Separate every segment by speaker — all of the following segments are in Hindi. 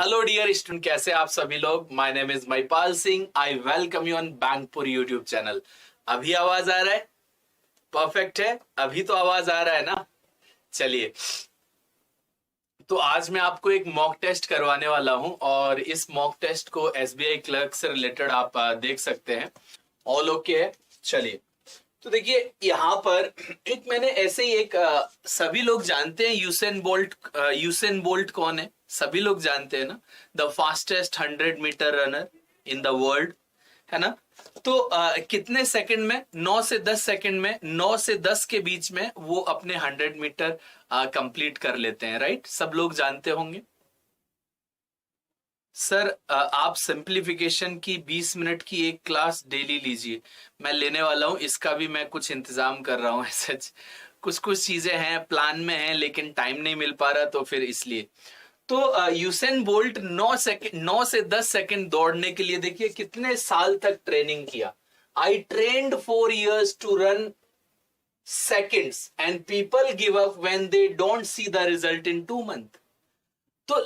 Speaker 1: हेलो डियर स्टूडेंट, कैसे आप सभी लोग। My name is Mahipal Singh. I welcome you on Bankpur YouTube channel. अभी आवाज आ रहा है? परफेक्ट है। अभी तो आवाज आ रहा है ना। चलिए, तो आज मैं आपको एक मॉक टेस्ट करवाने वाला हूं और इस मॉक टेस्ट को एसबीआई क्लर्क से रिलेटेड आप देख सकते हैं। ऑल ओके है। चलिए, तो देखिए यहाँ पर एक मैंने ऐसे ही एक सभी लोग जानते हैं यूसेन बोल्ट। यूसेन बोल्ट कौन है? सभी लोग जानते हैं ना, the fastest 100 metre runner in the world, है ना। तो कितने सेकंड में? 9 से 10 सेकंड में, 9 से 10 के बीच में वो अपने 100 मीटर कंप्लीट कर लेते हैं, राइट। सब लोग जानते होंगे। सर आप सिंप्लीफिकेशन की 20 मिनट की एक क्लास डेली लीजिए। मैं लेने वाला हूं, इसका भी मैं कुछ इंतजाम कर रहा हूं। ऐसे कुछ कुछ चीजें हैं, प्लान में हैं, लेकिन टाइम नहीं मिल पा रहा, तो फिर इसलिए। तो यूसेन बोल्ट 9 से 10 सेकंड दौड़ने के लिए देखिए कितने साल तक ट्रेनिंग किया। I trained 4 years to run seconds and people give up when they don't see the result in 2 months। तो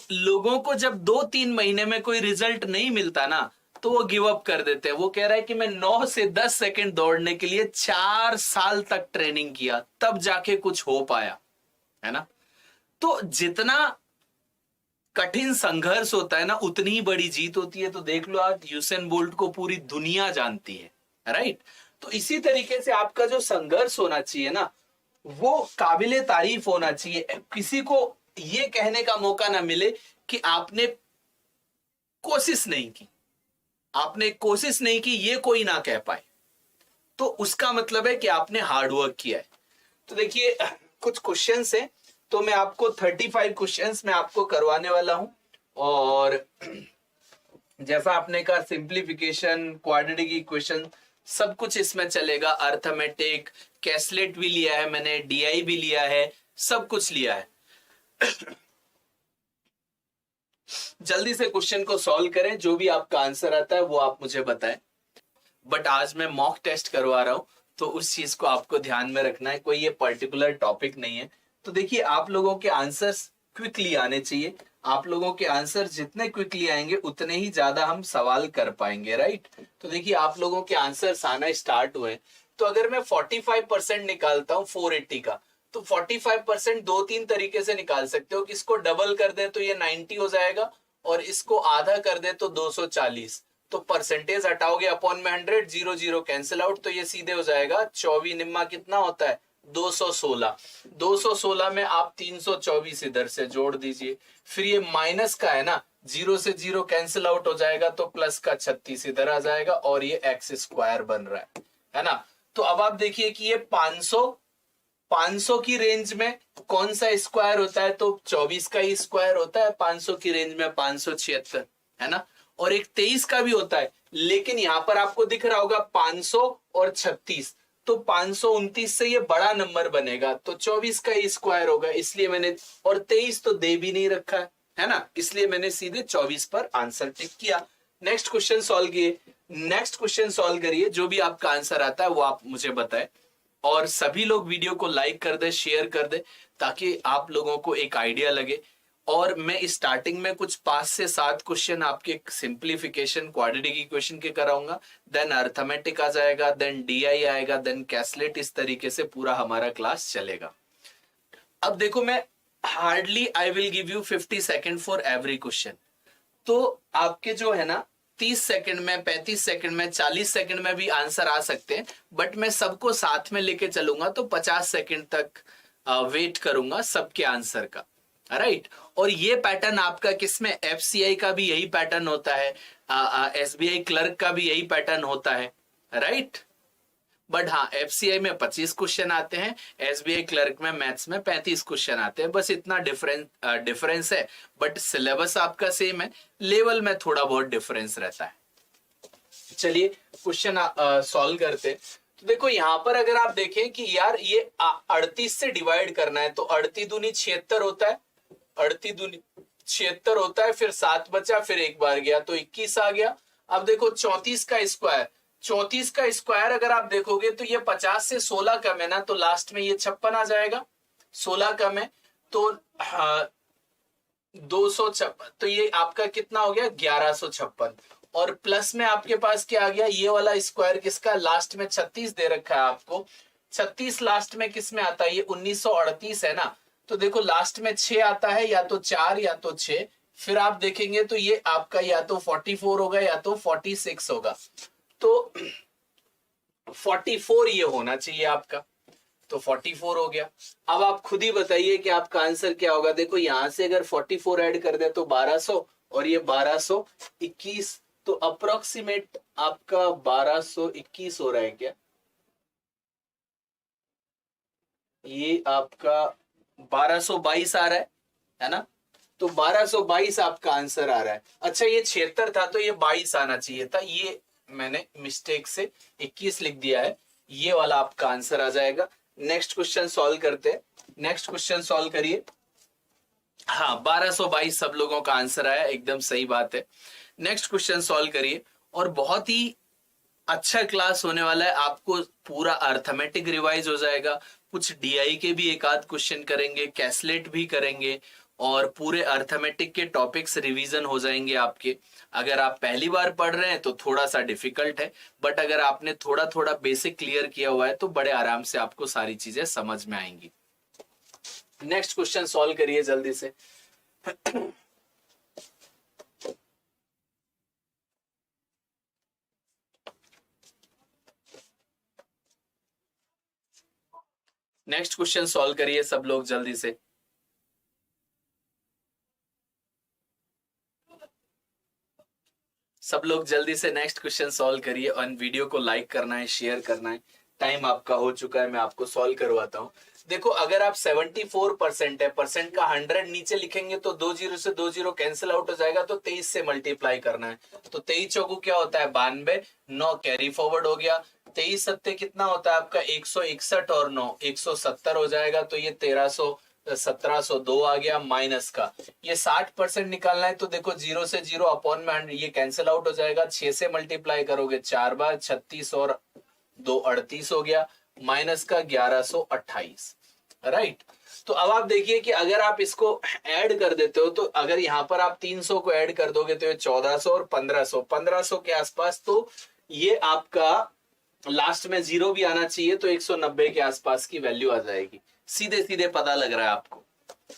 Speaker 1: लोगों को जब 2-3 महीने में कोई रिजल्ट नहीं मिलता ना, तो वो गिव अप कर देते हैं। वो कह रहा है कि मैं 9 से 10 सेकंड दौड़ने के लिए 4 साल तक ट्रेनिंग किया, तब जाके कुछ हो पाया, है ना। तो जितना कठिन संघर्ष होता है ना, उतनी ही बड़ी जीत होती है। तो देख लो, आज यूसेन बोल्ट को पूरी दुनिया जानती है, राइट। तो इसी तरीके से आपका जो संघर्ष होना चाहिए ना, वो काबिले तारीफ होना चाहिए। किसी को ये कहने का मौका ना मिले कि आपने कोशिश नहीं की, आपने कोशिश नहीं की, ये कोई ना कह पाए। तो उसका मतलब है कि आपने हार्डवर्क किया है। तो देखिए कुछ क्वेश्चंस हैं, तो मैं आपको 35 क्वेश्चंस मैं आपको करवाने वाला हूं। और जैसा आपने कहा, सिंप्लीफिकेशन, क्वाड्रेटिक इक्वेशन, सब कुछ इसमें चलेगा। अर्थमेटिक, कैसलेट भी लिया है मैंने, डीआई भी लिया है, सब कुछ लिया है। जल्दी से क्वेश्चन को सॉल्व करें, जो भी आपका आंसर आता है वो आप मुझे बताएं। बट आज मैं मॉक टेस्ट करवा रहा हूं, तो उस चीज को आपको ध्यान में रखना है। कोई ये पर्टिकुलर टॉपिक नहीं है। तो देखिए, आप लोगों के आंसर्स क्विकली आने चाहिए। आप लोगों के आंसर जितने क्विकली आएंगे, उतने ही ज्यादा हम सवाल कर पाएंगे, राइट। तो देखिए, आप लोगों के आंसर्स आना स्टार्ट हुए। तो अगर मैं 45% निकालता हूं 480 का, तो 45% 2-3 तरीके से निकाल सकते हो कि इसको डबल कर दे तो ये 90 हो जाएगा, और इसको आधा कर दे तो 240। तो परसेंटेज हटाओगे अपॉन में 100, 0 0 कैंसिल आउट, तो ये सीधे हो जाएगा 24 निम्मा कितना होता है? 216। 216 में आप 324 इधर से जोड़ दीजिए। फिर ये माइनस का है ना, 0 से 0 कैंसिल आउट हो जाएगा, तो प्लस का 36 इधर आ जाएगा, और ये एक्स स्क्वायर बन रहा है ना। तो अब आप देखिए कि ये 500 की रेंज में कौन सा स्क्वायर होता है? तो 24 का ही स्क्वायर होता है 500 की रेंज में, 576, है ना। और एक 23 का भी होता है, लेकिन यहां पर आपको दिख रहा होगा 500 और 36, तो 529 से ये बड़ा नंबर बनेगा, तो 24 का ही स्क्वायर होगा, इसलिए मैंने, और 23 तो दे भी नहीं रखा है ना, इसलिए मैंने सीधे 24 पर आंसर टिक किया। नेक्स्ट क्वेश्चन सॉल्व किए। नेक्स्ट क्वेश्चन सॉल्व करिए, जो भी आपका आंसर आता है वो आप मुझे बताएं। और सभी लोग वीडियो को लाइक कर दे, शेयर कर दे, ताकि आप लोगों को एक आइडिया लगे। और मैं स्टार्टिंग में कुछ 5 से 7 क्वेश्चन आपके सिंप्लीफिकेशन, क्वाड्रेटिक इक्वेशन के कराऊंगा, देन अर्थमेटिक आ जाएगा, देन डीआई आएगा, देन कैसलेट। इस तरीके से पूरा हमारा क्लास चलेगा। अब देखो, मैं hardly I will give you 50 second for every question. तो आपके जो है ना, 30 सेकंड में, 35 सेकंड में, 40 सेकंड में भी आंसर आ सकते हैं, बट मैं सबको साथ में लेके चलूंगा, तो 50 सेकंड तक वेट करूंगा सबके आंसर का, राइट। और ये पैटर्न आपका किसमें? एफसीआई का भी यही पैटर्न होता है, एसबीआई क्लर्क का भी यही पैटर्न होता है, राइट। बट हाँ, एफसीआई में 25 क्वेश्चन आते हैं, एसबीआई क्लर्क में, मैथ्स में 35 क्वेश्चन आते हैं। बस इतना डिफरेंस है, बट सिलेबस आपका सेम है, लेवल में थोड़ा बहुत डिफरेंस रहता है। चलिए क्वेश्चन सॉल्व करते। तो देखो, यहां पर अगर आप देखें कि यार ये 38 से डिवाइड करना है, तो 38 दूनी 76 होता है, 38 दूनी 76 होता है, फिर 7 बचा, फिर एक बार गया तो 21 आ गया। अब देखो 34 का स्क्वायर, 34 का स्क्वायर अगर आप देखोगे तो ये 50 से 16 कम है ना, तो लास्ट में ये 56 आ जाएगा। 16 कम है, तो 256, तो ये आपका कितना हो गया 1156। और प्लस में आपके पास क्या आ गया, ये वाला स्क्वायर किसका, लास्ट में 36 दे रखा है आपको। 36 लास्ट में किस में आता है, ये 1938 है ना। तो देखो लास्ट में 6 आता है, या तो 4 या तो 6। फिर आप देखेंगे तो ये आपका या तो 44 होगा या तो 46 होगा। तो 44 ये होना चाहिए आपका, तो 44 हो गया। अब आप खुद ही बताइए कि आपका आंसर क्या होगा। देखो यहां से अगर 44 ऐड कर दे तो 1200, और ये 1221, तो अप्रोक्सीमेट आपका 1221 हो रहा है क्या, ये आपका 1222 आ रहा है ना। तो 1222 आपका आंसर आ रहा है। अच्छा ये 76 था तो ये 22 आना चाहिए था, ये मैंने मिस्टेक से 21 लिख दिया है, ये वाला आपका आंसर आ जाएगा। नेक्स्ट क्वेश्चन सॉल्व करते हैं। नेक्स्ट क्वेश्चन सॉल्व करिए। हाँ 1222 सब लोगों का आंसर आया, एकदम सही बात है। नेक्स्ट क्वेश्चन सॉल्व करिए। और बहुत ही अच्छा क्लास होने वाला है, आपको पूरा अर्थमेटिक रिवाइज हो जाएगा, कुछ डीआई के भी एक आध क्वेश्चन करेंगे, कैसलेट भी करेंगे, और पूरे अर्थमेटिक के टॉपिक्स रिवीजन हो जाएंगे आपके। अगर आप पहली बार पढ़ रहे हैं तो थोड़ा सा डिफिकल्ट है, बट अगर आपने थोड़ा थोड़ा बेसिक क्लियर किया हुआ है तो बड़े आराम से आपको सारी चीजें समझ में आएंगी। नेक्स्ट क्वेश्चन सॉल्व करिए जल्दी से। नेक्स्ट क्वेश्चन सॉल्व करिए सब लोग जल्दी से। सब लोग जल्दी से नेक्स्ट क्वेश्चन सॉल्व करिए, और वीडियो को लाइक करना है, शेयर करना है। टाइम आपका हो चुका है, मैं आपको सॉल्व करवाता हूं। देखो अगर आप 74% है, परसेंट का 100 नीचे लिखेंगे तो 2 जीरो से 2 जीरो कैंसिल आउट हो जाएगा, तो 23 से मल्टीप्लाई करना है। तो 23 चौकू क्या होता है 92, 9 कैरी फॉरवर्ड हो गया। 23 सत्ते कितना होता है आपका 161, और 9 170 हो जाएगा, तो ये 1702 आ गया। माइनस का ये 60% निकालना है, तो देखो 0 से 0 अपॉन में 100, ये कैंसिल आउट हो जाएगा। 6 से मल्टीप्लाई करोगे 4 बार, 36 और 2 38 हो गया। माइनस का 1128, राइट। तो अब आप देखिए कि अगर आप इसको ऐड कर देते हो, तो अगर यहां पर आप 300 को ऐड कर दोगे तो ये 1400 और 1500 के आसपास, तो ये आपका लास्ट में 0 भी आना चाहिए, तो 190 के आसपास की वैल्यू आ जाएगी। सीधे सीधे पता लग रहा है आपको।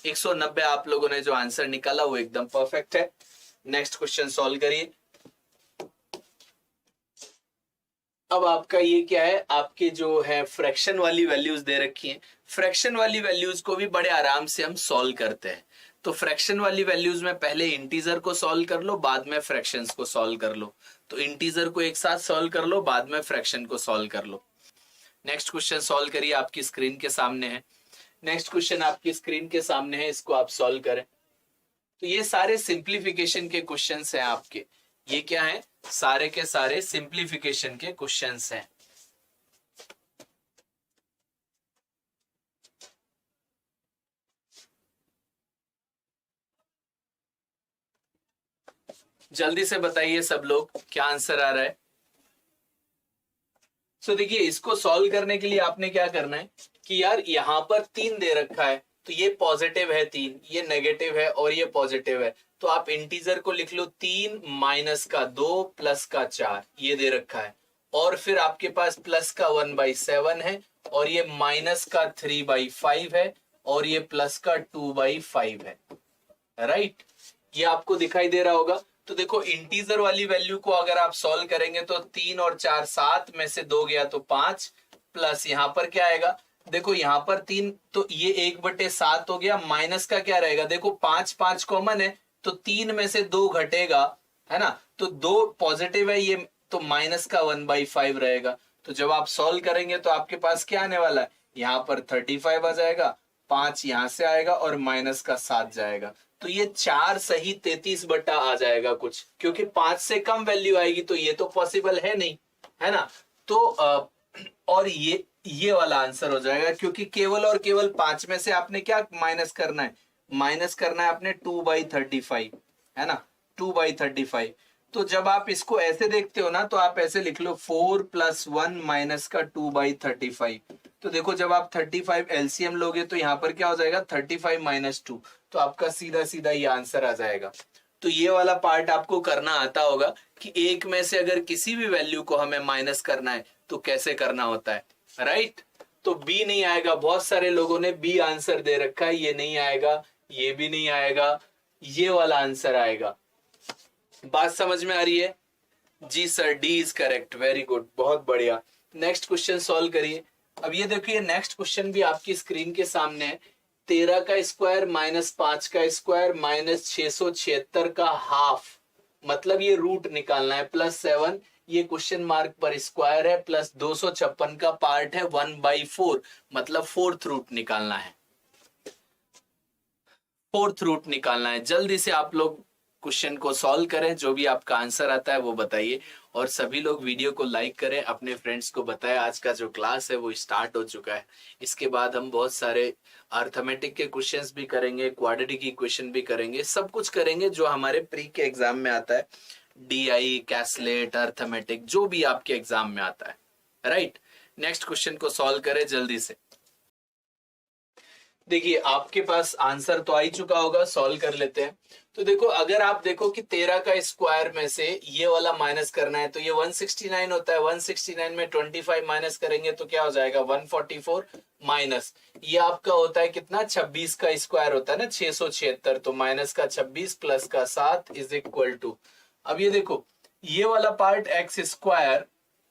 Speaker 1: 190 आप लोगों ने जो आंसर निकाला वो एकदम परफेक्ट है। नेक्स्ट क्वेश्चन सॉल्व करिए। अब आपका ये क्या है, आपके जो है फ्रैक्शन वाली वैल्यूज दे रखी हैं। फ्रैक्शन वाली वैल्यूज को भी बड़े आराम से हम सॉल्व करते हैं। तो फ्रैक्शन वाली वैल्यूज में पहले इंटीजर को सॉल्व कर लो, बाद में फ्रैक्शंस को सॉल्व कर लो। तो इंटीजर को एक साथ सॉल्व कर लो, बाद में फ्रैक्शन को सॉल्व कर लो। नेक्स्ट क्वेश्चन सॉल्व करिए, आपकी स्क्रीन के सामने है। नेक्स्ट क्वेश्चन आपकी स्क्रीन के सामने है, इसको आप सॉल्व करें। तो ये सारे सिंप्लीफिकेशन के क्वेश्चंस हैं आपके। ये क्या है, सारे के सारे सिंप्लीफिकेशन के क्वेश्चंस हैं। जल्दी से बताइए सब लोग क्या आंसर आ रहा है। सो देखिए इसको सॉल्व करने के लिए आपने क्या करना है कि यार यहां पर 3 दे रखा है, तो ये पॉजिटिव है 3, ये नेगेटिव है और ये पॉजिटिव है। तो आप इंटीजर को लिख लो 3 माइनस का 2 प्लस का 4, ये दे रखा है। और फिर आपके पास प्लस का 1/7 है, और ये माइनस का 3/5 है, और ये प्लस का 2/5 है, राइट। ये आपको दिखाई दे रहा होगा। तो देखो इंटीजर वाली वैल्यू को अगर आप सॉल्व करेंगे तो 3 और 4 7 में से 2 गया तो 5, प्लस यहां पर क्या आएगा, देखो यहां पर 3, तो ये 1/7 हो गया। माइनस का क्या रहेगा, देखो 5 5 कॉमन है, तो 3 में से 2 घटेगा, है ना। तो 2 पॉजिटिव है ये, तो माइनस का 1/5 रहेगा। तो जब आप सॉल्व करेंगे तो आपके पास क्या आने वाला है, यहां पर 35 आ जाएगा, 5 यहां से आएगा और माइनस का 7 जाएगा। तो ये 4 सही 33 बटा आ जाएगा कुछ, क्योंकि 5 से कम वैल्यू आएगी तो ये तो पॉसिबल है नहीं, है ना। तो और ये वाला आंसर हो जाएगा, क्योंकि केवल और केवल 5 में से आपने क्या माइनस करना है, माइनस करना है आपने 2/35, है ना, 2/35। तो जब आप इसको ऐसे देखते हो ना, तो आप ऐसे लिख लो 4 + 1 माइनस का 2/35। तो देखो जब आप 35 एलसीएम लोगे तो यहाँ पर क्या हो जाएगा 35 माइनस 2, तो आपका सीधा सीधा ये आंसर आ जाएगा। तो ये वाला पार्ट आपको करना आता होगा कि एक में से अगर किसी भी वैल्यू को हमें माइनस करना है तो कैसे करना होता है, राइट। तो बी नहीं आएगा, बहुत सारे लोगों ने बी आंसर दे रखा है, ये नहीं आएगा, ये भी नहीं आएगा, ये वाला आंसर आएगा। बात समझ में आ रही है? जी sir, D is correct, very good, बहुत बढ़िया। नेक्स्ट क्वेश्चन सॉल्व करिए। अब ये देखिए नेक्स्ट क्वेश्चन भी आपकी स्क्रीन के सामने है। 13 का स्क्वायर माइनस 5 का स्क्वायर माइनस 676 का हाफ, मतलब ये रूट निकालना है, प्लस 7, ये क्वेश्चन मार्क पर स्क्वायर है, प्लस 256 का पार्ट है 1/4, मतलब फोर्थ रूट निकालना है, फोर्थ रूट निकालना है। जल्दी से आप लोग क्वेश्चन को सॉल्व करें, जो भी आपका आंसर आता है वो बताइए, और सभी लोग वीडियो को लाइक करें, अपने फ्रेंड्स को बताएं। आज का जो क्लास है वो स्टार्ट हो चुका है। इसके बाद हम बहुत सारे अर्थमेटिक के क्वेश्चंस भी करेंगे, क्वाड्रेटिक इक्वेशन भी करेंगे, सब कुछ करेंगे जो हमारे प्री के एग्जाम में आता है, डीआई, कैसलेट, अर्थमेटिक, जो भी आपके एग्जाम में आता है, राइट। नेक्स्ट क्वेश्चन को सॉल्व करें जल्दी से। देखिए आपके पास आंसर तो आ ही चुका होगा, सॉल्व कर लेते हैं। तो देखो अगर आप देखो कि 13 का स्क्वायर में से ये वाला माइनस करना है तो ये 169 होता है, 169 में 25 माइनस करेंगे तो क्या हो जाएगा 144, माइनस ये आपका होता है कितना 26 का स्क्वायर होता है ना 676, तो माइनस का 26 प्लस का 7 इज इक्वल टू, अब ये देखो ये वाला पार्ट एक्स स्क्वायर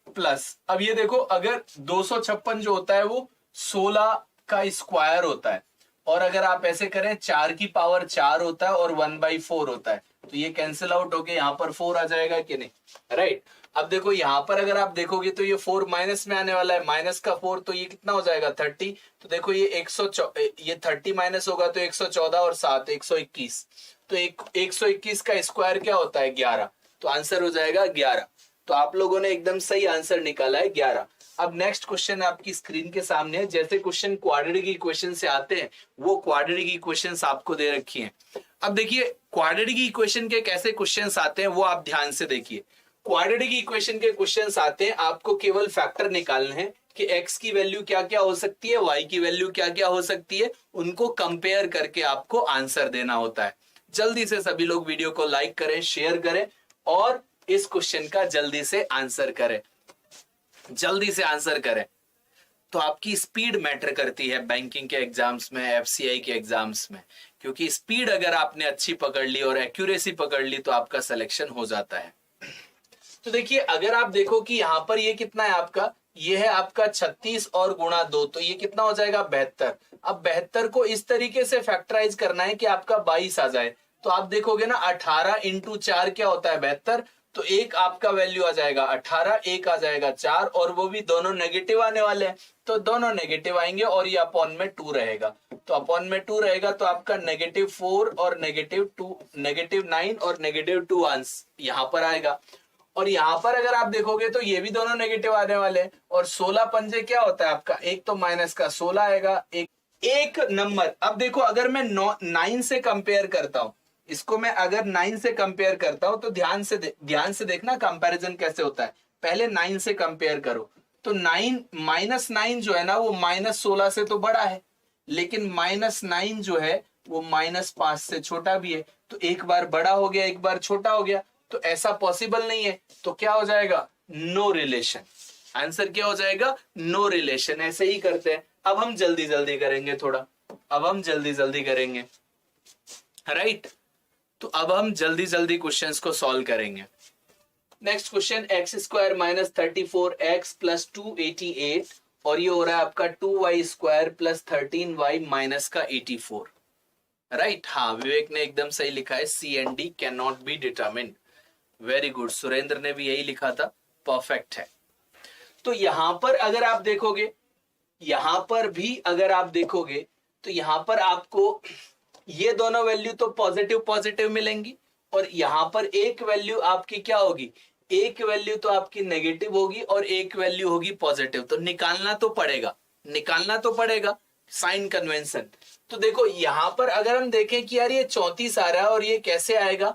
Speaker 1: प्लस, अब ये देखो अगर 256 जो होता है वो 16 का स्क्वायर होता है, और अगर आप ऐसे करें 4 की पावर 4 होता है और 1/4 होता है, तो ये कैंसिल आउट होके यहाँ पर 4 आ जाएगा कि नहीं, राइट। अब देखो यहाँ पर अगर आप देखोगे तो ये 4 माइनस में आने वाला है, माइनस का 4, तो ये कितना हो जाएगा 30, तो देखो ये 30 माइनस होगा तो 114 और 7 121, तो 121 का स्क्वायर क्या होता है 11, तो आंसर हो जाएगा 11। तो आप लोगों ने एकदम सही आंसर निकाला है 11। अब नेक्स्ट क्वेश्चन आपकी स्क्रीन के सामने है। जैसे क्वेश्चन क्वाड्रेटिक इक्वेशन से आते हैं वो क्वाड्रेटिक इक्वेशंस आपको दे रखी हैं। अब देखिए क्वाड्रेटिक इक्वेशन के कैसे क्वेश्चंस आते हैं वो आप ध्यान से देखिए। क्वाड्रेटिक इक्वेशन के क्वेश्चंस आते हैं, आपको केवल फैक्टर निकालने हैं कि x की वैल्यू क्या क्या हो सकती है, y की वैल्यू क्या क्या हो सकती है, उनको कंपेयर करके आपको आंसर देना होता है। जल्दी से सभी लोग वीडियो को लाइक करें, शेयर करें और इस क्वेश्चन का जल्दी से आंसर करें, जल्दी से आंसर करें। तो आपकी स्पीड मैटर करती है बैंकिंग के एग्जाम्स में, एफसीआई के एग्जाम्स में, क्योंकि स्पीड अगर आपने अच्छी पकड़ ली और एक्यूरेसी पकड़ ली तो आपका सिलेक्शन हो जाता है। तो देखिए अगर आप देखो कि यहां पर ये कितना है आपका, ये है आपका 36 और गुणा 2, तो ये कितना हो जाएगा 72। अब 72 को इस तरीके से फैक्टराइज करना है कि आपका 22 आ जाए, तो आप देखोगे ना 18 इंटू 4 क्या होता है 72, तो एक आपका वैल्यू आ जाएगा 18, एक आ जाएगा 4, और वो भी दोनों नेगेटिव आने वाले हैं, तो दोनों नेगेटिव आएंगे और ये अपॉन में 2 रहेगा, तो अपॉन में 2 रहेगा तो आपका -4 और -2, -9 और -2 आंसर यहाँ पर आएगा। और यहाँ पर अगर आप देखोगे तो ये भी दोनों नेगेटिव आने वाले हैं, और 16 पंजे क्या होता है आपका, एक तो माइनस का 16 आएगा, एक नंबर। अब देखो अगर मैं 9 से कंपेयर करता हूं इसको, मैं अगर 9 से कंपेयर करता हूं तो ध्यान से देखना कंपैरिजन कैसे होता है। पहले 9 से कंपेयर करो तो 9 -9 जो है ना वो -16 से तो बड़ा है, लेकिन -9 जो है वो -5 से छोटा भी है, तो एक बार बड़ा हो गया एक बार छोटा हो गया, तो ऐसा पॉसिबल नहीं है, तो क्या हो जाएगा नो रिलेशन। आंसर क्या हो जाएगा नो रिलेशन। ऐसे ही करते हैं। अब हम जल्दी जल्दी करेंगे थोड़ा, अब हम जल्दी जल्दी करेंगे, राइट। तो अब हम जल्दी जल्दी क्वेश्चंस को सॉल्व करेंगे। Next question, x square minus 34x plus 288, और ये हो रहा है आपका 2y square plus 13y minus का 84, राइट। हाँ विवेक ने एकदम सही लिखा है, C and D can not be determined. Very good, Surendra ने भी यही लिखा था, परफेक्ट है। तो यहां पर अगर आप देखोगे, यहां पर भी अगर आप देखोगे तो यहां पर आपको ये दोनों वैल्यू तो पॉजिटिव पॉजिटिव मिलेंगी, और यहां पर एक वैल्यू आपकी क्या होगी, एक वैल्यू तो आपकी नेगेटिव होगी और एक वैल्यू होगी पॉजिटिव, तो निकालना तो पड़ेगा, निकालना तो पड़ेगा, साइन कन्वेंशन। तो देखो यहां पर अगर हम देखें कि यार ये 34 आ रहा है और ये कैसे आएगा,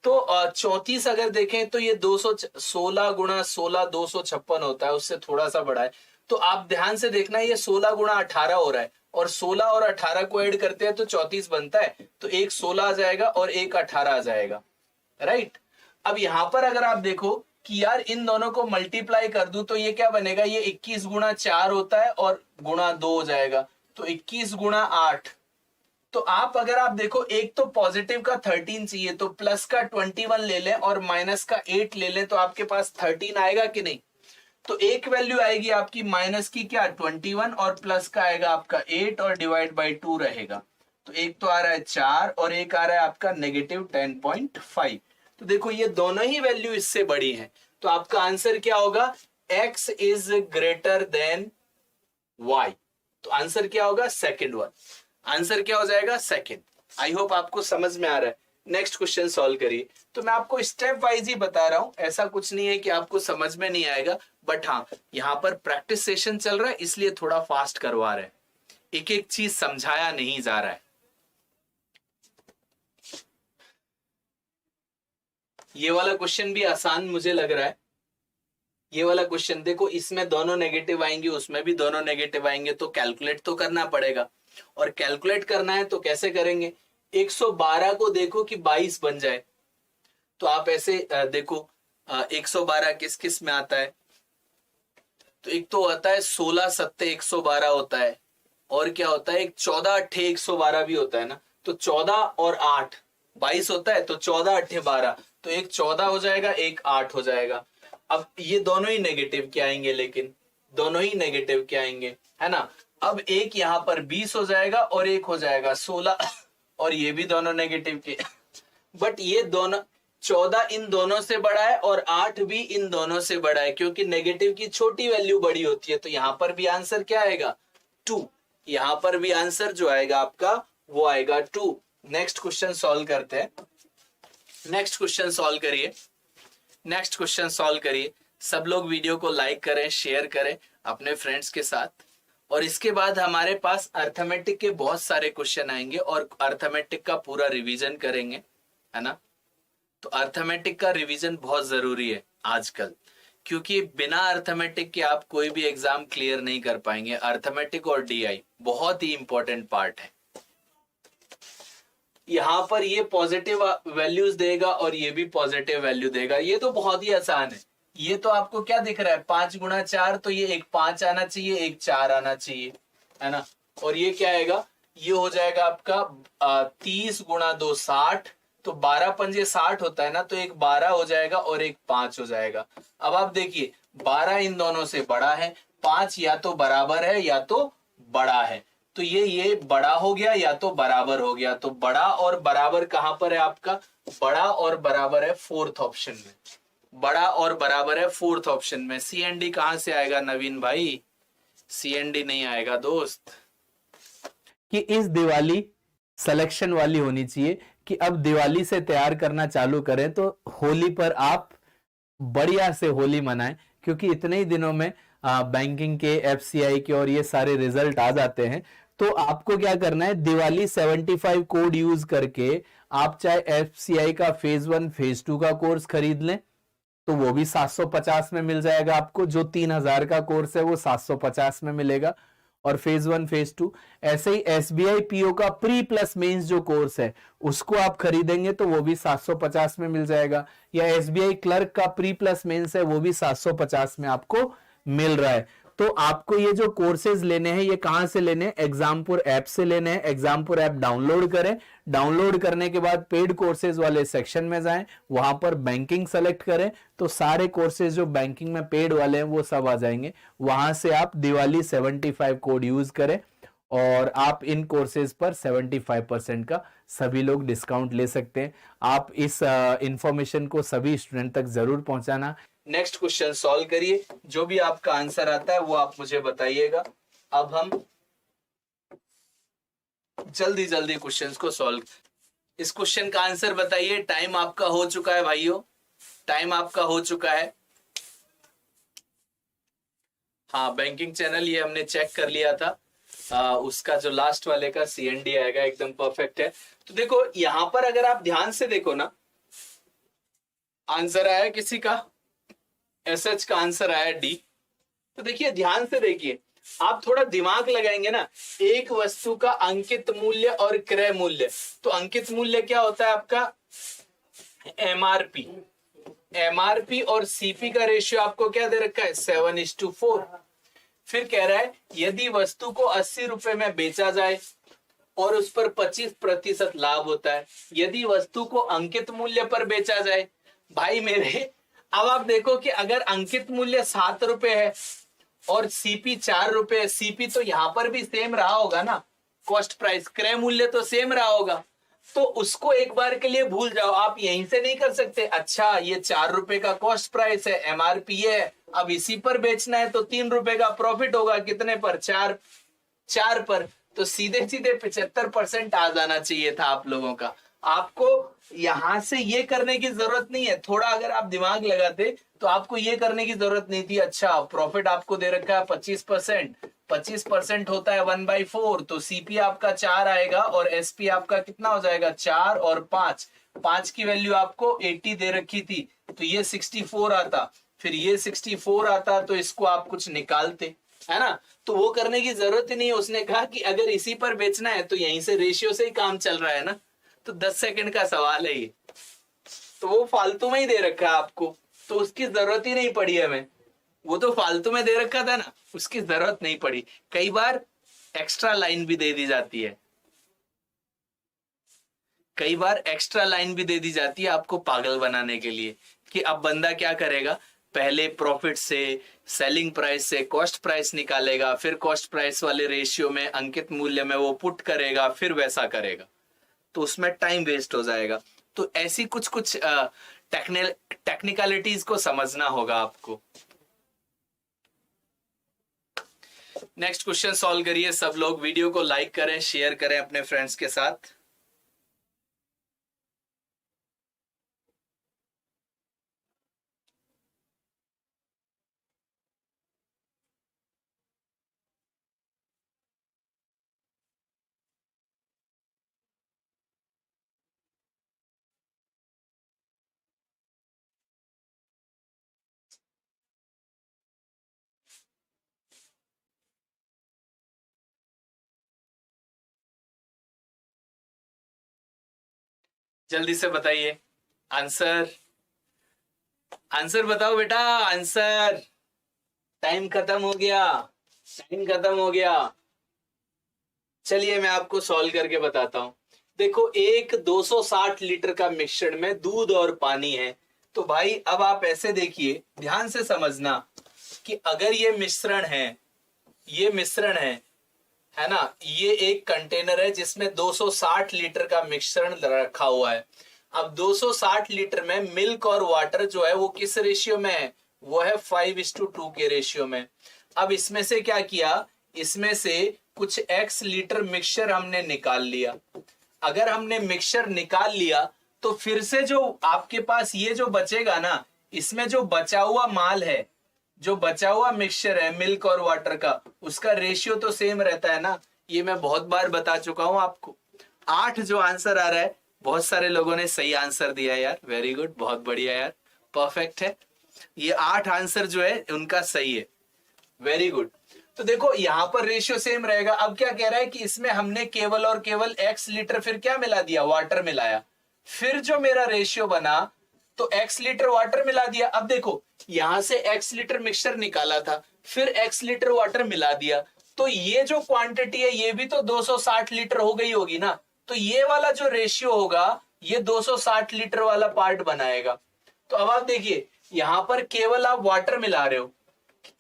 Speaker 1: तो 34 अगर देखें तो ये 216 गुणा 16 256 होता है, उससे थोड़ा सा बड़ा है, तो आप ध्यान से देखना, ये 16 गुणा 18 हो रहा है, और 16 और 18 को ऐड करते हैं तो 34 बनता है, तो एक 16 आ जाएगा और एक 18 आ जाएगा, राइट। अब यहां पर अगर आप देखो कि यार इन दोनों को मल्टीप्लाई कर दूं तो ये क्या बनेगा, ये 21 गुणा 4 होता है और गुणा 2 हो जाएगा, तो 21 गुणा 8। तो आप अगर आप देखो, एक तो पॉजिटिव का 13 चाहिए, तो प्लस का 21 ले लें और माइनस का 8 ले लें, तो आपके पास 13 आएगा कि नहीं। तो एक वैल्यू आएगी आपकी माइनस की क्या 21, और प्लस का आएगा आपका 8 और डिवाइड बाई 2 रहेगा। तो एक तो आ रहा है 4 और एक आ रहा है आपका नेगेटिव 10.5। तो देखो ये दोनों ही वैल्यू इससे बड़ी हैं, तो आपका आंसर क्या होगा, x is greater than y। तो आंसर क्या होगा, सेकंड वन। आंसर क्या हो जाएगा, सेकंड। आई होप आपको समझ में आ रहा है। नेक्स्ट क्वेश्चन सॉल्व करिए। तो मैं आपको स्टेप वाइज ही बता रहा हूं, ऐसा कुछ नहीं है कि आपको समझ में नहीं आएगा, बट हाँ यहां पर प्रैक्टिस सेशन चल रहा है इसलिए थोड़ा फास्ट करवा रहे हैं, एक एक चीज समझाया नहीं जा रहा है। ये वाला क्वेश्चन भी आसान मुझे लग रहा है। ये वाला क्वेश्चन देखो, इसमें दोनों नेगेटिव आएंगे, उसमें भी दोनों नेगेटिव आएंगे, तो कैलकुलेट तो करना पड़ेगा। और कैलकुलेट करना है तो कैसे करेंगे, 112 को देखो कि 22 बन जाए, तो आप ऐसे देखो 112 किस किस में आता है, तो एक तो आता है 16 सत्ते 112 होता है, और क्या होता है एक 14 अट्ठे 112 भी होता है ना, तो 14 और 8 22 होता है, तो 14 अट्ठे 12, तो एक 14 हो जाएगा एक 8 हो जाएगा। अब ये दोनों ही नेगेटिव के आएंगे, लेकिन दोनों ही नेगेटिव के आएंगे, है ना। अब एक यहां पर 20 हो जाएगा और एक हो जाएगा 16, और ये भी दोनों नेगेटिव के, बट ये दोनों 14 इन दोनों से बड़ा है और 8 भी इन दोनों से बड़ा है, क्योंकि नेगेटिव की छोटी वैल्यू बड़ी होती है, तो यहां पर भी आंसर क्या आएगा 2। यहां पर भी आंसर जो आएगा आपका वो आएगा 2। नेक्स्ट क्वेश्चन सॉल्व करते हैं। नेक्स्ट क्वेश्चन सॉल्व करिए। नेक्स्ट क्वेश्चन सॉल्व करिए। सब लोग वीडियो को लाइक करें, शेयर करें अपने फ्रेंड्स के साथ। और इसके बाद हमारे पास अर्थमेटिक के बहुत सारे क्वेश्चन आएंगे और अर्थमेटिक का पूरा रिवीजन करेंगे, है ना। तो अर्थमेटिक का रिवीजन बहुत जरूरी है आजकल, क्योंकि बिना अर्थमेटिक के आप कोई भी एग्जाम क्लियर नहीं कर पाएंगे। अर्थमेटिक और डीआई बहुत ही इंपॉर्टेंट पार्ट है। यहां पर ये पॉजिटिव वैल्यूज देगा और ये भी पॉजिटिव वैल्यू देगा, ये तो बहुत ही आसान है। ये तो आपको क्या दिख रहा है 5 गुणा 4, तो ये एक 5 आना चाहिए एक 4 आना चाहिए, है ना। और ये क्या आएगा, ये हो जाएगा आपका 30 गुणा 2 60, तो 12 पंजे 60 होता है ना, तो एक 12 हो जाएगा और एक 5 हो जाएगा। अब आप देखिए 12 इन दोनों से बड़ा है, 5 या तो बराबर है या तो बड़ा है, तो ये बड़ा हो गया या तो बराबर हो गया। तो बड़ा और बराबर कहां पर है आपका, बड़ा और बराबर है फोर्थ ऑप्शन में। बड़ा और बराबर है फोर्थ ऑप्शन में। सी एंड डी कहां से आएगा नवीन भाई, सी एंड डी नहीं आएगा दोस्त। कि इस दिवाली सिलेक्शन वाली होनी चाहिए कि अब दिवाली से तैयार करना चालू करें तो होली पर आप बढ़िया से होली मनाएं, क्योंकि इतने ही दिनों में बैंकिंग के, एफसीआई के और ये सारे रिजल्ट आ जाते हैं। तो आपको क्या करना है, दिवाली 75 कोड यूज करके आप चाहे एफसीआई का फेज 1 फेज 2 का कोर्स खरीद लें, तो वो भी 750 में मिल जाएगा आपको। जो 3000 का कोर्स है वो 750 में मिलेगा, और फेज 1 फेज 2। ऐसे ही एसबीआई पीओ का प्री प्लस मेंस जो कोर्स है उसको आप खरीदेंगे तो वो भी 750 में मिल जाएगा, या एसबीआई क्लर्क का प्री प्लस मेंस है वो भी 750 में आपको मिल रहा है। तो आपको ये जो कोर्सेज लेने हैं ये कहां से लेने हैं, एग्जामपुर ऐप से लेने हैं। एग्जामपुर ऐप डाउनलोड करें, डाउनलोड करने के बाद पेड कोर्सेज वाले सेक्शन में जाएं, वहां पर बैंकिंग सेलेक्ट करें, तो सारे कोर्सेज जो बैंकिंग में पेड वाले हैं वो सब आ जाएंगे। वहां से आप दिवाली 75 कोड यूज करें और आप इन कोर्सेज पर 75% का सभी लोग डिस्काउंट ले सकते हैं। आप इस इंफॉर्मेशन को सभी स्टूडेंट तक जरूर पहुंचाना। नेक्स्ट क्वेश्चन सॉल्व करिए, जो भी आपका आंसर आता है वो आप मुझे बताइएगा। अब हम जल्दी जल्दी क्वेश्चंस को सॉल्व। इस क्वेश्चन का आंसर बताइए। टाइम आपका हो चुका है भाइयों, टाइम आपका हो चुका है। हाँ, बैंकिंग चैनल ये हमने चेक कर लिया था। उसका जो लास्ट वाले का सीएनडी आएगा एकदम परफेक्ट है। तो देखो यहां पर अगर आप ध्यान से देखो ना, आंसर आया किसी का, एसएच का आंसर आया डी, तो देखिए ध्यान से देखिए, आप थोड़ा दिमाग लगाएंगे ना, एक वस्तु का अंकित मूल्य और क्रय मूल्य, तो अंकित मूल्य क्या होता है आपका एमआरपी, एमआरपी और सीपी का रेशियो आपको क्या दे रखा है 7:4। फिर कह रहा है यदि वस्तु को 80 रुपए में बेचा जाए और उस पर 25% लाभ होता है, यदि वस्तु को अंकित मूल्य पर बेचा जाए, भाई मेरे, अब आप देखो कि अगर अंकित मूल्य 7 रुपए है और सीपी 4 रुपए है, सीपी तो यहां पर भी सेम रहा होगा ना, कॉस्ट प्राइस, क्रय मूल्य तो सेम रहा होगा, तो उसको एक बार के लिए भूल जाओ, आप यहीं से नहीं कर सकते, अच्छा ये 4 रुपए का कॉस्ट प्राइस है, एमआरपी है, अब इसी पर बेचना है तो 3 रुपए का प्रॉफिट होगा, कितने पर, 4 पर, तो सीधे सीधे 75% आ जाना चाहिए था आप लोगों का। आपको यहां से ये करने की जरूरत नहीं है, थोड़ा अगर आप दिमाग लगाते तो आपको ये करने की जरूरत नहीं थी, अच्छा प्रॉफिट आपको दे रखा है 25%, 25% होता है 1/4, तो सीपी आपका 4 आएगा और एसपी आपका कितना हो जाएगा 4 और 5, 5 की वैल्यू आपको 80 दे रखी थी, तो ये 64 आता, फिर ये 64 आता, तो इसको आप कुछ निकालते, है ना, तो वो करने की जरूरत ही नहीं है, उसने कहा कि अगर इसी पर बेचना है तो यहीं से रेशियो से ही काम चल रहा है ना, तो 10 सेकंड का सवाल है ये, तो वो फालतू में ही दे रखा है आपको, तो उसकी जरूरत ही नहीं पड़ी हमें, वो तो फालतू में दे रखा था ना, उसकी जरूरत नहीं पड़ी। कई बार एक्स्ट्रा लाइन भी दे दी जाती है, कई बार एक्स्ट्रा लाइन भी दे दी जाती है आपको पागल बनाने के लिए, कि अब बंदा क्या करेगा, पहले प्रॉफिट से, सेलिंग प्राइस से कॉस्ट प्राइस निकालेगा, फिर कॉस्ट प्राइस वाले रेशियो में अंकित मूल्य में वो पुट करेगा, फिर वैसा करेगा, तो उसमें टाइम वेस्ट हो जाएगा। तो ऐसी कुछ कुछ टेक्निकलिटीज को समझना होगा आपको। नेक्स्ट क्वेश्चन सॉल्व करिए सब लोग, वीडियो को लाइक करें, शेयर करें अपने फ्रेंड्स के साथ। जल्दी से बताइए आंसर, आंसर बताओ बेटा, आंसर, टाइम खत्म हो गया, टाइम खत्म हो गया। चलिए मैं आपको सॉल्व करके बताता हूं। देखो एक 260 लीटर का मिक्सचर में दूध और पानी है, तो भाई अब आप ऐसे देखिए, ध्यान से समझना कि अगर ये मिश्रण है, ये मिश्रण है ना, ये एक कंटेनर है जिसमें 260 लीटर का मिश्रण रखा हुआ है। अब 260 लीटर में मिल्क और वाटर जो है वो किस रेशियो में है, वो है 5:2 के रेशियो में। अब इसमें से क्या किया, इसमें से कुछ x लीटर मिक्सचर हमने निकाल लिया। अगर हमने मिक्सचर निकाल लिया तो फिर से जो आपके पास ये जो बचेगा ना, इसमें जो बचा हुआ माल है, जो बचा हुआ मिक्सचर है मिल्क और वाटर का, उसका रेशियो तो सेम रहता है ना, ये मैं बहुत बार बता चुका हूं आपको। 8 जो आंसर आ रहा है, बहुत सारे लोगों ने सही आंसर दिया यार, वेरी गुड, बहुत बढ़िया यार, परफेक्ट है, ये 8 आंसर जो है उनका सही है, वेरी गुड। तो देखो यहां पर रेशियो सेम रहेगा। अब क्या कह रहा है कि इसमें हमने केवल और केवल x लीटर फिर क्या मिला दिया, वाटर मिलाया, फिर जो मेरा रेशियो बना तो x लीटर वाटर मिला दिया। अब देखो यहां से x लीटर मिक्सचर निकाला था, फिर x लीटर वाटर मिला दिया, तो ये जो क्वांटिटी है ये भी तो 260 लीटर हो गई होगी ना, तो ये वाला जो रेशियो होगा ये 260 लीटर वाला पार्ट बनाएगा। तो अब आप देखिए यहां पर केवल आप वाटर मिला रहे हो,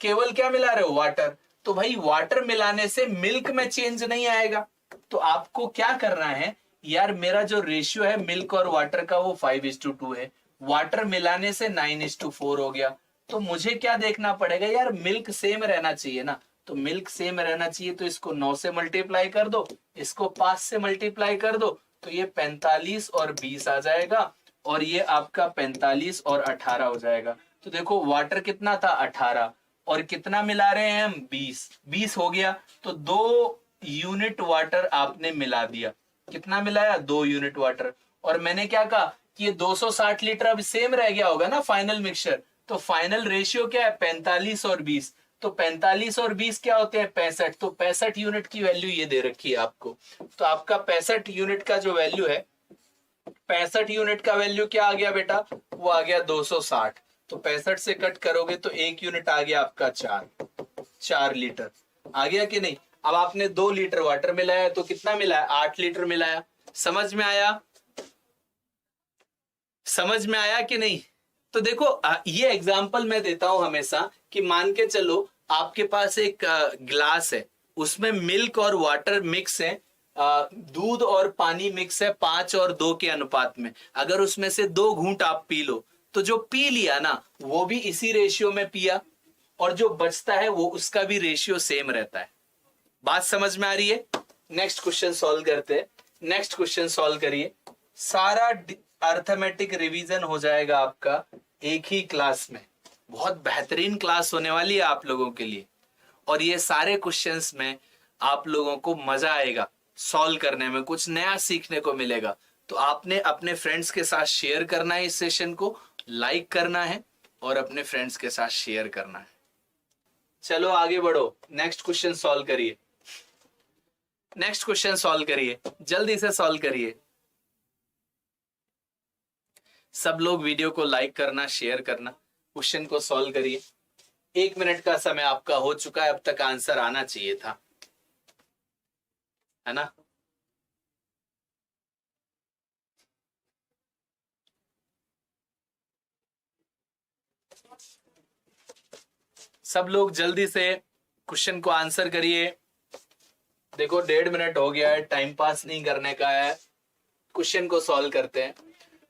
Speaker 1: केवल क्या मिला रहे हो, वाटर, तो भाई वाटर मिलाने से मिल्क में चेंज नहीं आएगा, तो आपको क्या करना है यार, मेरा जो रेशियो है मिल्क और वाटर का वो 5:2 है, वाटर मिलाने से 9:4 हो गया, तो मुझे क्या देखना पड़ेगा यार, मिल्क सेम रहना चाहिए ना, तो मिल्क सेम रहना चाहिए, तो इसको 9 से मल्टीप्लाई कर दो, इसको 5 से मल्टीप्लाई कर दो, तो ये 45 और 20 आ जाएगा, और ये आपका 45 और 18 हो जाएगा। तो देखो वाटर कितना था 18, और कितना मिला रहे हैं हम 20 हो गया, तो 2 यूनिट वाटर आपने मिला दिया, कितना मिलाया 2 यूनिट वाटर, और मैंने क्या कहा कि ये 260 लीटर अब सेम रह गया होगा ना फाइनल मिक्सचर, तो फाइनल रेशियो क्या है 45 और 20, तो 45 और 20 क्या होते हैं 65, तो 65 यूनिट की वैल्यू ये दे रखी है आपको। तो आपका 65 यूनिट का जो वैल्यू है, 65 यूनिट का वैल्यू क्या आ गया बेटा, वो आ गया 260। तो 65 से कट करोगे तो 1 यूनिट आ गया आपका 4 लीटर आ गया कि नहीं। अब आपने 2 लीटर वाटर मिलाया तो कितना मिलाया, 8 लीटर मिलाया। समझ में आया, समझ में आया कि नहीं। तो देखो ये एग्जांपल मैं देता हूं हमेशा कि मान के चलो आपके पास एक ग्लास है, उसमें मिल्क और वाटर मिक्स है, दूध और पानी मिक्स है 5 और 2 के अनुपात में। अगर उसमें से 2 घूंट आप पी लो तो जो पी लिया ना वो भी इसी रेशियो में पिया, और जो बचता है वो उसका भी रेशियो सेम रहता है। बात समझ में आ रही है। नेक्स्ट क्वेश्चन सॉल्व करते हैं। नेक्स्ट क्वेश्चन सॉल्व करिए। सारा अर्थमेटिक रिवीजन हो जाएगा आपका एक ही क्लास में। बहुत बेहतरीन क्लास होने वाली है आप लोगों के लिए, और ये सारे क्वेश्चंस में आप लोगों को मजा आएगा सॉल्व करने में, कुछ नया सीखने को मिलेगा। तो आपने अपने फ्रेंड्स के साथ शेयर करना है, इस सेशन को लाइक करना है और अपने फ्रेंड्स के साथ शेयर करना है। चलो आगे बढ़ो, नेक्स्ट क्वेश्चन सॉल्व करिए। नेक्स्ट क्वेश्चन सॉल्व करिए, जल्दी से सॉल्व करिए। सब लोग वीडियो को लाइक करना, शेयर करना, क्वेश्चन को सॉल्व करिए। 1 मिनट का समय आपका हो चुका है, अब तक आंसर आना चाहिए था, है ना। सब लोग जल्दी से क्वेश्चन को आंसर करिए। देखो 1.5 मिनट हो गया है, टाइम पास नहीं करने का है, क्वेश्चन को सॉल्व करते हैं।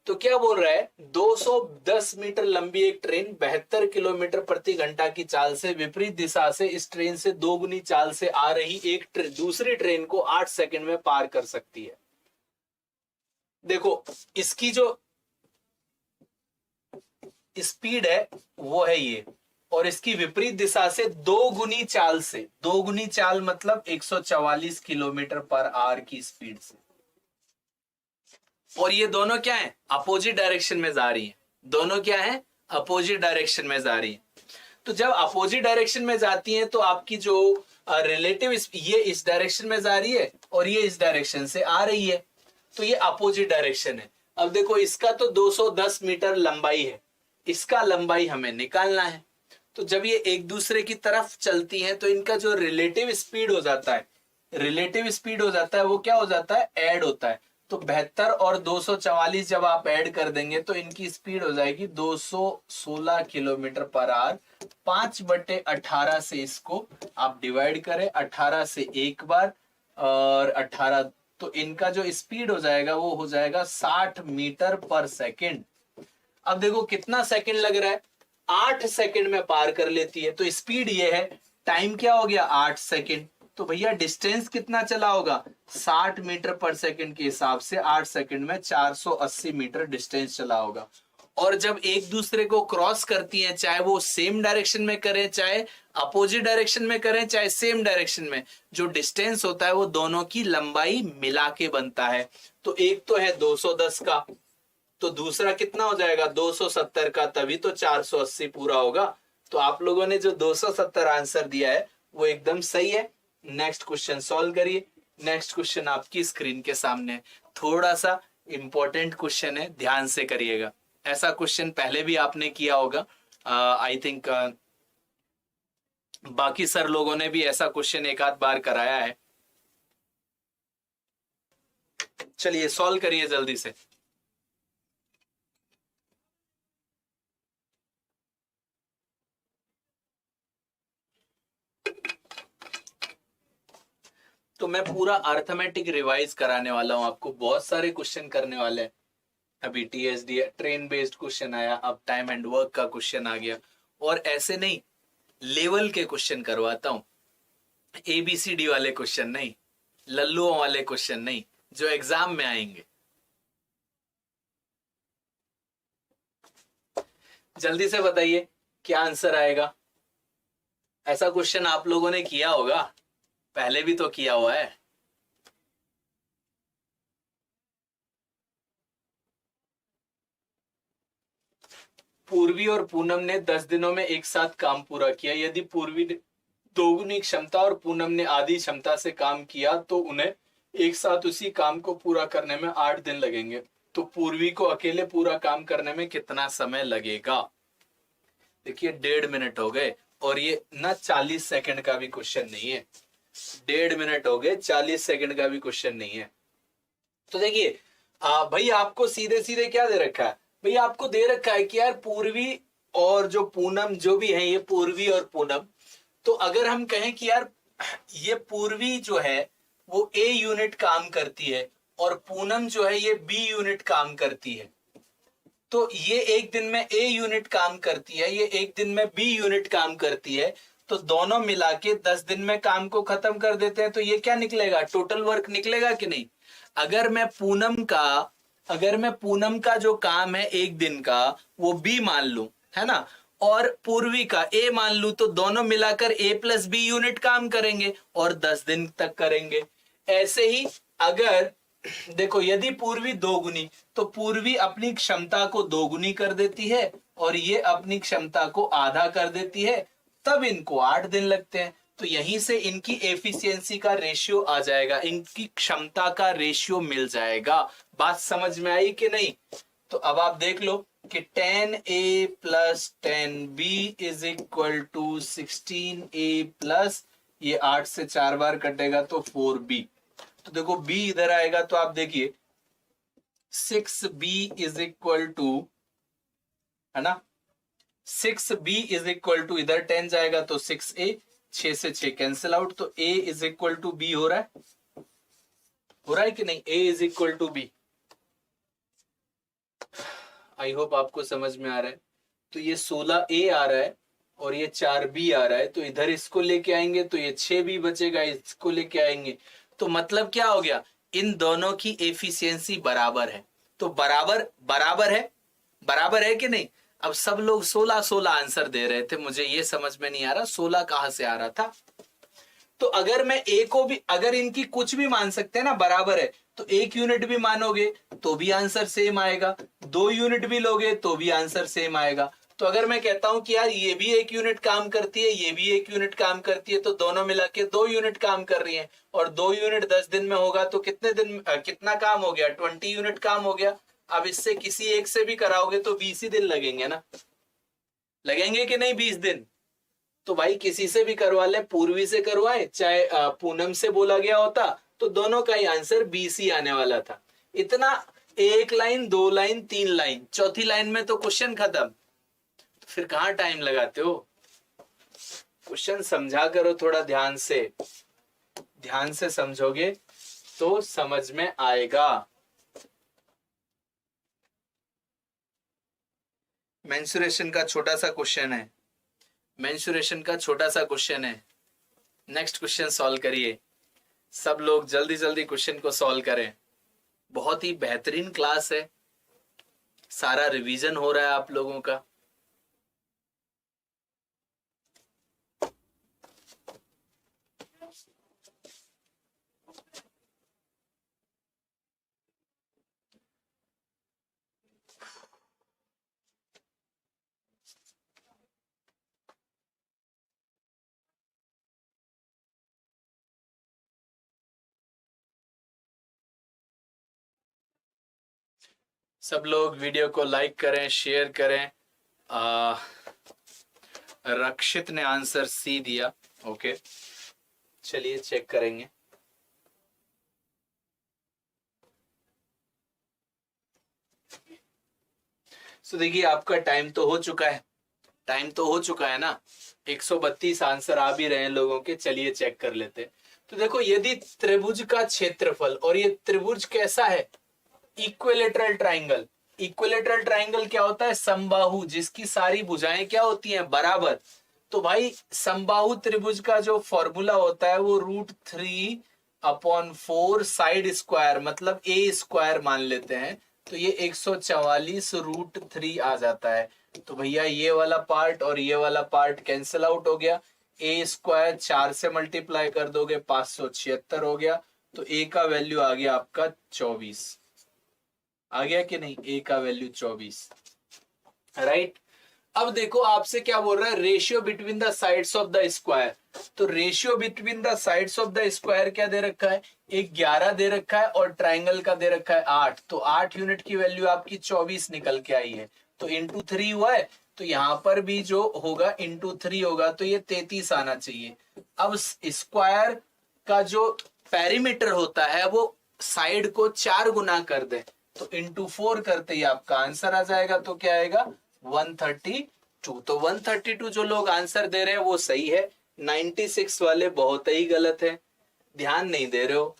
Speaker 1: तो क्या बोल रहा है, 210 मीटर लंबी एक ट्रेन 72 किलोमीटर प्रति घंटा की चाल से विपरीत दिशा से इस ट्रेन से 2 गुनी चाल से आ रही एक दूसरी ट्रेन को 8 सेकंड में पार कर सकती है। देखो इसकी जो स्पीड है वो है ये, और इसकी विपरीत दिशा से 2 गुनी चाल से, 2 गुनी चाल मतलब 144 किलोमीटर पर आवर की स्पीड से, और ये दोनों क्या है, अपोजिट डायरेक्शन में जा रही है। दोनों क्या है, अपोजिट डायरेक्शन में जा रही है। तो जब अपोजिट डायरेक्शन में जाती हैं तो आपकी जो रिलेटिव, ये इस डायरेक्शन में जा रही है और ये इस डायरेक्शन से आ रही है, तो ये अपोजिट डायरेक्शन है। अब देखो इसका तो 210 मीटर लंबाई है, इसका लंबाई हमें निकालना है। तो जब ये एक दूसरे की तरफ चलती हैं तो इनका जो रिलेटिव स्पीड हो जाता है, रिलेटिव स्पीड हो जाता है, वो क्या हो जाता है, ऐड होता है। तो 72 और 244 जब आप ऐड कर देंगे तो इनकी स्पीड हो जाएगी 216 किलोमीटर पर आवर। 5/18 से इसको आप डिवाइड करें, 18 से एक बार और 18, तो इनका जो स्पीड हो जाएगा वो हो जाएगा 60 मीटर पर सेकेंड। अब देखो कितना सेकंड लग रहा है, 8 सेकंड में पार कर लेती है। तो स्पीड ये है, टाइम क्या हो गया 8 सेकंड। तो भैया डिस्टेंस कितना चला होगा, 60 मीटर पर सेकंड के हिसाब से 8 सेकंड में 480 मीटर डिस्टेंस चला होगा। और जब एक दूसरे को क्रॉस करती हैं, चाहे वो सेम डायरेक्शन में करें, चाहे अपोजिट डायरेक्शन में करें, चाहे सेम डायरेक्शन में, जो डिस्टेंस होता है वो दोनों की लंबाई मिला के बनता है। तो एक तो है 210 का, तो दूसरा कितना हो जाएगा 270 का, तभी तो 480 पूरा होगा। तो आप लोगों ने जो 270 आंसर दिया है वो एकदम सही है। नेक्स्ट क्वेश्चन सॉल्व करिए। नेक्स्ट क्वेश्चन आपकी स्क्रीन के सामने, थोड़ा सा इंपॉर्टेंट क्वेश्चन है, ध्यान से करिएगा। ऐसा क्वेश्चन पहले भी आपने किया होगा, आई थिंक बाकी सर लोगों ने भी ऐसा क्वेश्चन एक आध बार कराया है। चलिए सॉल्व करिए जल्दी से। तो मैं पूरा अर्थमेटिक रिवाइज कराने वाला हूं आपको, बहुत सारे क्वेश्चन करने वाले हैं। अभी टीएसडी ट्रेन बेस्ड क्वेश्चन आया, अब टाइम एंड वर्क का क्वेश्चन आ गया, और ऐसे नहीं लेवल के क्वेश्चन करवाता हूं, एबीसीडी वाले क्वेश्चन नहीं, लल्लुओं वाले क्वेश्चन नहीं, जो एग्जाम में आएंगे। जल्दी से बताइए क्या आंसर आएगा। ऐसा क्वेश्चन आप लोगों ने किया होगा, पहले भी तो किया हुआ है। पूर्वी और पूनम ने 10 दिनों में एक साथ काम पूरा किया। यदि पूर्वी ने दोगुनी क्षमता और पूनम ने आधी क्षमता से काम किया तो उन्हें एक साथ उसी काम को पूरा करने में 8 दिन लगेंगे। तो पूर्वी को अकेले पूरा काम करने में कितना समय लगेगा? देखिए 1.5 मिनट हो गए और ये ना 40 सेकंड का भी क्वेश्चन नहीं है। 1.5 मिनट हो गए, 40 सेकंड का भी क्वेश्चन नहीं है। तो देखिए भाई आपको सीधे सीधे क्या दे रखा है? भाई आपको दे रखा है कि यार पूर्वी और जो पूनम जो भी है, ये पूर्वी और पूनम, तो अगर हम कहें कि यार ये पूर्वी जो है वो ए यूनिट काम करती है और पूनम जो है ये बी यूनिट काम करती है, तो ये एक दिन में ए यूनिट काम करती है, ये एक दिन में बी यूनिट काम करती है, तो दोनों मिला के 10 दिन में काम को खत्म कर देते हैं। तो ये क्या निकलेगा? टोटल वर्क निकलेगा कि नहीं? अगर मैं पूनम का जो काम है एक दिन का वो बी मान लूं, है ना, और पूर्वी का ए मान लूं, तो दोनों मिलाकर ए प्लस बी यूनिट काम करेंगे और 10 दिन तक करेंगे। ऐसे ही अगर देखो यदि पूर्वी दोगुनी, तो पूर्वी अपनी क्षमता को दोगुनी कर देती है और ये अपनी क्षमता को आधा कर देती है, तब इनको 8 दिन लगते हैं। तो यहीं से इनकी एफिशिएंसी का रेशियो आ जाएगा, इनकी क्षमता का रेशियो मिल जाएगा। बात समझ में आई कि नहीं? तो अब आप देख लो कि 10A plus 10B is equal to 16A plus, ये 8 से 4 बार कटेगा तो 4B। तो देखो B इधर आएगा तो आप देखिए 6B इज इक्वल टू, है ना, 6B इज इक्वल टू, इधर 10 जाएगा तो 6A, 6 से 6 कैंसिल आउट, तो A is equal to B हो रहा है कि नहीं? A is equal to B। I hope आपको समझ में आ रहा है। तो ये 16A आ रहा है और ये 4B आ रहा है, तो इधर इसको लेके आएंगे तो ये 6B बचेगा, इसको लेके आएंगे तो मतलब क्या हो गया? इन दोनों की एफिशिएंसी बराबर है। तो बराबर है कि नहीं? अब सब लोग 16 आंसर दे रहे थे, मुझे ये समझ में नहीं आ रहा 16 कहां से आ रहा था। तो अगर मैं ए को भी, अगर इनकी कुछ भी मान सकते हैं ना, बराबर है, तो 1 यूनिट भी मानोगे तो भी आंसर सेम आएगा, 2 यूनिट भी लोगे तो भी आंसर सेम आएगा। तो अगर मैं कहता हूं कि यार ये भी 1 यूनिट काम करती है, ये भी 1 यूनिट काम करती है, तो दोनों मिला के 2 यूनिट काम कर रही हैं और 2 यूनिट 10 दिन में होगा तो कितना काम हो गया? 20 यूनिट काम हो गया। अब इससे किसी एक से भी कराओगे तो 20 ही दिन लगेंगे ना, लगेंगे कि नहीं? 20 दिन। तो भाई किसी से भी करवा ले, पूर्वी से करवाए चाहे पूनम से बोला गया होता, तो दोनों का ही आंसर 20 ही आने वाला था। इतना, 1 लाइन, 2 लाइन, 3 लाइन, चौथी लाइन में तो क्वेश्चन खत्म। तो फिर कहां टाइम लगाते हो? क्वेश्चन समझा करो थोड़ा ध्यान से समझोगे तो समझ में आएगा। मेंसुरेशन का छोटा सा क्वेश्चन है, नेक्स्ट क्वेश्चन सॉल्व करिए। सब लोग जल्दी जल्दी क्वेश्चन को सॉल्व करें। बहुत ही बेहतरीन क्लास है, सारा रिवीजन हो रहा है आप लोगों का। सब लोग वीडियो को लाइक करें, शेयर करें। रक्षित ने आंसर सी दिया, ओके, चलिए चेक करेंगे। तो देखिए आपका टाइम तो हो चुका है ना, 132 आंसर आ भी रहे हैं लोगों के। चलिए चेक कर लेते हैं। तो देखो यदि त्रिभुज का क्षेत्रफल, और ये त्रिभुज कैसा है? Equilateral triangle. इक्विलेटरल ट्राइंगल क्या होता है? समबाहु, जिसकी सारी भुजाएं क्या होती हैं? बराबर। तो भाई समबाहु त्रिभुज का जो फॉर्मूला होता है वो √3/4 साइड स्क्वायर, मतलब ए स्क्वायर मान लेते हैं, तो ये 144 √3 आ जाता है। तो भैया ये वाला पार्ट और ये वाला पार्ट कैंसिल आउट हो गया। ए स्क्वायर 4 से मल्टीप्लाई कर दोगे 576 हो गया। तो ए का वैल्यू आ गया आपका 24, आ गया कि नहीं? ए का वैल्यू 24, राइट। अब देखो आपसे क्या बोल रहा है, ratio between the sides of the square. तो ratio between the sides of the square क्या दे रखा है, एक 11 दे रखा है और ट्राइंगल का दे रखा है 8। तो 8 यूनिट की वैल्यू आपकी 24 निकल के आई है, तो इंटू 3 हुआ है। तो यहां पर भी जो होगा इंटू 3 होगा, तो ये 33 आना चाहिए। अब स्क्वायर का जो पेरीमीटर होता है वो साइड को 4 गुना कर दे, तो इंटू 4 करते ही आपका आंसर आ जाएगा। तो क्या आएगा 132। तो 132 जो लोग आंसर दे रहे हैं वो सही है, 96 वाले बहुत ही गलत है, ध्यान नहीं दे रहे हो।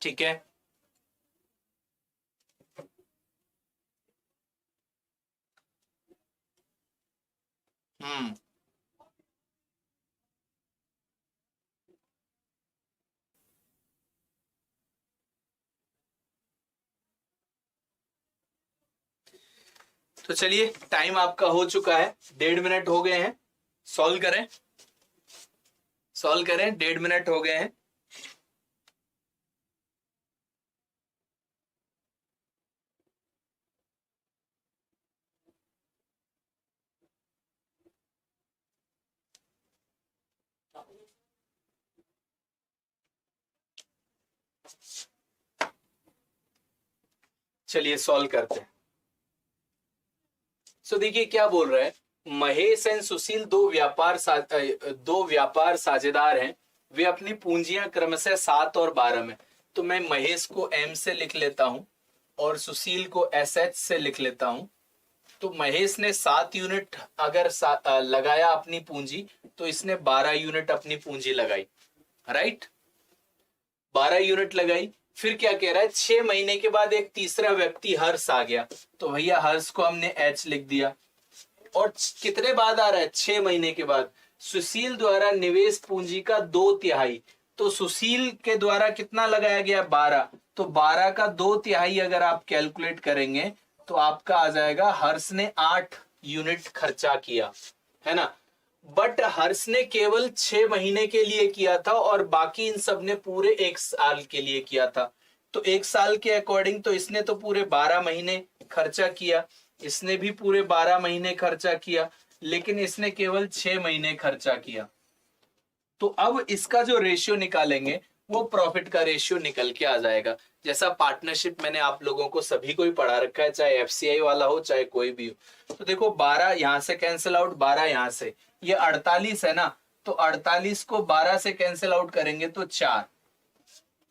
Speaker 1: ठीक है, हम्म, तो चलिए टाइम आपका हो चुका है, 1.5 मिनट हो गए हैं। सॉल्व करें, सॉल्व करें, 1.5 मिनट हो गए हैं। चलिए सॉल्व करते हैं। सो देखिए क्या बोल रहा है, महेश एंड सुशील दो व्यापार साझेदार हैं। वे अपनी पूंजियां क्रमशः 7 और 12 में। तो मैं महेश को एम से लिख लेता हूं और सुशील को एस एच से लिख लेता हूं। तो महेश ने 7 यूनिट अगर लगाया अपनी पूंजी, तो इसने 12 यूनिट अपनी पूंजी लगाई, राइट, 12 यूनिट लगाई। फिर क्या कह रहा है, 6 महीने के बाद एक तीसरा व्यक्ति हर्ष आ गया, तो भैया हर्ष को हमने एच लिख दिया। और कितने बाद आ रहा है, 6 महीने के बाद। सुशील द्वारा निवेश पूंजी का 2/3, तो सुशील के द्वारा कितना लगाया गया, 12। तो 12 का 2/3 अगर आप कैलकुलेट करेंगे तो आपका आ जाएगा, हर्ष ने 8 यूनिट खर्चा किया, है ना। बट हर्ष ने केवल 6 महीने के लिए किया था और बाकी इन सब ने पूरे 1 साल के लिए किया था। तो 1 साल के अकॉर्डिंग तो इसने तो पूरे 12 महीने खर्चा किया, इसने भी पूरे 12 महीने खर्चा किया, लेकिन इसने केवल 6 महीने खर्चा किया। तो अब इसका जो रेशियो निकालेंगे वो प्रॉफिट का रेशियो निकल के आ जाएगा। जैसा पार्टनरशिप मैंने आप लोगों को सभी को ही पढ़ा रखा है, चाहे एफसीआई वाला हो चाहे कोई भी हो। तो देखो 12 यहां से कैंसिल आउट, 12 यहां से, ये 48 है ना, तो 48 को 12 से कैंसिल आउट करेंगे तो 4।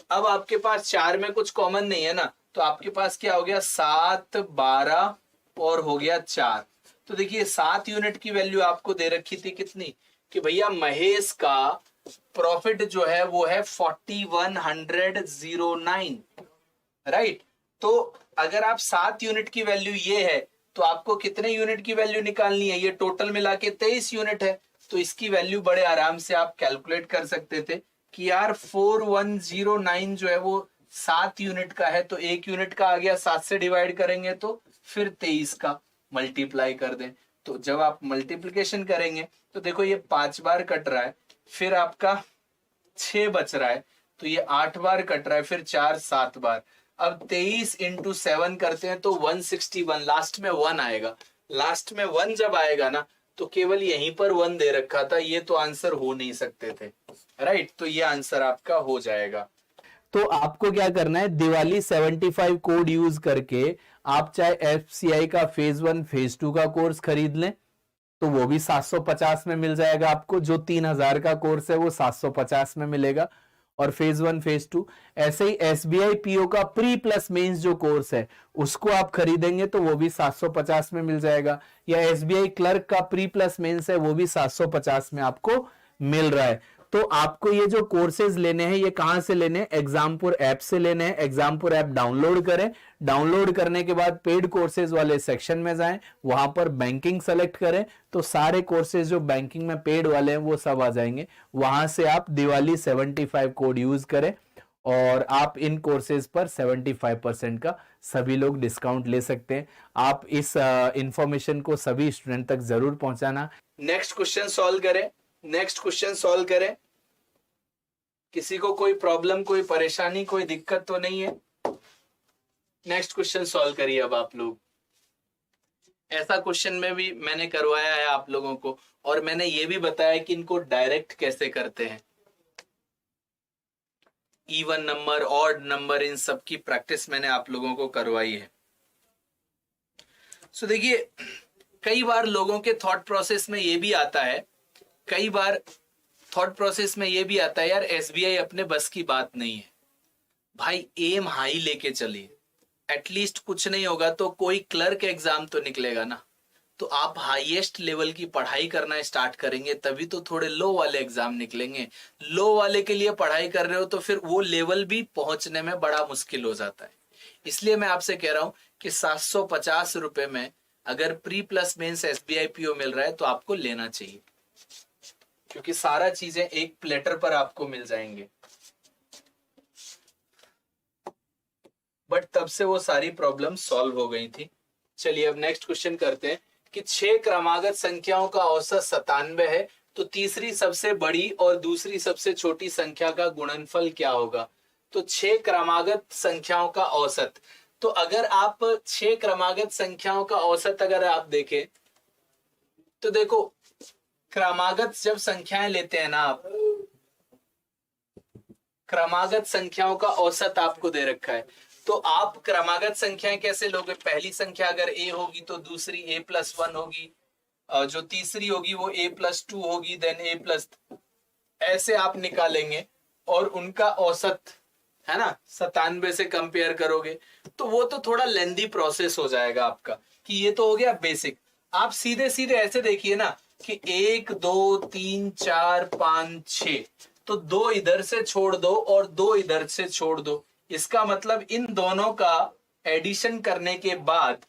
Speaker 1: अब आपके पास 4 में कुछ कॉमन नहीं है ना, तो आपके पास क्या हो गया, 7, 12 और हो गया 4। तो देखिए 7 यूनिट की वैल्यू आपको दे रखी थी कितनी, कि भैया महेश का प्रॉफिट जो है वो है 4109, राइट। तो अगर आप 7 यूनिट की वैल्यू ये है, तो आपको कितने यूनिट की वैल्यू निकालनी है, ये टोटल मिला के 23 यूनिट है। तो इसकी वैल्यू बड़े आराम से आप कैलकुलेट कर सकते थे कि यार 4109 जो है वो 7 यूनिट का है, तो 1 यूनिट का आ गया, 7 से डिवाइड करेंगे तो फिर 23 का मल्टीप्लाई कर दें। तो जब आप मल्टीप्लीकेशन करेंगे तो देखो ये 5 बार कट रहा है, फिर आपका 6 बच रहा है, तो ये 8 बार कट रहा है, फिर 4 7 बार। अब 23 इंटू 7 करते हैं तो 161, लास्ट में 1 आएगा। लास्ट में 1 जब आएगा ना, तो केवल यहीं पर 1 दे रखा था, ये तो आंसर हो नहीं सकते थे, राइट। तो ये आंसर आपका हो जाएगा।
Speaker 2: तो आपको क्या करना है, दिवाली 75 कोड यूज करके आप चाहे एफसीआई का फेज 1 फेज 2 का कोर्स खरीद लें, तो वो भी 750 में मिल जाएगा आपको। जो 3000 का कोर्स है वो 750 में मिलेगा, और फेज 1 फेज 2। ऐसे ही एसबीआई पीओ का प्री प्लस मेंस जो कोर्स है उसको आप खरीदेंगे तो वो भी 750 में मिल जाएगा, या एसबीआई क्लर्क का प्री प्लस मेंस है वो भी 750 में आपको मिल रहा है। तो आपको ये जो कोर्सेज लेने हैं ये कहां से लेने हैं, एग्जामपुर ऐप से लेने हैं। एग्जामपुर ऐप डाउनलोड करें, डाउनलोड करने के बाद पेड कोर्सेज वाले सेक्शन में जाएं, वहां पर बैंकिंग सेलेक्ट करें, तो सारे कोर्सेज जो बैंकिंग में पेड वाले हैं वो सब आ जाएंगे। वहां से आप दिवाली 75 कोड यूज करें और आप इन कोर्सेज पर 75% का सभी लोग डिस्काउंट ले सकते हैं। आप इस इंफॉर्मेशन को सभी स्टूडेंट तक जरूर पहुंचाना।
Speaker 1: नेक्स्ट क्वेश्चन सॉल्व करें, नेक्स्ट क्वेश्चन सॉल्व करें। किसी को कोई प्रॉब्लम, कोई परेशानी, कोई दिक्कत तो नहीं है? नेक्स्ट क्वेश्चन सॉल्व करिए अब आप लोग। ऐसा क्वेश्चन में भी मैंने करवाया है आप लोगों को, और मैंने ये भी बताया कि इनको डायरेक्ट कैसे करते हैं। इवन नंबर, ऑड नंबर, इन सब की प्रैक्टिस मैंने आप लोगों को करवाई है। सो देखिए, कई बार लोगों के थॉट प्रोसेस में ये भी आता है, कई बार थॉट प्रोसेस में ये भी आता है, यार एसबीआई अपने बस की बात नहीं है। भाई एम हाई लेके चलिए, एटलीस्ट कुछ नहीं होगा तो कोई क्लर्क एग्जाम तो निकलेगा ना। तो आप हाईएस्ट लेवल की पढ़ाई करना स्टार्ट करेंगे तभी तो थोड़े लो वाले एग्जाम निकलेंगे। लो वाले के लिए पढ़ाई कर रहे हो तो फिर वो लेवल भी पहुंचने में बड़ा मुश्किल हो जाता है। इसलिए मैं आपसे कह रहा हूं कि 750 रुपए में अगर pre plus mains SBI PO मिल रहा है तो आपको लेना चाहिए, क्योंकि सारा चीजें एक प्लेटर पर आपको मिल जाएंगे। बट तब से वो सारी प्रॉब्लम सॉल्व हो गई थी। चलिए अब नेक्स्ट क्वेश्चन करते हैं कि 6 क्रमागत संख्याओं का औसत 97 है, तो तीसरी सबसे बड़ी और दूसरी सबसे छोटी संख्या का गुणनफल क्या होगा। तो 6 क्रमागत संख्याओं का औसत, तो अगर आप 6 क्रमागत संख्याओं का औसत अगर आप देखें तो देखो, क्रमागत जब संख्याएं लेते हैं ना आप, क्रमागत संख्याओं का औसत आपको दे रखा है, तो आप क्रमागत संख्याएं कैसे लोगे। पहली संख्या अगर ए होगी तो दूसरी a+1 होगी, जो तीसरी होगी वो a+2 होगी, देन a+, ऐसे आप निकालेंगे और उनका औसत है ना 97 से कंपेयर करोगे, तो वो तो थोड़ा लेंदी प्रोसेस हो जाएगा आपका। कि ये तो हो गया बेसिक। आप सीधे सीधे ऐसे देखिए ना कि 1 2 3 4 5 6, तो 2 इधर से छोड़ दो और 2 इधर से छोड़ दो। इसका मतलब इन दोनों का एडिशन करने के बाद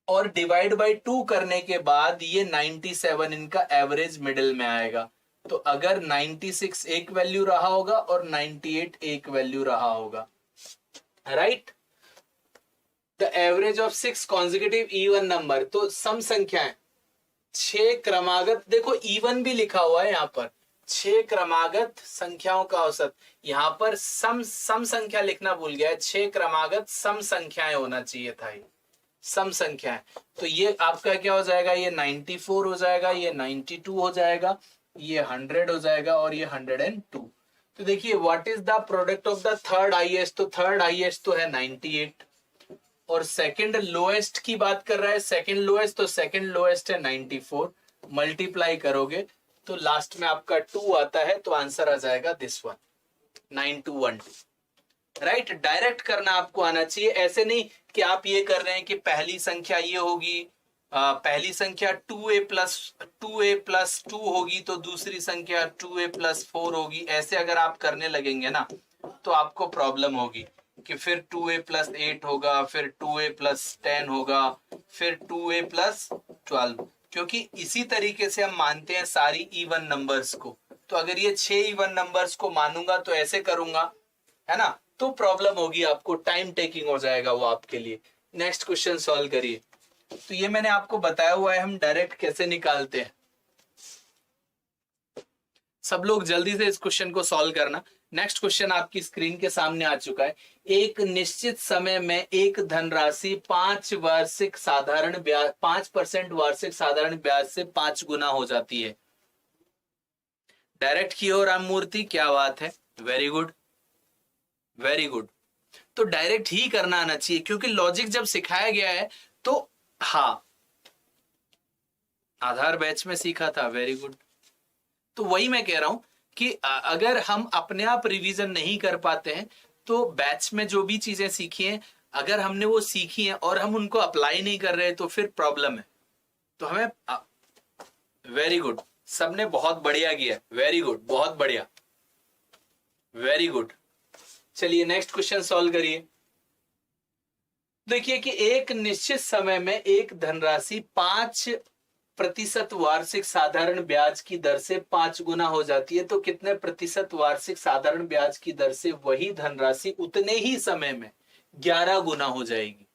Speaker 1: और डिवाइड बाय 2 करने के बाद ये 97 इनका एवरेज मिडिल में आएगा। तो अगर 96 एक वैल्यू रहा होगा और 98 एक वैल्यू रहा होगा, right. The average of 6 consecutive even number, तो सम संख्याएं 6 क्रमागत, देखो इवन भी लिखा हुआ है यहां पर, 6 क्रमागत संख्याओं का औसत। यहां पर सम संख्या लिखना भूल गया है, 6 क्रमागत सम संख्याएं होना चाहिए था, ये सम संख्या है। तो ये आपका क्या हो जाएगा, ये 94 हो जाएगा, ये 92 हो जाएगा, ये 100 हो जाएगा और ये 102। तो देखिए what is the product of the third highest, तो थर्ड हाईएस्ट तो है 98, और सेकंड लोएस्ट की बात कर रहा है, सेकंड लोएस्ट, तो सेकंड लोएस्ट है 94। मल्टीप्लाई करोगे तो लास्ट में आपका 2 आता है, तो आंसर आ जाएगा दिस वन, 9212। राइट, डायरेक्ट करना आपको आना चाहिए। ऐसे नहीं कि आप ये कर रहे हैं कि पहली संख्या ये होगी, पहली संख्या 2a+2 होगी तो दूसरी संख्या 2a+4 होगी। ऐसे अगर आप करने लगेंगे ना तो आपको प्रॉब्लम होगी कि फिर 2a+8 होगा, फिर 2a+10 होगा, फिर 2a+12, क्योंकि इसी तरीके से हम मानते हैं सारी इवन नंबर्स को। तो अगर ये 6 इवन नंबर्स को मानूंगा तो ऐसे करूंगा, है ना, तो प्रॉब्लम होगी आपको, टाइम टेकिंग हो जाएगा वो आपके लिए। नेक्स्ट क्वेश्चन सॉल्व करिए। तो ये मैंने आपको बताया हुआ है हम डायरेक्ट कैसे निकालते हैं। सब लोग जल्दी से इस क्वेश्चन को सॉल्व करना। नेक्स्ट क्वेश्चन आपकी स्क्रीन के सामने आ चुका है। एक निश्चित समय में एक धनराशि 5% वार्षिक साधारण ब्याज से 5 गुना हो जाती है। डायरेक्ट की हो राम मूर्ति, क्या बात है, वेरी गुड वेरी गुड। तो डायरेक्ट ही करना आना चाहिए, क्योंकि लॉजिक जब सिखाया गया है तो हाँ, आधार बैच में सीखा था, वेरी गुड। तो वही मैं कह रहा हूं कि अगर हम अपने आप रिवीजन नहीं कर पाते हैं तो बैच में जो भी चीजें सीखी हैं, अगर हमने वो सीखी हैं और हम उनको अप्लाई नहीं कर रहे तो फिर प्रॉब्लम है। तो हमें वेरी गुड, सबने बहुत बढ़िया किया, वेरी गुड, बहुत बढ़िया, वेरी गुड। चलिए नेक्स्ट क्वेश्चन सॉल्व करिए। देखिए कि एक निश्चित समय में एक धनराशि 5% वार्षिक साधारण ब्याज की दर से 5 गुना हो जाती है, तो कितने प्रतिशत वार्षिक साधारण ब्याज की दर से वही धनराशि उतने ही समय में 11 गुना हो जाएगी।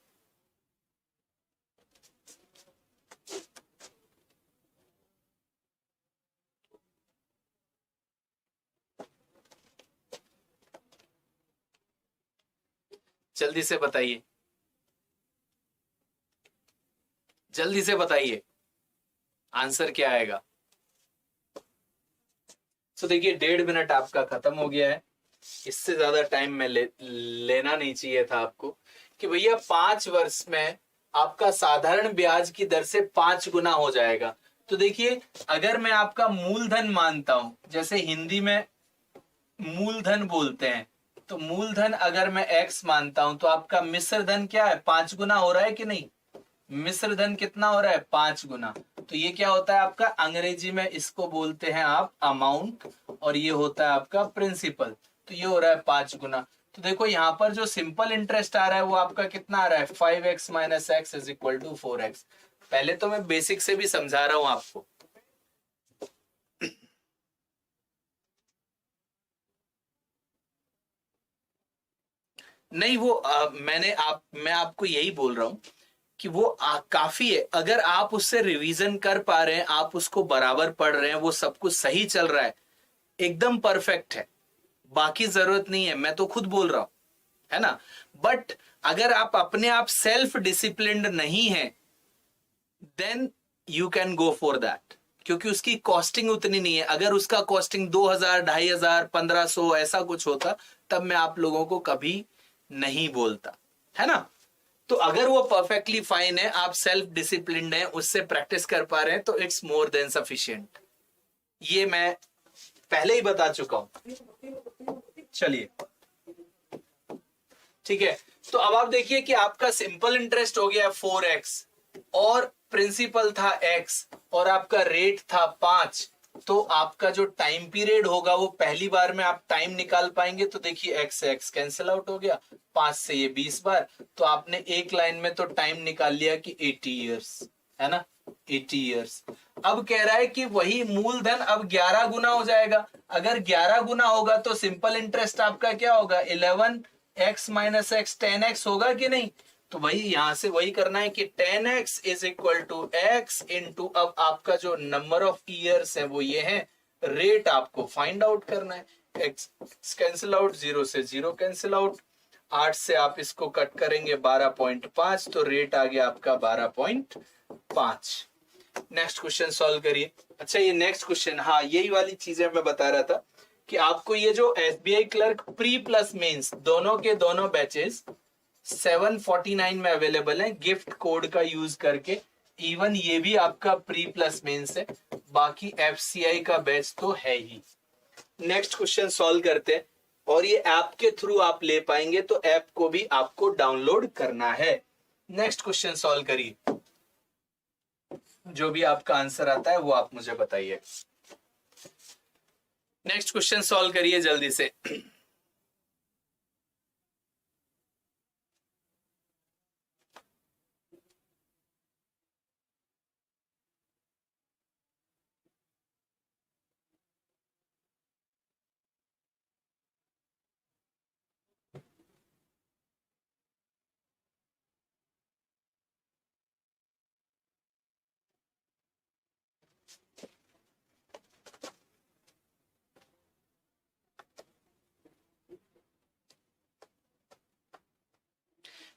Speaker 1: जल्दी से बताइए, जल्दी से बताइए आंसर क्या आएगा। तो देखिए 1.5 मिनट आपका खत्म हो गया है, इससे ज्यादा टाइम मैं लेना नहीं चाहिए था आपको। कि भैया 5 वर्ष में आपका साधारण ब्याज की दर से 5 गुना हो जाएगा। तो देखिए अगर मैं आपका मूलधन मानता हूं, जैसे हिंदी में मूलधन बोलते हैं, तो मूलधन अगर मैं x मानता हूं तो आपका मिश्र धन क्या है, 5 गुना हो रहा है कि नहीं। मिश्र धन कितना हो रहा है, 5 गुना। तो ये क्या होता है आपका, अंग्रेजी में इसको बोलते हैं आप अमाउंट, और ये होता है आपका प्रिंसिपल। तो ये हो रहा है 5 गुना। तो देखो यहाँ पर जो सिंपल इंटरेस्ट आ रहा है वो आपका कितना आ रहा है, 5x minus x is equal to 4x। पहले तो मैं बेसिक से भी समझा रहा हूं आपको। नहीं वो मैं आपको यही बोल रहा हूं कि वो काफी है। अगर आप उससे रिवीजन कर पा रहे हैं, आप उसको बराबर पढ़ रहे हैं, वो सब कुछ सही चल रहा है, एकदम परफेक्ट है, बाकी जरूरत नहीं है, मैं तो खुद बोल रहा हूं, है ना। बट अगर आप अपने आप सेल्फ डिसिप्लिन्ड नहीं है, then you can go for that, क्योंकि उसकी कॉस्टिंग उतनी नहीं है। अगर उसका कॉस्टिंग 2000, 2500, 1500 ऐसा कुछ होता, तब मैं आप लोगों को कभी नहीं बोलता, है ना। तो अगर वो परफेक्टली फाइन है, आप सेल्फ डिसिप्लिन्ड है, उससे प्रैक्टिस कर पा रहे हैं, तो इट्स मोर देन सफिशिएंट। ये मैं पहले ही बता चुका हूं। चलिए ठीक है, तो अब आप देखिए कि आपका सिंपल इंटरेस्ट हो गया 4x, और प्रिंसिपल था x, और आपका रेट था 5। तो आपका जो टाइम पीरियड होगा वो पहली बार में आप टाइम निकाल पाएंगे। तो देखिए x से x कैंसिल आउट हो गया, 5 से ये 20 बार, तो आपने एक लाइन में तो टाइम निकाल लिया कि 80 ईयर्स, है ना, 80 ईयर्स। अब कह रहा है कि वही मूलधन अब 11 गुना हो जाएगा। अगर 11 गुना होगा तो सिंपल इंटरेस्ट आपका क्या होगा, 11x माइनस एक्स, 10x होगा कि नहीं। तो वही यहां से वही करना है कि 10x is equal to x into, अब आपका जो नंबर ऑफ ईयर्स है वो ये है, रेट आपको फाइंड आउट करना है। x कैंसिल आउट, 0 से 0 कैंसिल आउट, 8 से आप इसको कट करेंगे 12.5, तो रेट आ गया आपका 12.5। नेक्स्ट क्वेश्चन सॉल्व करिए। अच्छा ये नेक्स्ट क्वेश्चन, हाँ यही वाली चीजें मैं बता रहा था कि आपको ये जो SBI clerk pre plus mains दोनों के दोनों बैचेस 749 में अवेलेबल है, गिफ्ट कोड का यूज करके। इवन ये भी आपका प्री प्लस मेंस है, बाकी एफसीआई का बैच तो है ही। नेक्स्ट क्वेश्चन सॉल्व करते हैं, और ये ऐप के थ्रू आप ले पाएंगे, तो ऐप को भी आपको डाउनलोड करना है। नेक्स्ट क्वेश्चन सॉल्व करिए, जो भी आपका आंसर आता है वो आप मुझे बताइए। नेक्स्ट क्वेश्चन सॉल्व करिए जल्दी से।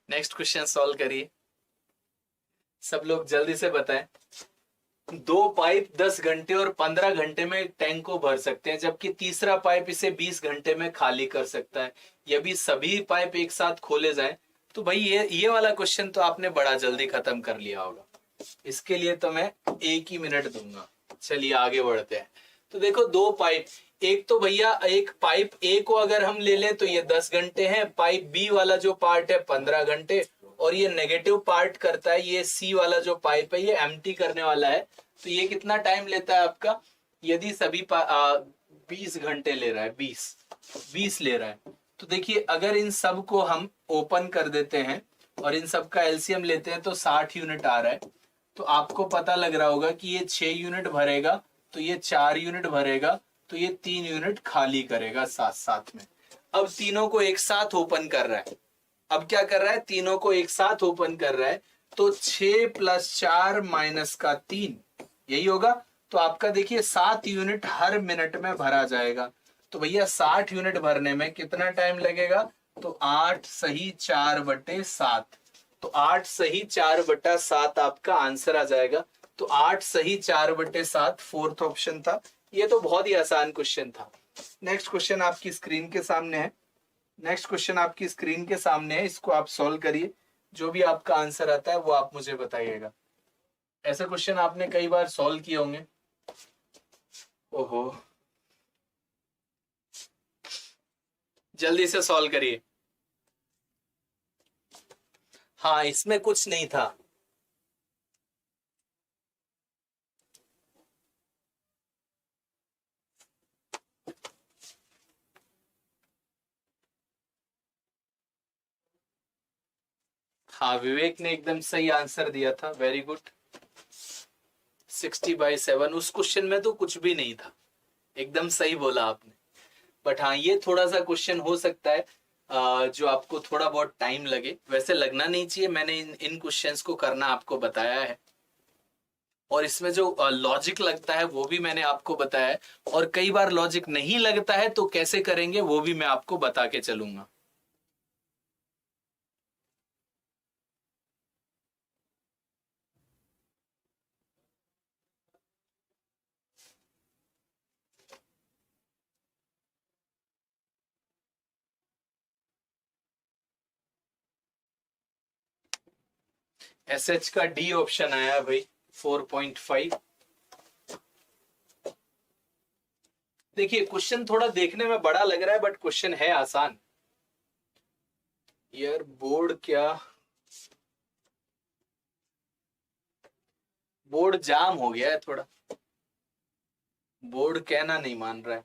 Speaker 1: नेक्स्ट क्वेश्चन सॉल्व करिए, सब लोग जल्दी से बताएं। 2 पाइप 10 घंटे और 15 घंटे में टैंक को भर सकते हैं, जबकि तीसरा पाइप इसे 20 घंटे में खाली कर सकता है। यदि सभी पाइप एक साथ खोले जाएं, तो भाई ये वाला क्वेश्चन तो आपने बड़ा जल्दी खत्म कर लिया होगा। इसके लिए तो मैं 1 ही मिनट दूंगा। चलिए आगे बढ़ते हैं। तो देखो 2 पाइप, एक तो भैया एक पाइप ए को अगर हम ले लें तो ये 10 घंटे है, पाइप बी वाला जो पार्ट है 15 घंटे, और ये नेगेटिव पार्ट करता है, ये सी वाला जो पाइप है ये एम्प्टी करने वाला है। तो ये कितना टाइम लेता है आपका, यदि सभी 20 घंटे ले रहा है, 20 ले रहा है, तो देखिए अगर इन सब को हम ओपन कर देते हैं और इन सब का एलसीएम लेते हैं तो 60 यूनिट आ रहा है। तो आपको पता लग रहा होगा कि ये 6 यूनिट भरेगा, तो ये 4 यूनिट भरेगा, तो ये 3 यूनिट खाली करेगा साथ साथ में। अब तीनों को एक साथ ओपन कर रहा है, अब क्या कर रहा है, तीनों को एक साथ ओपन कर रहा है, तो 6 + 4 - 3 यही होगा। तो आपका देखिए 7 यूनिट हर मिनट में भरा जाएगा। तो भैया 60 यूनिट भरने में कितना टाइम लगेगा, तो 8 सही 4/7, तो 8 सही 4/7 आपका आंसर आ जाएगा। तो 8 सही 4/7 फोर्थ ऑप्शन था। ये तो बहुत ही आसान क्वेश्चन था। नेक्स्ट क्वेश्चन आपकी स्क्रीन के सामने है। नेक्स्ट क्वेश्चन आपकी स्क्रीन के सामने है, इसको आप सॉल्व करिए। जो भी आपका आंसर आता है वो आप मुझे बताइएगा। ऐसे क्वेश्चन आपने कई बार सॉल्व किए होंगे। ओहो, जल्दी से सॉल्व करिए। हाँ, इसमें कुछ नहीं था। हाँ, विवेक ने एकदम सही आंसर दिया था, वेरी गुड। 60/7, उस क्वेश्चन में तो कुछ भी नहीं था, एकदम सही बोला आपने। बट हाँ, ये थोड़ा सा क्वेश्चन हो सकता है जो आपको थोड़ा बहुत टाइम लगे। वैसे लगना नहीं चाहिए, मैंने इन क्वेश्चंस को करना आपको बताया है, और इसमें जो लॉजिक लगता है वो भी मैंने आपको बताया है, और कई बार लॉजिक नहीं लगता है तो कैसे करेंगे वो भी मैं आपको बता के चलूंगा। एसएच का डी ऑप्शन आया भाई, 4.5। देखिए, क्वेश्चन थोड़ा देखने में बड़ा लग रहा है बट क्वेश्चन है आसान। यार बोर्ड क्या, बोर्ड जाम हो गया है थोड़ा, बोर्ड कहना नहीं मान रहा है,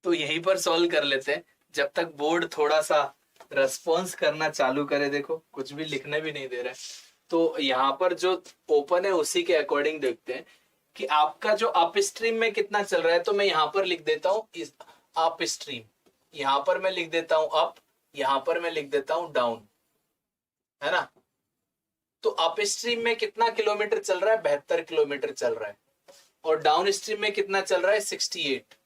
Speaker 1: तो यहीं पर सॉल्व कर लेते हैं जब तक बोर्ड थोड़ा सा रेस्पॉन्स करना चालू करे। देखो, कुछ भी लिखने भी नहीं दे रहा है। तो यहाँ पर जो ओपन है उसी के अकॉर्डिंग देखते हैं कि आपका जो अप स्ट्रीम में कितना चल रहा है। तो मैं यहाँ पर लिख देता हूँ इस अप स्ट्रीम, यहाँ पर मैं लिख देता हूँ अप, यहाँ पर मैं लिख देता हूँ डाउन, है ना। तो अप स्ट्रीम में कितना किलोमीटर चल रहा है, 72 किलोमीटर चल रहा है, और डाउन स्ट्रीम में कितना चल रहा है, 68।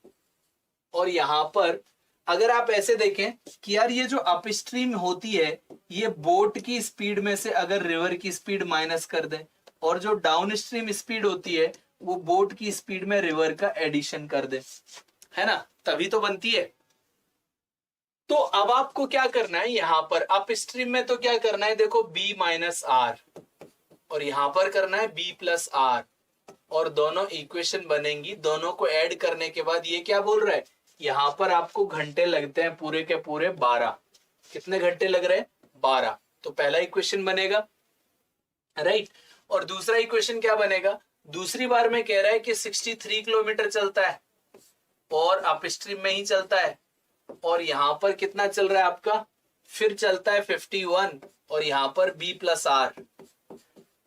Speaker 1: और यहां पर अगर आप ऐसे देखें कि यार ये जो अप स्ट्रीम होती है, ये बोट की स्पीड में से अगर रिवर की स्पीड माइनस कर दें, और जो डाउन स्ट्रीम स्पीड होती है वो बोट की स्पीड में रिवर का एडिशन कर दें, है ना, तभी तो बनती है। तो अब आपको क्या करना है, यहां पर अप स्ट्रीम में तो क्या करना है, देखो b माइनस आर, और यहां पर करना है b प्लस आर, और दोनों इक्वेशन बनेंगी। दोनों को ऐड करने के बाद ये क्या बोल रहा है, यहां पर आपको घंटे लगते हैं पूरे के पूरे 12। कितने घंटे लग रहे हैं, 12। तो पहला इक्वेशन बनेगा, राइट। और दूसरा इक्वेशन क्या बनेगा, दूसरी बार में कह रहा है कि 63 किलोमीटर चलता है और अप स्ट्रीम में ही चलता है, और यहां पर कितना चल रहा है आपका, फिर चलता है 51, और यहां पर b प्लस आर।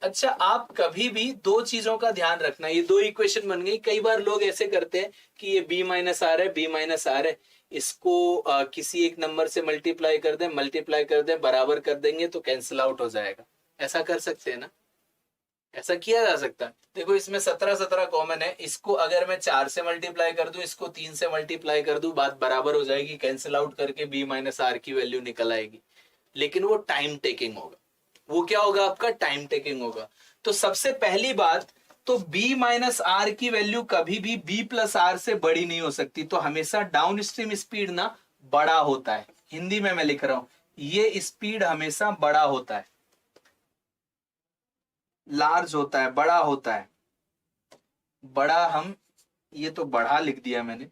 Speaker 1: अच्छा, आप कभी भी दो चीजों का ध्यान रखना, ये दो इक्वेशन बन गई। कई बार लोग ऐसे करते हैं कि ये b माइनस आर है, b माइनस आर है, इसको किसी एक नंबर से मल्टीप्लाई कर दें, बराबर कर देंगे तो कैंसिल आउट हो जाएगा। ऐसा कर सकते हैं ना, ऐसा किया जा सकता है। देखो, इसमें 17 कॉमन है, इसको अगर मैं 4 से मल्टीप्लाई कर दूं, इसको 3 से मल्टीप्लाई कर दूं, बात बराबर हो जाएगी, कैंसिल आउट करके b माइनस आर की वैल्यू निकल आएगी। लेकिन वो टाइम टेकिंग होगा, वो क्या होगा आपका, टाइम टेकिंग होगा। तो सबसे पहली बात तो b माइनस आर की वैल्यू कभी भी b प्लस आर से बड़ी नहीं हो सकती। तो हमेशा डाउन स्ट्रीम स्पीड ना बड़ा होता है, हिंदी में मैं लिख रहा हूं, ये स्पीड हमेशा बड़ा होता है, लार्ज होता है, बड़ा होता है। बड़ा, हम ये तो बड़ा लिख दिया मैंने,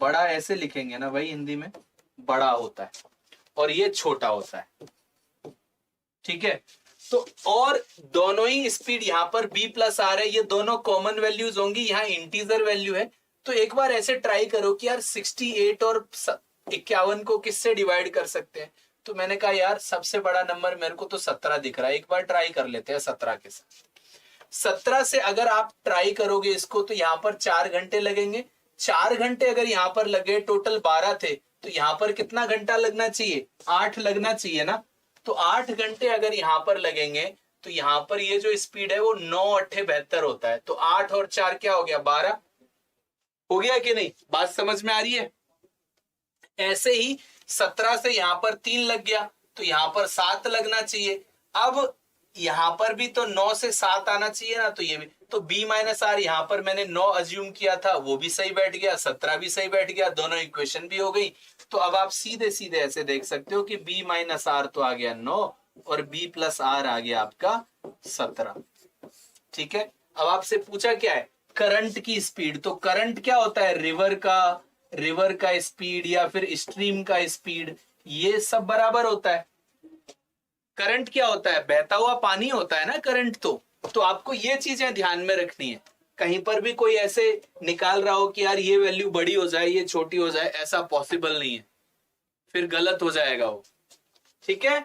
Speaker 1: बड़ा ऐसे लिखेंगे ना भाई हिंदी में, बड़ा होता है, और ये छोटा होता है, ठीक है। तो और दोनों ही स्पीड यहां पर b प्लस आर है, ये दोनों कॉमन वैल्यूज होंगी, यहाँ इंटीजर वैल्यू है। तो एक बार ऐसे ट्राई करो कि यार 68 और 51 को किससे डिवाइड कर सकते हैं। तो मैंने कहा यार सबसे बड़ा नंबर मेरे को तो 17 दिख रहा है, एक बार ट्राई कर लेते हैं 17 के साथ। 17 से अगर आप ट्राई करोगे इसको तो यहां पर 4 घंटे लगेंगे। 4 घंटे अगर यहां पर लगे, टोटल 12 थे, तो यहां पर कितना घंटा लगना चाहिए, 8 लगना चाहिए ना। तो 8 घंटे अगर यहां पर लगेंगे तो यहां पर ये जो स्पीड है वो 9×8 = 72 होता है। तो 8 और 4 क्या हो गया, 12 हो गया कि नहीं, बात समझ में आ रही है। ऐसे ही 17 से यहां पर 3 लग गया तो यहां पर 7 लगना चाहिए। अब यहां पर भी तो 9 से 7 आना चाहिए ना, तो ये भी तो b माइनस आर, यहां पर मैंने 9 अज्यूम किया था वो भी सही बैठ गया, 17 भी सही बैठ गया, दोनों इक्वेशन भी हो गई। तो अब आप सीधे सीधे ऐसे देख सकते हो कि b माइनस आर तो आ गया 9 और b प्लस आर आ गया आपका 17। ठीक है, अब आपसे पूछा क्या है, करंट की स्पीड। तो करंट क्या होता है, रिवर का स्पीड या फिर स्ट्रीम का स्पीड, ये सब बराबर होता है। करंट क्या होता है, बहता हुआ पानी होता है ना करंट। तो आपको ये चीजें ध्यान में रखनी है। कहीं पर भी कोई ऐसे निकाल रहा हो कि यार ये वैल्यू बड़ी हो जाए ये छोटी हो जाए, ऐसा पॉसिबल नहीं है, फिर गलत हो जाएगा वो। ठीक है,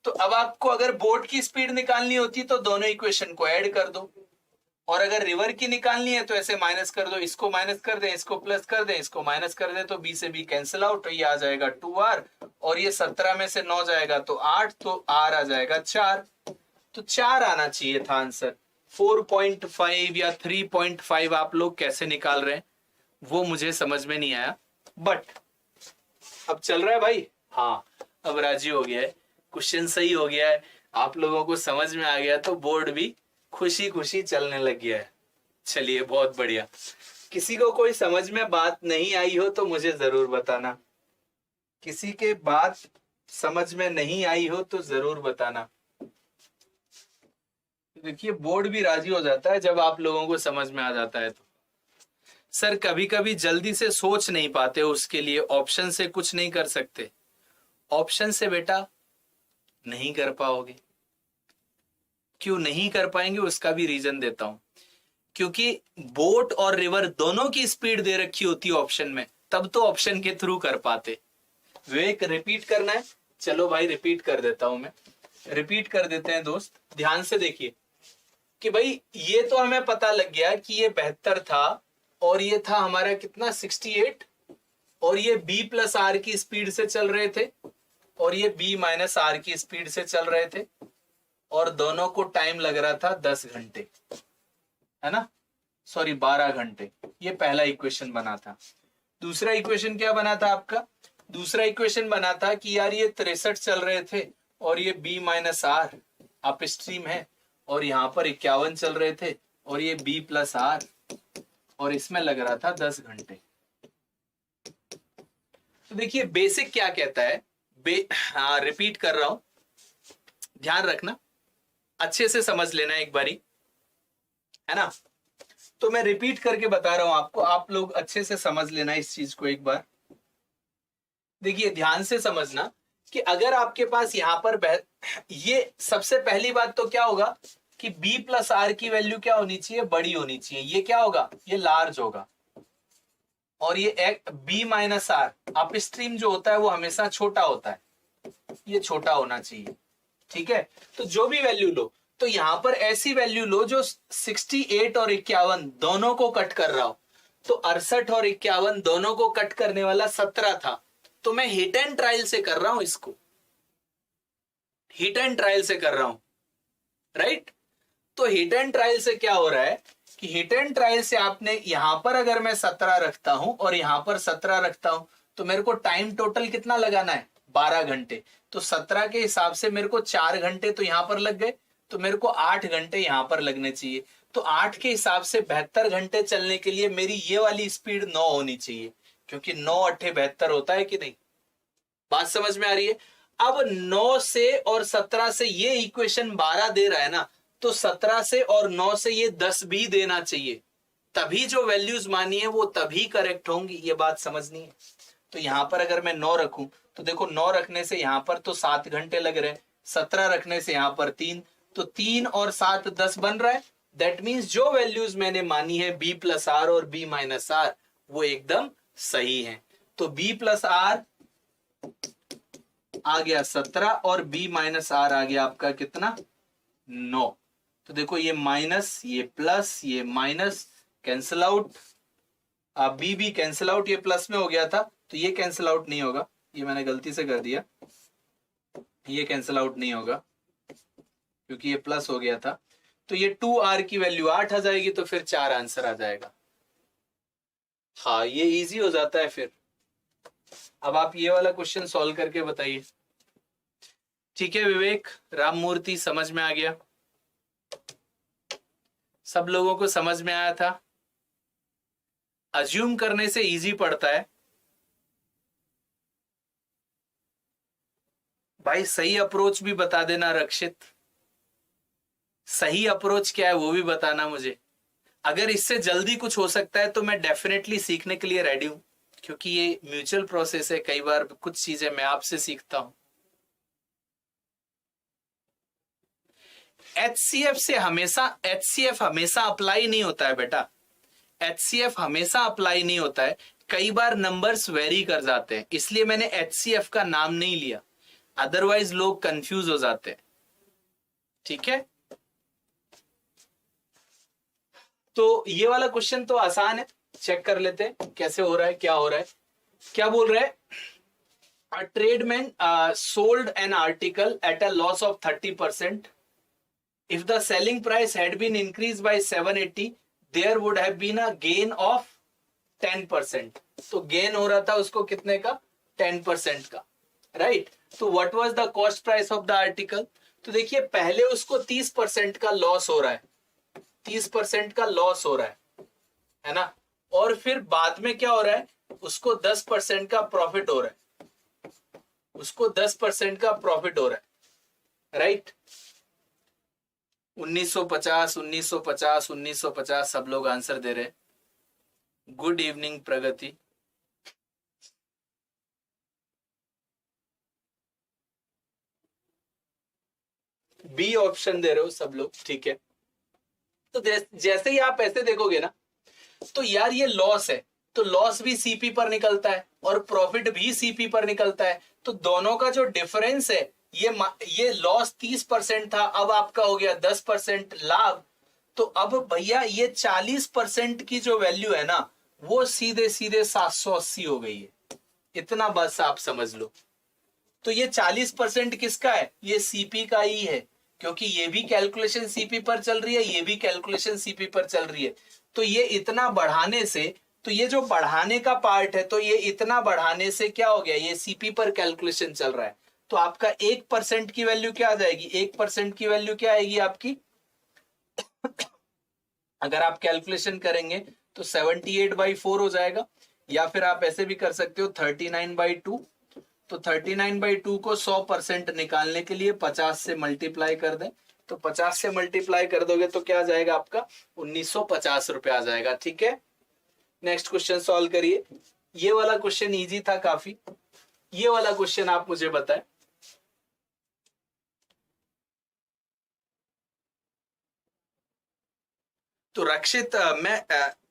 Speaker 1: तो अब आपको अगर बोट की स्पीड निकालनी होती तो दोनों इक्वेशन को ऐड कर दो, और अगर रिवर की निकालनी है तो ऐसे माइनस कर दो, इसको माइनस कर दें, इसको प्लस कर दें, इसको माइनस कर दें, तो b से b कैंसिल आउट, तो ये आ जाएगा 2r, और ये 17 में से 9 जाएगा तो 8, तो r आ जाएगा 4। तो 4 आना चाहिए था आंसर। 4.5 या 3.5 आप लोग कैसे निकाल रहे हैं वो मुझे समझ में नहीं आया, बट अब चल रहा है भाई। हाँ, अब राजी हो गया है, क्वेश्चन सही हो गया है, आप लोगों को समझ में आ गया, तो बोर्ड भी खुशी खुशी चलने लग गया है। चलिए बहुत बढ़िया। किसी को कोई समझ में बात नहीं आई हो तो मुझे जरूर बताना, किसी के बात समझ में नहीं आई हो तो जरूर बताना। देखिए बोर्ड भी राजी हो जाता है जब आप लोगों को समझ में आ जाता है। तो सर कभी कभी जल्दी से सोच नहीं पाते, उसके लिए ऑप्शन से कुछ नहीं कर सकते। ऑप्शन से बेटा नहीं कर पाओगे। क्यों नहीं कर पाएंगे उसका भी रीजन देता हूं, क्योंकि बोट और रिवर दोनों की स्पीड दे रखी होती है ऑप्शन में, तब तो ऑप्शन के थ्रू कर पाते। विवेक रिपीट करना है, चलो भाई रिपीट कर देता हूं मैं, रिपीट कर देते हैं दोस्त। ध्यान से देखिए कि भाई ये तो हमें पता लग गया कि ये 72 था, और ये था हमारा कितना 68, और ये b प्लस आर की स्पीड से चल रहे थे, और ये b माइनस आर की स्पीड से चल रहे थे, और दोनों को टाइम लग रहा था 10 घंटे, है ना, सॉरी 12 घंटे। ये पहला इक्वेशन बना था। दूसरा इक्वेशन क्या बना था आपका, दूसरा इक्वेशन बना था कि यार ये 63 चल रहे थे, और ये b minus R upstream है, और यहां पर 51 चल रहे थे, और ये b प्लस आर, और इसमें लग रहा था 10 घंटे। तो देखिए बेसिक क्या कहता है, रिपीट कर रहा हूं, ध्यान रखना, अच्छे से समझ लेना एक बारी, है ना। तो मैं रिपीट करके बता रहा हूं आपको, आप लोग अच्छे से समझ लेना इस चीज को एक बार। देखिए ध्यान से समझना कि अगर आपके पास यहां पर ये सबसे पहली बात तो क्या होगा कि b प्लस आर की वैल्यू क्या होनी चाहिए, बड़ी होनी चाहिए। ये क्या होगा, ये लार्ज होगा, और ये b minus R upstream जो होता है वो हमेशा छोटा होता है, ये छोटा होना चाहिए। ठीक है, तो जो भी वैल्यू लो, तो यहां पर ऐसी वैल्यू लो जो 68 और 51 दोनों को कट कर रहा हो। तो 68 और 51 दोनों को कट करने वाला 17 था, तो मैं हिट एंड ट्रायल से कर रहा हूं, इसको हिट एंड ट्रायल से कर रहा हूं, राइट। तो हिट एंड ट्रायल से क्या हो रहा है कि हिट एंड ट्रायल से आपने यहां पर अगर मैं 17 रखता हूं और यहां पर 17 रखता हूं, तो मेरे को टाइम टोटल कितना लगाना है, 12 घंटे। तो 17 के हिसाब से मेरे को 4 घंटे तो यहां पर लग गए, तो मेरे को 8 घंटे यहां पर लगने चाहिए। तो 8 के हिसाब से 72 घंटे चलने के लिए मेरी ये वाली स्पीड 9 होनी चाहिए, क्योंकि 9 8 72 होता है कि नहीं, बात समझ में आ रही है। अब 9 से और 17 से ये इक्वेशन 12 दे रहा है ना, तो 17 से और 9 से ये 10 भी देना चाहिए, तभी जो वैल्यूज मानी है वो तभी करेक्ट होंगी, ये बात समझनी है। तो यहां पर अगर मैं 9 रखूं, तो देखो 9 रखने से यहां पर तो 7 घंटे लग रहे हैं, 17 रखने से यहां पर 3, तो 3 और 7 10 बन रहा है। दैट मीन्स जो वैल्यूज मैंने मानी है b प्लस आर और b माइनस आर वो एकदम सही है। तो b प्लस आर आ गया 17 और b माइनस आर आ गया आपका कितना, 9। तो देखो ये माइनस, ये प्लस, ये माइनस कैंसिल आउट, बी भी कैंसिल आउट, ये प्लस में हो गया था तो ये कैंसिल आउट नहीं होगा, ये मैंने गलती से कर दिया, ये कैंसिल आउट नहीं होगा क्योंकि ये प्लस हो गया था। तो ये 2r की वैल्यू 8 आ जाएगी, तो फिर 4 आंसर आ जाएगा। हाँ ये इजी हो जाता है फिर, अब आप ये वाला क्वेश्चन सॉल्व करके बताइए। ठीक है विवेक, राममूर्ति, समझ में आ गया? सब लोगों को समझ में आया था? अज्यूम करने से इजी पड़ता है भाई। सही अप्रोच भी बता देना रक्षित, सही अप्रोच क्या है वो भी बताना मुझे। अगर इससे जल्दी कुछ हो सकता है तो मैं डेफिनेटली सीखने के लिए रेडी हूं, क्योंकि ये म्यूचुअल प्रोसेस है। कई बार कुछ चीजें मैं आपसे सीखता हूं। एचसीएफ हमेशा अप्लाई नहीं होता है बेटा। एचसीएफ हमेशा अप्लाई नहीं होता है, कई बार नंबर्स वेरी कर जाते हैं, इसलिए मैंने एचसीएफ का नाम नहीं लिया, अदरवाइज लोग कंफ्यूज हो जाते हैं। ठीक है, तो ये वाला क्वेश्चन तो आसान है, चेक कर लेते हैं कैसे हो रहा है, क्या हो रहा है। क्या बोल रहा है? A tradesman sold an article at a loss of 30%. If the selling price had been increased by 780, there would have been a gain of 10%. तो गेन हो रहा था उसको कितने का? 10% का, राइट? तो what was the cost price of the article? तो देखिए पहले उसको 30% का लॉस हो रहा है, 30% का लॉस हो रहा है ना? और फिर बाद में क्या हो रहा है? उसको 10% का प्रॉफिट हो रहा है, उसको 10% का प्रॉफिट हो रहा है, राइट? 1950 1950 1950 सब लोग आंसर दे रहे। गुड इवनिंग प्रगति। बी ऑप्शन दे रहे हो सब लोग, ठीक है। तो जैसे ही आप ऐसे देखोगे ना, तो यार ये लॉस है, तो लॉस भी सीपी पर निकलता है और प्रॉफिट भी सीपी पर निकलता है। तो दोनों का जो डिफरेंस है, ये लॉस 30% था, अब आपका हो गया 10% लाभ। तो अब भैया ये 40% की जो वैल्यू है ना, वो सीधे सीधे 780 हो गई है। इतना बस आप समझ लो। तो ये 40% किसका है? ये सीपी का ही है, क्योंकि ये भी कैलकुलेशन सीपी पर चल रही है, ये भी कैलकुलेशन सीपी पर चल रही है। तो ये इतना बढ़ाने से, तो ये जो बढ़ाने का पार्ट है, तो ये इतना बढ़ाने से क्या हो गया? ये सीपी पर कैलकुलेशन चल रहा है। तो आपका 1% की वैल्यू क्या आ जाएगी? 1% की वैल्यू क्या आएगी आपकी? अगर आप कैलकुलेशन करेंगे तो 78/4 हो जाएगा, या फिर आप ऐसे भी कर सकते हो 39/2। तो 39/2 को 100% निकालने के लिए 50 से मल्टीप्लाई कर दें, तो 50 से मल्टीप्लाई कर दोगे तो क्या आ जाएगा आपका? 1950 रुपए आ जाएगा। ठीक है, नेक्स्ट क्वेश्चन सॉल्व करिए। ये वाला क्वेश्चन इजी था काफी। ये वाला क्वेश्चन आप मुझे बताएं। तो रक्षित, मैं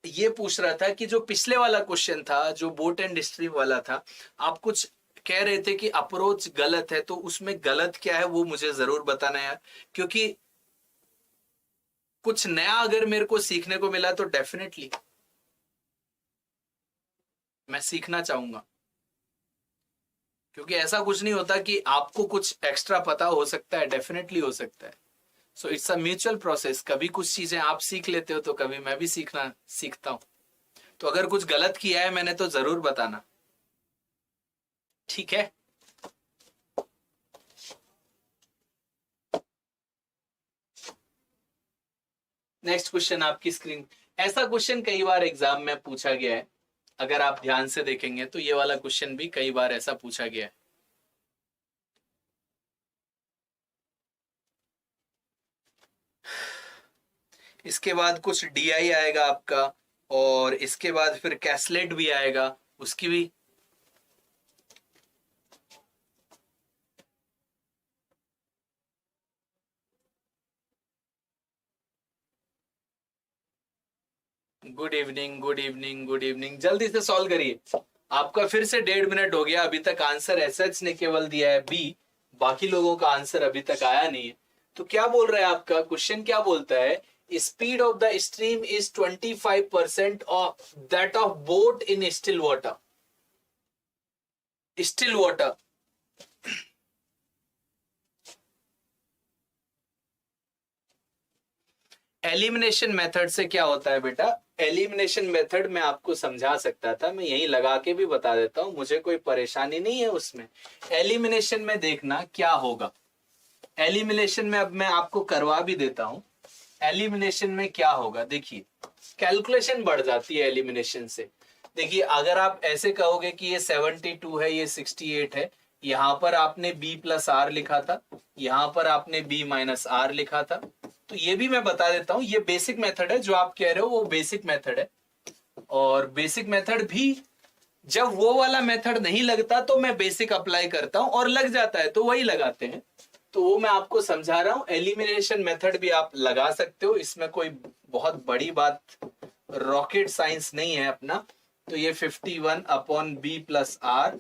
Speaker 1: ये पूछ रहा था कि जो पिछले वाला क्वेश्चन था, जो बोट एंड स्ट्रीम वाला था, आप कुछ कह रहे थे कि अप्रोच गलत है, तो उसमें गलत क्या है वो मुझे जरूर बताना यार, क्योंकि कुछ नया अगर मेरे को सीखने को मिला तो डेफिनेटली मैं सीखना चाहूंगा। क्योंकि ऐसा कुछ नहीं होता कि आपको कुछ एक्स्ट्रा पता हो सकता है, डेफिनेटली हो सकता है। So it's a mutual process. कभी कुछ चीजें आप सीख लेते हो तो कभी मैं भी सीखता हूं। तो अगर कुछ गलत किया है मैंने तो जरूर बताना, ठीक है? नेक्स्ट क्वेश्चन आपकी स्क्रीन। ऐसा क्वेश्चन कई बार एग्जाम में पूछा गया है, अगर आप ध्यान से देखेंगे तो ये वाला क्वेश्चन भी कई बार ऐसा पूछा गया है। इसके बाद कुछ डीआई आएगा आपका, और इसके बाद फिर कैसलेट भी आएगा, उसकी भी good evening, good evening, good evening. जल्दी से सॉल्व करिए। आपका फिर से 1.5 मिनट हो गया, अभी तक आंसर एसएच ने केवल दिया है बी, बाकी लोगों का आंसर अभी तक आया नहीं है। तो क्या बोल रहा है आपका क्वेश्चन? क्या बोलता है? Speed of the stream is 25% of that of boat in still water. Still water elimination method से क्या होता है बेटा? एलिमिनेशन मेथड मैं आपको समझा सकता था, मैं यही लगा के भी बता देता हूं, मुझे कोई परेशानी नहीं है उसमें। एलिमिनेशन में देखना क्या होगा, एलिमिनेशन में अब मैं आपको करवा भी देता हूं। एलिमिनेशन में क्या होगा, देखिए कैलकुलेशन बढ़ जाती है एलिमिनेशन से। देखिए अगर आप ऐसे कहोगे कि ये 72 है, ये 68 है, यहां पर आपने b प्लस आर लिखा था, यहां पर आपने b माइनस आर लिखा था, तो ये भी मैं बता देता हूं, ये बेसिक मेथड है, जो आप कह रहे हो वो बेसिक मेथड है। और बेसिक मेथड भी जब वो वाला मेथड नहीं लगता तो मैं बेसिक अप्लाई करता हूं, और लग जाता है तो वही लगाते हैं। तो वो मैं आपको समझा रहा हूं, एलिमिनेशन मेथड भी आप लगा सकते हो, इसमें कोई बहुत बड़ी बात, रॉकेट साइंस नहीं है अपना। तो ये 51 upon B plus R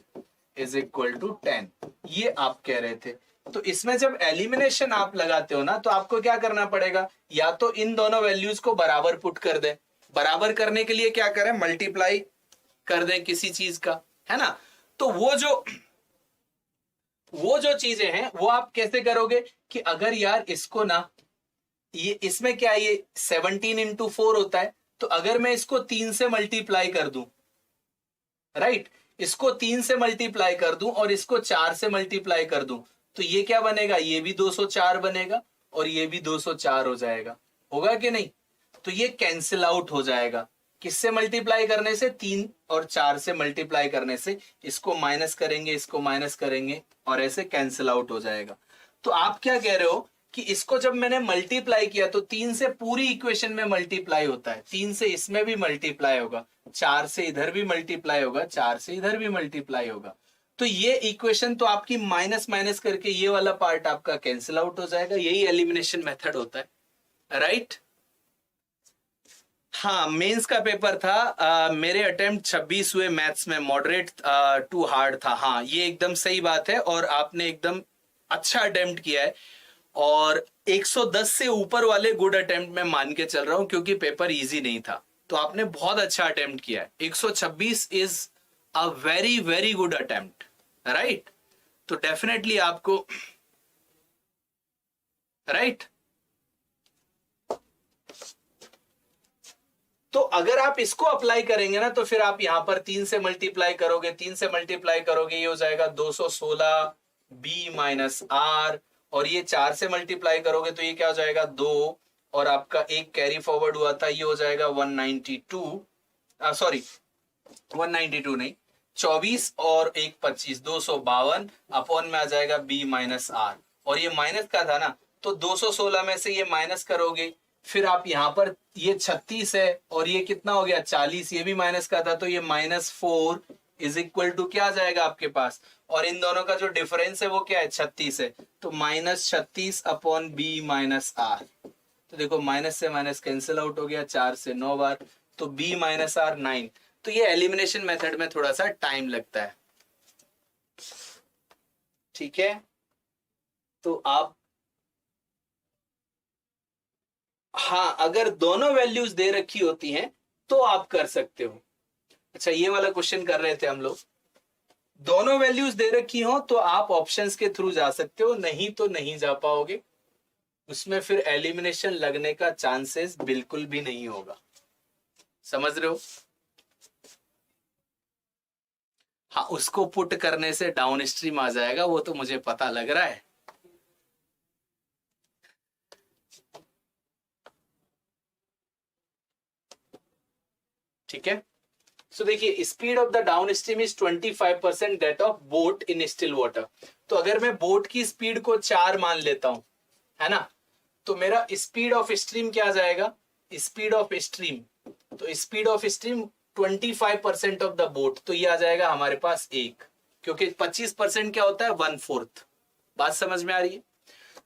Speaker 1: is equal to 10, ये आप कह रहे थे। तो इसमें जब एलिमिनेशन आप लगाते हो ना, तो आपको क्या करना पड़ेगा, या तो इन दोनों वैल्यूज को बराबर पुट कर दें, बराबर करने के लिए क्या करें, मल्टीप्लाई कर दें किसी चीज का, है ना। तो वो जो चीजें हैं वो आप कैसे करोगे कि अगर यार इसको ना, ये इसमें क्या है, ये 17 इंटू 4 होता है, तो अगर मैं इसको 3 से मल्टीप्लाई कर दूं, राइट, इसको 3 से मल्टीप्लाई कर दूं और इसको 4 से मल्टीप्लाई कर दूं, तो ये क्या बनेगा, ये भी 204 बनेगा और ये भी 204 हो जाएगा, होगा कि नहीं। तो ये कैंसिल आउट हो जाएगा, किससे मल्टीप्लाई करने से, 3 और 4 से मल्टीप्लाई करने से। इसको माइनस करेंगे, इसको माइनस करेंगे और ऐसे कैंसिल आउट हो जाएगा। तो आप क्या कह रहे हो कि इसको जब मैंने मल्टीप्लाई किया तो 3 से पूरी इक्वेशन में मल्टीप्लाई होता है, 3 से इसमें भी मल्टीप्लाई होगा, 4 से इधर भी मल्टीप्लाई होगा, 4 से इधर भी मल्टीप्लाई होगा। तो ये इक्वेशन तो आपकी माइनस माइनस करके ये वाला पार्ट आपका कैंसिल आउट हो जाएगा। यही एलिमिनेशन मेथड होता है, राइट। हाँ, मेंस का पेपर था, मेरे अटेम्प्ट 26 हुए मैथ्स में, मॉडरेट टू हार्ड था। हाँ, ये एकदम सही बात है और आपने एकदम अच्छा अटेम्प्ट किया है, और 110 से ऊपर वाले गुड अटेम्प्ट में मान के चल रहा हूं, क्योंकि पेपर इजी नहीं था। तो आपने बहुत अच्छा अटेम्प्ट किया है, 126 is a very very good attempt, right. तो डेफिनेटली आपको, राइट, तो अगर आप इसको अप्लाई करेंगे ना, तो फिर आप यहां पर 3 से मल्टीप्लाई करोगे, 3 से मल्टीप्लाई करोगे, ये हो जाएगा 216 बी माइनस आर, और ये 4 से मल्टीप्लाई करोगे तो ये क्या हो जाएगा, 2, और आपका एक कैरी फॉरवर्ड हुआ था, ये हो जाएगा 192, सॉरी 192 नहीं, 24 और 1 25, 252 अपॉन में आ जाएगा बी माइनस आर, और ये माइनस का था ना, तो 216 में से ये माइनस करोगे, फिर आप यहां पर, ये 36 है और ये कितना हो गया 40, ये भी माइनस का था, तो ये -4 इज इक्वल टू क्या आ जाएगा आपके पास, और इन दोनों का जो डिफरेंस है वो क्या है, 36 है, तो -36 अपॉन बी माइनस आर। तो देखो माइनस से माइनस कैंसिल आउट हो गया, 4 से 9 बार, तो बी माइनस आर 9। तो ये एलिमिनेशन मेथड में थोड़ा सा टाइम लगता है, ठीक है। तो आप, हाँ, अगर दोनों वैल्यूज दे रखी होती हैं तो आप कर सकते हो। अच्छा, ये वाला क्वेश्चन कर रहे थे हम लोग, दोनों वैल्यूज दे रखी हो तो आप ऑप्शंस के थ्रू जा सकते हो, नहीं तो नहीं जा पाओगे, उसमें फिर एलिमिनेशन लगने का चांसेस बिल्कुल भी नहीं होगा, समझ रहे हो। हाँ, उसको पुट करने से डाउन स्ट्रीम आ जाएगा, वो तो मुझे पता लग रहा है। ठीक है, सो देखिए, speed of the down stream is 25% that of boat in still water. तो अगर मैं बोट की स्पीड को 4 मान लेता हूं, है ना, तो मेरा स्पीड ऑफ स्ट्रीम क्या आ जाएगा, स्पीड ऑफ स्ट्रीम, तो speed of stream 25% of the boat, तो ये आ जाएगा हमारे पास 1, क्योंकि 25% क्या होता है, 1/4। बात समझ में आ रही है।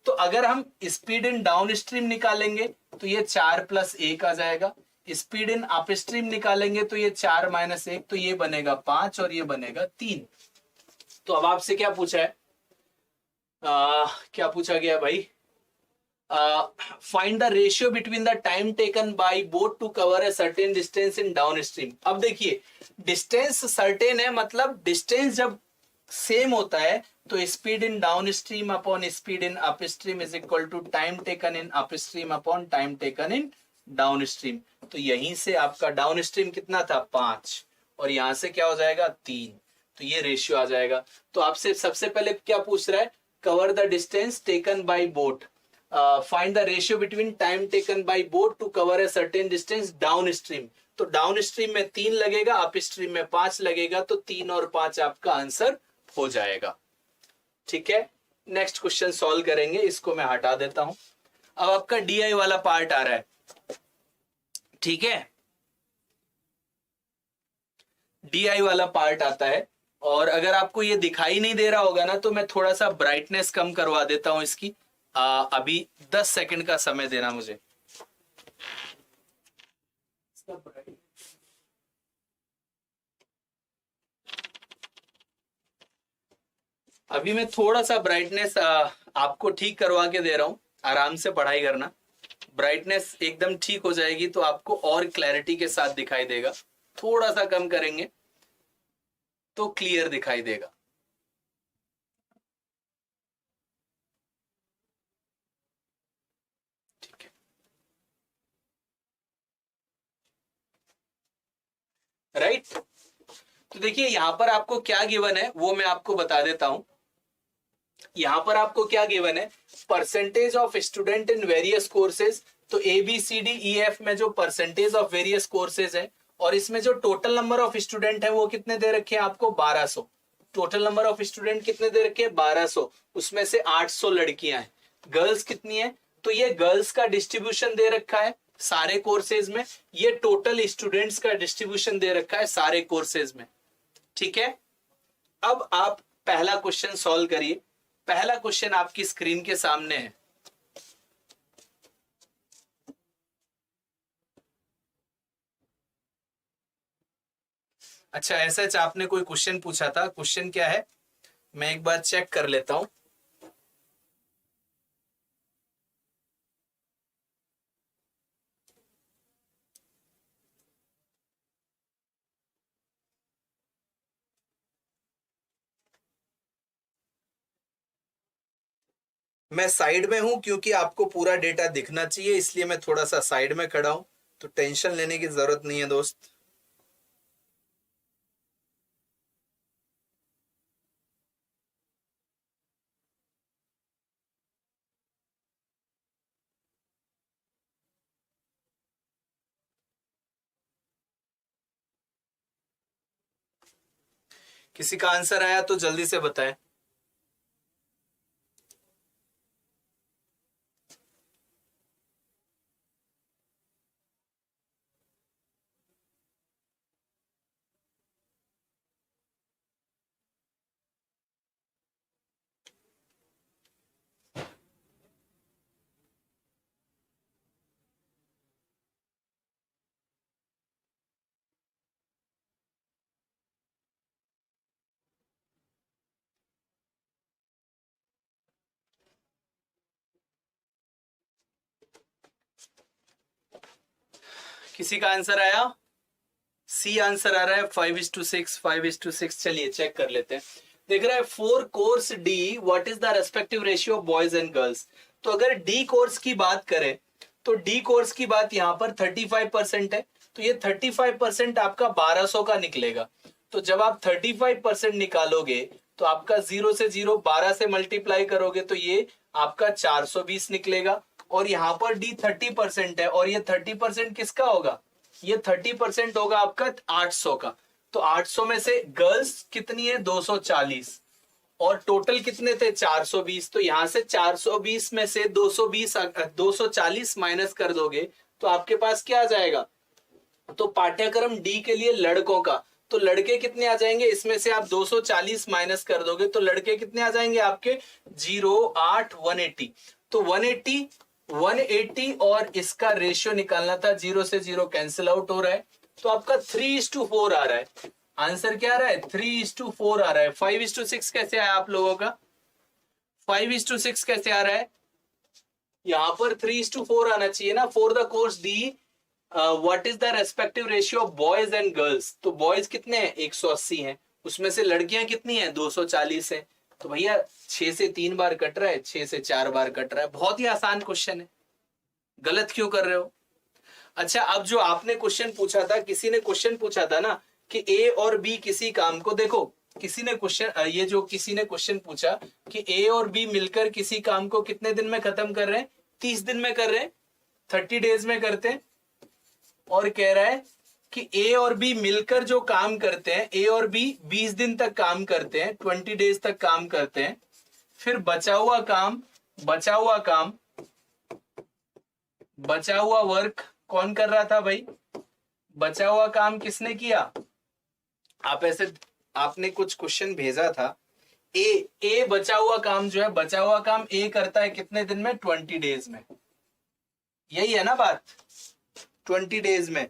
Speaker 1: तो अगर हम स्पीड इन डाउन स्ट्रीम निकालेंगे तो ये 4 + 1 आ जाएगा, स्पीड इन अप स्ट्रीम निकालेंगे तो ये 4 - 1, तो ये बनेगा 5 और ये बनेगा 3। तो अब आपसे क्या पूछा है, क्या पूछा गया भाई, find the ratio between the time taken by boat to cover a certain distance in downstream. अब देखिए, डिस्टेंस सर्टेन है, मतलब डिस्टेंस जब सेम होता है तो speed in downstream upon speed in upstream is equal to time taken in upstream upon time taken in downstream, तो यहीं से आपका डाउन स्ट्रीम कितना था 5 और यहां से क्या हो जाएगा 3, तो ये रेशियो आ जाएगा। तो आपसे सबसे पहले क्या पूछ रहा है, cover the distance taken by boat, find the ratio between time taken by boat to cover a certain distance downstream. तो डाउन स्ट्रीम में 3 लगेगा, अप स्ट्रीम में 5 लगेगा, तो 3 और 5 आपका आंसर हो जाएगा। ठीक है, नेक्स्ट क्वेश्चन सॉल्व करेंगे, इसको मैं हटा देता हूं। अब आपका डीआई वाला पार्ट आ रहा है। ठीक है, डीआई वाला पार्ट आता है, और अगर आपको ये दिखाई नहीं दे रहा होगा ना, तो मैं थोड़ा सा ब्राइटनेस कम करवा देता हूं इसकी। अभी 10 सेकंड का समय देना मुझे। अभी मैं थोड़ा सा ब्राइटनेस आपको ठीक करवा के दे रहा हूं, आराम से पढ़ाई करना। ब्राइटनेस एकदम ठीक हो जाएगी तो आपको और क्लैरिटी के साथ दिखाई देगा। थोड़ा सा कम करेंगे तो क्लियर दिखाई देगा। ठीक है, राइट। तो देखिए यहां पर आपको क्या गिवन है वो मैं आपको बता देता हूं। यहां पर आपको क्या गिवन है, percentage of student in various courses. तो A B C D E F में जो परसेंटेज ऑफ वेरियस कोर्सेज है, और इसमें जो टोटल नंबर ऑफ स्टूडेंट है वो कितने दे रखे हैं आपको 1200। टोटल नंबर ऑफ स्टूडेंट कितने दे रखे हैं 1200, उसमें से 800 लड़कियां हैं। गर्ल्स कितनी है, तो ये गर्ल्स का डिस्ट्रीब्यूशन दे रखा है सारे कोर्सेज में, ये टोटल स्टूडेंट्स का डिस्ट्रीब्यूशन दे रखा है सारे कोर्सेज में। ठीक है, अब आप पहला क्वेश्चन सॉल्व करिए। पहला क्वेश्चन आपकी स्क्रीन के सामने है। अच्छा, ऐसा आपने कोई क्वेश्चन पूछा था, क्वेश्चन क्या है मैं एक बार चेक कर लेता हूं। मैं साइड में हूं क्योंकि आपको पूरा डेटा दिखना चाहिए, इसलिए मैं थोड़ा सा साइड में खड़ा हूं, तो टेंशन लेने की जरूरत नहीं है दोस्त। किसी का आंसर आया तो जल्दी से बताएं। किसी का आंसर आया, सी आंसर आ रहा है 5:6, 5:6। चलिए चेक कर लेते हैं। देख रहा है 4 course D, what is the respective ratio of boys and girls. तो अगर डी कोर्स की बात करें, तो डी कोर्स की बात यहां पर 35% है, तो ये 35% आपका 1200 का निकलेगा। तो जब आप 35% निकालोगे तो आपका 0 से 0 12 से मल्टीप्लाई करोगे तो ये आपका 420 निकलेगा। और यहां पर डी 30% है, और ये 30% किसका होगा, ये 30% होगा आपका 800 का। तो 800 में से गर्ल्स कितनी है 240, और टोटल कितने थे 420। तो यहां से 420 में से 240 माइनस कर दोगे तो आपके पास क्या आ जाएगा, तो पाठ्यक्रम डी के लिए लड़कों का, तो लड़के कितने आ जाएंगे, इसमें से आप 240 माइनस कर दोगे तो लड़के कितने आ जाएंगे आपके 08 180। तो 180 और इसका रेशियो निकालना था, 0 से 0 कैंसिल आउट हो रहा है, तो आपका 3:4 आ रहा है। आंसर क्या आ रहा है 3:4 आ रहा है। 5:6 कैसे आया आप लोगों का, 5:6 कैसे आ रहा है, यहां पर 3:4 आना चाहिए ना। For the course D what is the respective ratio of boys and girls. तो बॉयज कितने हैं 180 हैं, उसमें से लड़कियां कितनी हैं 240 हैं। तो भैया 6 से 3 बार कट रहा है, 6 से 4 बार कट रहा है। बहुत ही आसान क्वेश्चन है, गलत क्यों कर रहे हो। अच्छा, अब जो आपने क्वेश्चन पूछा था, किसी ने क्वेश्चन पूछा था ना कि ए और बी किसी काम को, देखो किसी ने क्वेश्चन, ये जो किसी ने क्वेश्चन पूछा कि ए और बी मिलकर किसी काम को कितने दिन में खत्म कर रहे हैं, 30 दिन में कर रहे हैं, 30 डेज में करते हैं। और कह रहा है कि ए और बी मिलकर जो काम करते हैं, ए और बी 20 दिन तक काम करते हैं, 20 डेज तक काम करते हैं। फिर बचा हुआ वर्क कौन कर रहा था भाई? बचा हुआ काम किसने किया? आपने कुछ क्वेश्चन भेजा था। ए बचा हुआ काम जो है, बचा हुआ काम ए करता है कितने दिन में? 20 डेज में। यही है ना बात, 20 डेज में।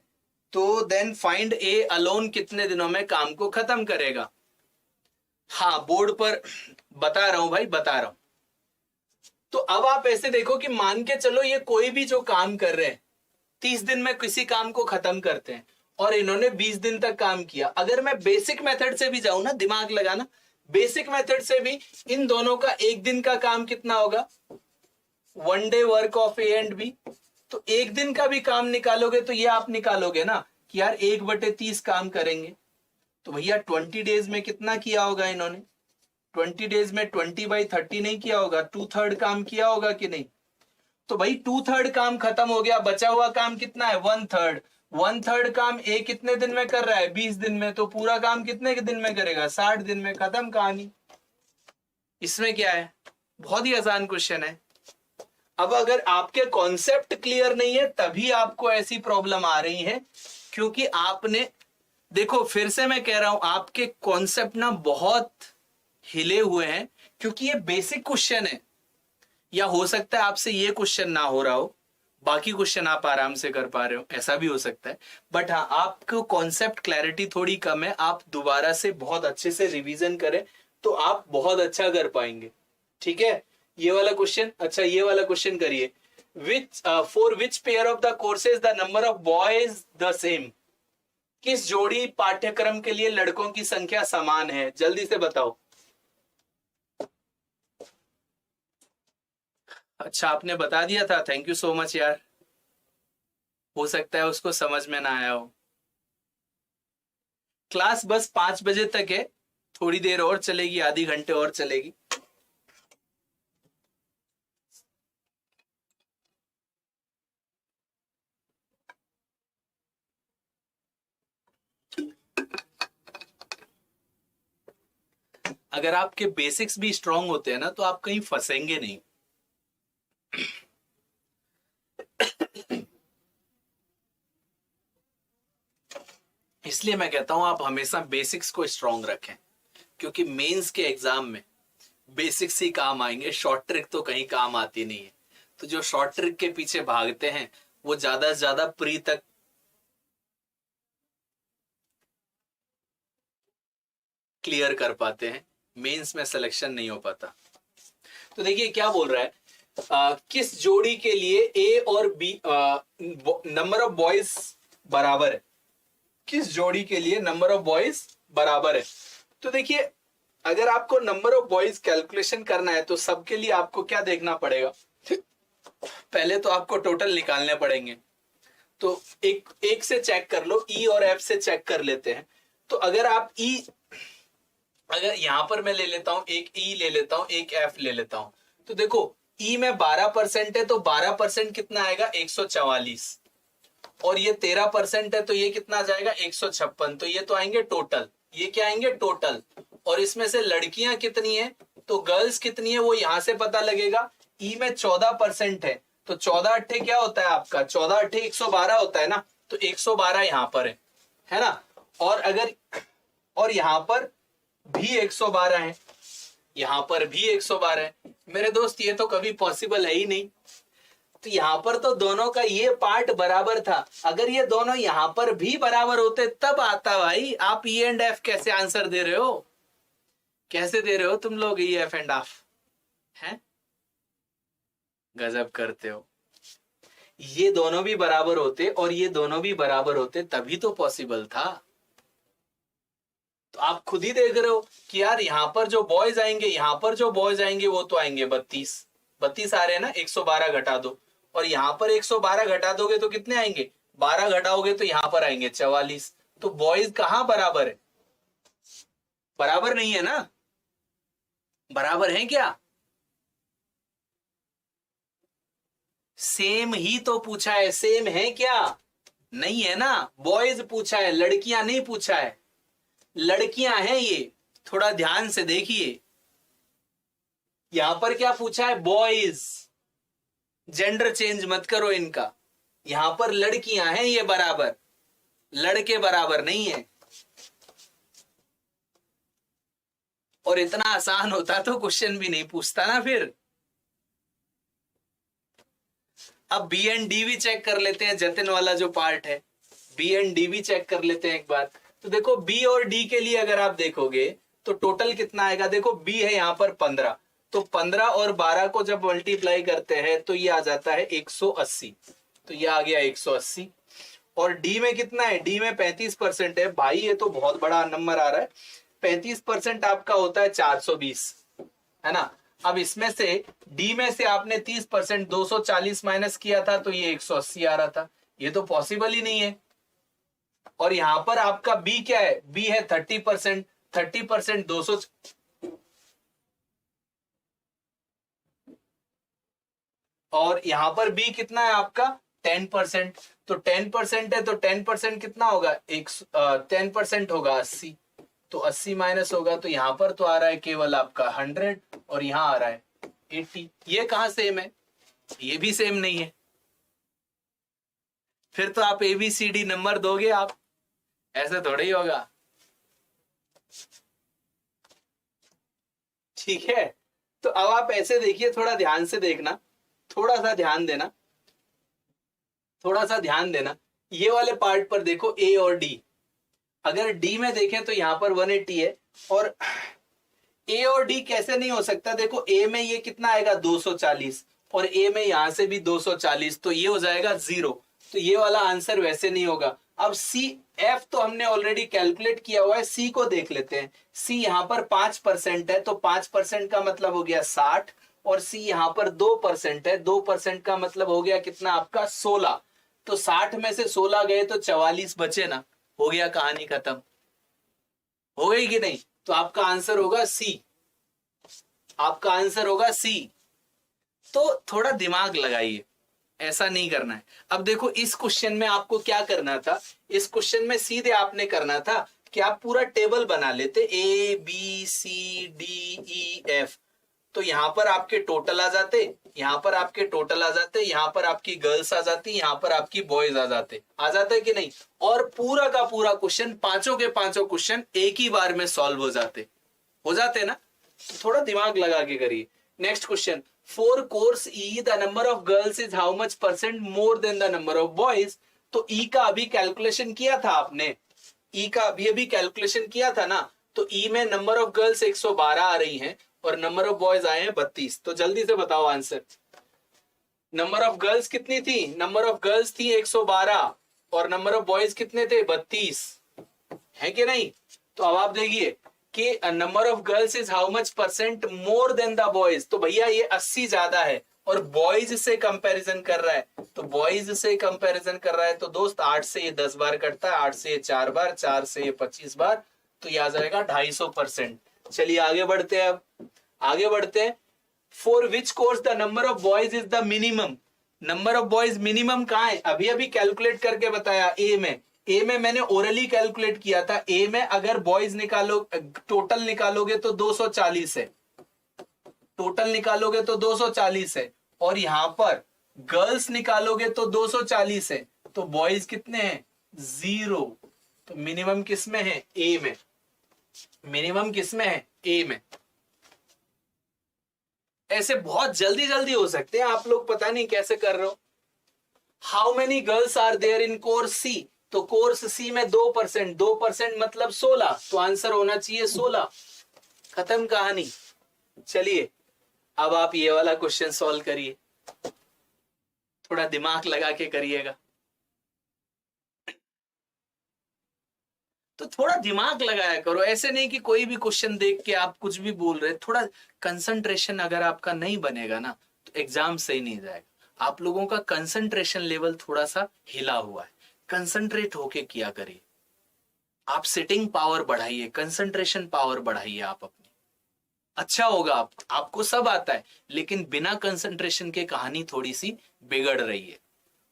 Speaker 1: तो देन फाइंड ए अलोन कितने दिनों में काम को खत्म करेगा। हाँ, बोर्ड पर बता रहा हूं भाई, बता रहा हूं। तो अब आप ऐसे देखो कि मान के चलो ये कोई भी जो काम कर रहे हैं 30 दिन में किसी काम को खत्म करते हैं और इन्होंने 20 दिन तक काम किया। अगर मैं बेसिक मेथड से भी जाऊं ना, दिमाग लगाना, बेसिक मेथड से भी इन दोनों का एक दिन का काम कितना होगा? 1 day work of A and B. तो एक दिन का भी काम निकालोगे तो ये आप निकालोगे ना कि यार 1/30 काम करेंगे। तो भैया 20 डेज में कितना किया होगा इन्होंने? 20 डेज में 20/30 नहीं किया होगा, 2/3 काम किया होगा कि नहीं? तो भाई 2/3 काम खत्म हो गया, बचा हुआ काम कितना है? 1/3। 1/3 काम ए कितने दिन में कर रहा है? 20 दिन में। तो पूरा काम कितने के दिन में करेगा? 60 दिन में। खत्म कहानी। इसमें क्या है? बहुत ही आसान क्वेश्चन है। अब अगर आपके कॉन्सेप्ट क्लियर नहीं है तभी आपको ऐसी प्रॉब्लम आ रही है, क्योंकि आपने, देखो फिर से मैं कह रहा हूं, आपके कॉन्सेप्ट ना बहुत हिले हुए हैं, क्योंकि ये बेसिक क्वेश्चन है। या हो सकता है आपसे ये क्वेश्चन ना हो रहा हो, बाकी क्वेश्चन आप आराम से कर पा रहे हो, ऐसा भी हो सकता है। बट हाँ, आपको कॉन्सेप्ट क्लैरिटी थोड़ी कम है। आप दोबारा से बहुत अच्छे से रिवीजन करें तो आप बहुत अच्छा कर पाएंगे। ठीक है, ये वाला क्वेश्चन, अच्छा ये वाला क्वेश्चन करिए। For which pair of the courses the number of boys the same? किस जोड़ी पाठ्यक्रम के लिए लड़कों की संख्या समान है? जल्दी से बताओ। अच्छा, आपने बता दिया था, थैंक यू सो मच यार। हो सकता है उसको समझ में ना आया हो। क्लास बस 5 बजे तक है, थोड़ी देर और चलेगी, आधी घंटे और चलेगी। अगर आपके बेसिक्स भी स्ट्रांग होते हैं ना तो आप कहीं फंसेंगे नहीं। इसलिए मैं कहता हूं आप हमेशा बेसिक्स को स्ट्रांग रखें, क्योंकि मेंस के एग्जाम में बेसिक्स ही काम आएंगे, शॉर्ट ट्रिक तो कहीं काम आती नहीं है। तो जो शॉर्ट ट्रिक के पीछे भागते हैं वो ज्यादा से ज्यादा प्री तक क्लियर कर पाते हैं, मेंस में सिलेक्शन नहीं हो पाता। तो देखिए क्या बोल रहा है, किस जोड़ी के लिए ए और बी नंबर ऑफ बॉयज बराबर है? किस जोड़ी के लिए नंबर ऑफ बॉयज बराबर है? तो देखिए, अगर आपको नंबर ऑफ बॉयज कैलकुलेशन करना है तो सबके लिए आपको क्या देखना पड़ेगा? पहले तो आपको टोटल निकालने पड़ेंगे। तो एक से चेक कर लो, ई और एफ से चेक कर लेते हैं। तो अगर आप ई, अगर यहां पर मैं ले लेता हूं, एक ई ले लेता हूं, एक एफ ले लेता हूं, तो देखो ई में 12% है तो 12% कितना आएगा? 144। और ये 13% है तो ये कितना आ जाएगा? 156। तो ये तो आएंगे टोटल, ये क्या आएंगे? टोटल। और इसमें से लड़कियां कितनी है तो गर्ल्स कितनी है वो यहां से पता लगेगा। ई में 14% है तो 14 अट्ठे क्या होता है आपका? 14 अट्ठे 112 होता है ना, तो 112 यहां पर है ना। और अगर, और यहां पर भी 112 है, यहां पर भी 112 है। मेरे दोस्त ये तो कभी पॉसिबल है ही नहीं। तो यहां पर तो दोनों का ये पार्ट बराबर था। अगर ये दोनों यहां पर भी बराबर होते तब आता भाई। आप ई एंड एफ कैसे आंसर दे रहे हो? कैसे दे रहे हो तुम लोग ई एफ एंड एफ? हैं, गजब करते हो। ये दोनों भी बराबर होते और ये दोनों भी बराबर होते तभी तो पॉसिबल था। तो आप खुद ही देख रहे हो कि यार यहां पर जो बॉयज आएंगे, यहां पर जो बॉयज आएंगे वो तो आएंगे 32 आ रहे हैं ना, 112 घटा दो। और यहां पर 112 घटा दोगे तो कितने आएंगे? 12 घटाओगे तो यहां पर आएंगे 44। तो बॉयज कहां बराबर है? बराबर नहीं है ना? बराबर है क्या? सेम ही तो पूछा है, सेम है क्या? नहीं है ना, बॉयज पूछा है, लड़कियां नहीं पूछा है। लड़कियां हैं ये, थोड़ा ध्यान से देखिए। यहां पर क्या पूछा है? बॉयज। जेंडर चेंज मत करो इनका। यहां पर लड़कियां हैं ये बराबर, लड़के बराबर नहीं है। और इतना आसान होता तो क्वेश्चन भी नहीं पूछता ना फिर। अब बी एंड डी भी चेक कर लेते हैं, जतिन वाला जो पार्ट है, बी एंड डी भी चेक कर लेते हैं एक बार। तो देखो बी और डी के लिए अगर आप देखोगे तो टोटल कितना आएगा? देखो बी है यहां पर 15, तो 15 और 12 को जब मल्टीप्लाई करते हैं तो ये आ जाता है 180, तो ये आ गया 180। और डी में कितना है? डी में 35% है भाई, ये तो बहुत बड़ा नंबर आ रहा है। 35% आपका होता है 420, है ना। अब इसमें से डी में से आपने 30% 240 माइनस किया था तो ये 180 आ रहा था, ये तो पॉसिबल ही नहीं है। और यहां पर आपका बी क्या है? बी है 30%, 30% 200, और यहां पर बी कितना है आपका? 10%। तो 10% है तो 10% कितना होगा? 10% होगा 80, तो 80 माइनस होगा तो यहां पर तो आ रहा है केवल आपका 100 और यहां आ रहा है 80। ये कहां सेम है? ये भी सेम नहीं है। फिर तो आप ABCD नंबर दोगे आप, ऐसे थोड़ा ही होगा। ठीक है, तो अब आप ऐसे देखिए, थोड़ा ध्यान से देखना, थोड़ा सा ध्यान देना, थोड़ा सा ध्यान देना। ये वाले पार्ट पर देखो ए और डी। अगर डी में देखें तो यहां पर 180 है, और ए और डी कैसे नहीं हो सकता? देखो ए में ये कितना आएगा? 240, और ए में यहां से भी 240, तो ये हो जाएगा 0। तो ये वाला आंसर वैसे नहीं होगा। अब सी एफ तो हमने ऑलरेडी कैलकुलेट किया हुआ है, सी को देख लेते हैं। सी यहां पर 5% है, तो 5% का मतलब हो गया 60, और सी यहां पर 2% है, 2% का मतलब हो गया कितना आपका? 16। तो 60 में से 16 गए तो 44 बचे ना, हो गया, कहानी खत्म। हो गई कि नहीं? तो आपका आंसर होगा सी, आपका आंसर होगा सी। तो थोड़ा दिमाग लगाइए, ऐसा नहीं करना है। अब देखो इस क्वेश्चन में आपको क्या करना था? इस क्वेश्चन में सीधे आपने करना था कि आप पूरा टेबल बना लेते, A B C D E F. तो यहां पर आपके टोटल आ जाते, यहां पर आपके टोटल आ जाते, यहां पर आपकी गर्ल्स आ जाती, यहां पर आपकी बॉयज आ जाते, आ जाते कि नहीं? और पूरा का पूरा क्वेश्चन, पांचों के पांचों क्वेश्चन एक ही बार में सॉल्व हो जाते ना। तो थोड़ा दिमाग लगा के करिए। Next question, for course E the number of girls is how much % more than the number of boys. तो ई का अभी कैलकुलेशन किया था आपने, ई का अभी कैलकुलेशन किया था ना। तो ई में नंबर ऑफ गर्ल्स 112 आ रही हैं और नंबर ऑफ बॉयज आए हैं 32। तो जल्दी से बताओ आंसर। नंबर ऑफ गर्ल्स कितनी थी? नंबर ऑफ गर्ल्स थी 112 और नंबर ऑफ बॉयज कितने थे? 32, है कि नहीं? तो अब आप देखिए कि number of girls is how much % more than the boys. तो भैया ये 80 ज्यादा है और बॉयज से कंपैरिजन कर रहा है, तो बॉयज से कंपैरिजन कर रहा है तो दोस्त 8 से ये 10 बार कटता है, 8 से ये 4 बार, 4 से ये 25 बार, तो ये आ जाएगा 250%। चलिए आगे बढ़ते हैं, अब आगे बढ़ते हैं। For which course the number of boys is the minimum. Number of boys minimum कहां है? अभी अभी कैलकुलेट करके बताया ए में। ए में मैंने ओरली कैलकुलेट किया था। ए में अगर बॉयज निकालो, टोटल निकालोगे तो 240 है, टोटल निकालोगे तो 240 है, और यहां पर गर्ल्स निकालोगे तो 240 है, तो बॉयज कितने हैं? 0। तो मिनिमम किस में है? ए में। मिनिमम किस में है? ए में। ऐसे बहुत जल्दी जल्दी हो सकते हैं आप लोग, पता नहीं कैसे कर रहे हो। How many girls are there in course C. तो कोर्स सी में 2%, 2% मतलब 16, तो आंसर होना चाहिए 16। खत्म कहानी। चलिए अब आप ये वाला क्वेश्चन सॉल्व करिए, थोड़ा दिमाग लगा के करिएगा। तो थोड़ा दिमाग लगाया करो, ऐसे नहीं कि कोई भी क्वेश्चन देख के आप कुछ भी बोल रहे। थोड़ा कंसंट्रेशन अगर आपका नहीं बनेगा ना तो एग्जाम सही नहीं जाएगा। आप लोगों का कंसंट्रेशन लेवल थोड़ा सा हिला हुआ है। कंसंट्रेट होके किया करिए। आप सिटिंग पावर बढ़ाइए, कंसंट्रेशन पावर बढ़ाइए आप अपनी। अच्छा होगा, आपको सब आता है, लेकिन बिना कंसंट्रेशन के कहानी थोड़ी सी बिगड़ रही है,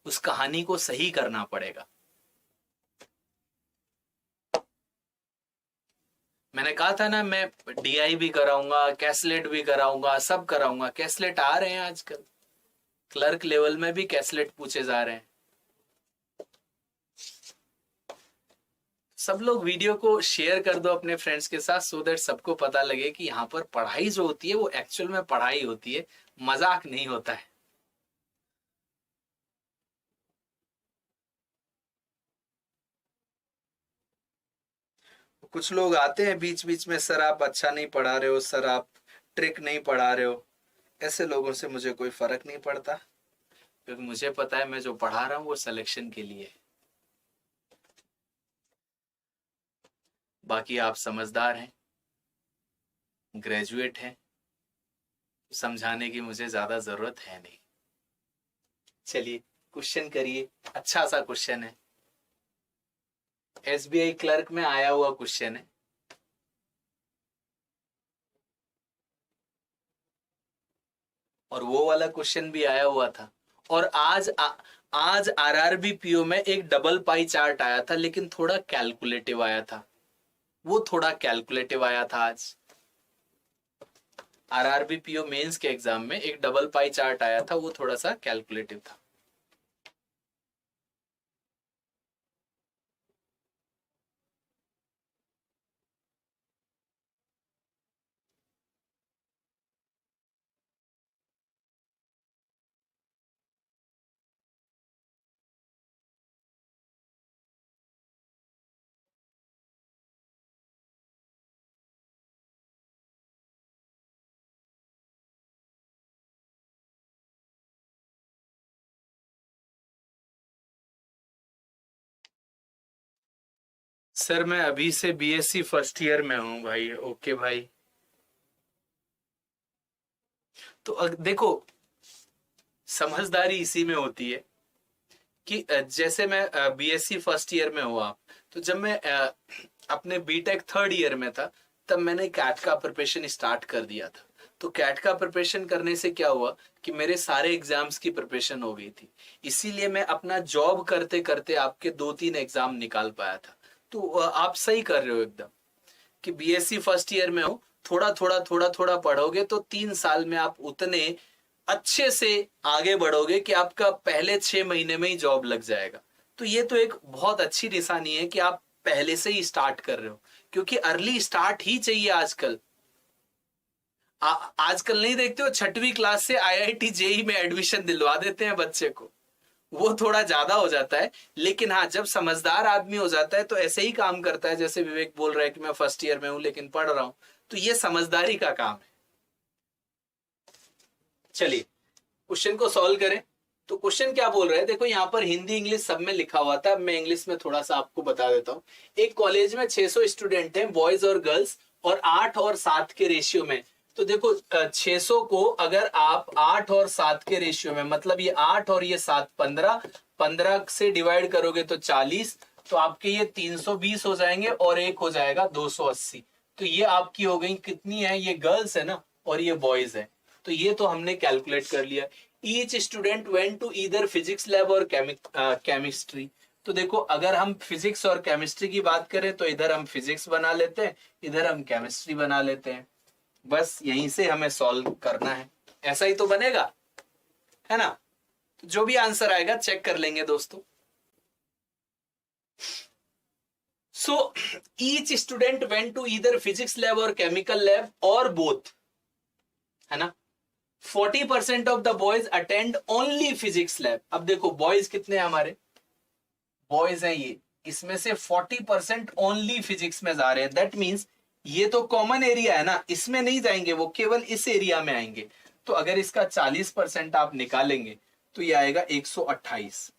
Speaker 1: उस कहानी को सही करना पड़ेगा। मैंने कहा था ना, मैं डीआई भी कराऊंगा, कैसलेट भी कराऊंगा, सब कराऊंगा। कैसलेट आ रहे हैं आजकल, क्लर्क लेवल में भी कैसलेट पूछे जा रहे हैं। सब लोग वीडियो को शेयर कर दो अपने फ्रेंड्स के साथ, सो दैट सबको पता लगे कि यहाँ पर पढ़ाई जो होती है वो एक्चुअल में पढ़ाई होती है, मजाक नहीं होता है। कुछ लोग आते हैं बीच बीच में, सर आप अच्छा नहीं पढ़ा रहे हो, सर आप ट्रिक नहीं पढ़ा रहे हो। ऐसे लोगों से मुझे कोई फर्क नहीं पड़ता, क्योंकि मुझे पता है मैं जो पढ़ा रहा हूं वो सिलेक्शन के लिए है। बाकी आप समझदार हैं, ग्रेजुएट हैं, समझाने की मुझे ज्यादा जरूरत है नहीं। चलिए क्वेश्चन करिए, अच्छा सा क्वेश्चन है, एसबीआई क्लर्क में आया हुआ क्वेश्चन है। और वो वाला क्वेश्चन भी आया हुआ था। और आज आरआरबी पीओ में एक डबल पाई चार्ट आया था, लेकिन थोड़ा कैलकुलेटिव आया था, वो थोड़ा कैलकुलेटिव आया था आज। आरआरबी पीओ मेंस के एग्जाम में एक डबल पाई चार्ट आया था, वो थोड़ा सा कैलकुलेटिव था। सर मैं अभी से बीएससी फर्स्ट ईयर में हूं भाई। ओके भाई, तो देखो, समझदारी इसी में होती है कि जैसे मैं बीएससी फर्स्ट ईयर में हुआ, तो जब मैं अपने बीटेक थर्ड ईयर में था, तब मैंने कैट का प्रिपरेशन स्टार्ट कर दिया था। तो कैट का प्रिपरेशन करने से क्या हुआ कि मेरे सारे एग्जाम्स की प्रिपरेशन हो गई थी, इसीलिए मैं अपना जॉब करते करते आपके 2-3 एग्जाम निकाल पाया था। तो आप सही कर रहे हो एकदम कि बीएससी फर्स्ट ईयर में हो, थोड़ा थोड़ा पढ़ोगे तो 3 साल में आप उतने अच्छे से आगे बढ़ोगे कि आपका पहले 6 महीने में ही जॉब लग जाएगा। तो ये तो एक बहुत अच्छी निशानी है कि आप पहले से ही स्टार्ट कर रहे हो, क्योंकि अर्ली स्टार्ट ही चाहिए आजकल। आजकल नहीं देखते हो, 6वीं क्लास से आईआईटी जेई में एडमिशन दिलवा देते हैं बच्चे को, वो थोड़ा ज्यादा हो जाता है। लेकिन हाँ, जब समझदार आदमी हो जाता है तो ऐसे ही काम करता है, जैसे विवेक बोल रहा है कि मैं फर्स्ट ईयर में हूं लेकिन पढ़ रहा हूं, तो ये समझदारी का काम है। चलिए क्वेश्चन को सॉल्व करें। तो क्वेश्चन क्या बोल रहा है, देखो यहाँ पर हिंदी इंग्लिश सब में लिखा हुआ था, मैं इंग्लिश में थोड़ा सा आपको बता देता हूँ। एक कॉलेज में 600 स्टूडेंट हैं, बॉयज और गर्ल्स, और 8 और 7 के रेशियो में। तो देखो 600 को अगर आप 8 और 7 के रेशियो में, मतलब ये 8 और ये 7, 15 से डिवाइड करोगे तो 40, तो आपके ये 320 हो जाएंगे और एक हो जाएगा 280। तो ये आपकी हो गई कितनी है, ये गर्ल्स है ना और ये बॉयज है। तो ये तो हमने कैलकुलेट कर लिया। Each student went to either physics lab और केमिस्ट्री। तो देखो अगर हम फिजिक्स और केमिस्ट्री की बात करें तो इधर हम फिजिक्स बना लेते हैं, इधर हम केमिस्ट्री बना लेते हैं। बस यहीं से हमें सॉल्व करना है, ऐसा ही तो बनेगा, है ना। तो जो भी आंसर आएगा चेक कर लेंगे दोस्तों। So each student went to either physics lab और केमिकल लैब और बोथ, है ना। 40% of the boys attend only physics lab. अब देखो बॉयज कितने हैं हमारे, बॉयज हैं ये, इसमें से 40% ओनली फिजिक्स में जा रहे हैं। दैट मींस ये तो कॉमन एरिया है ना, इसमें नहीं जाएंगे, वो केवल इस एरिया में आएंगे। तो अगर इसका 40% आप निकालेंगे तो ये आएगा 128।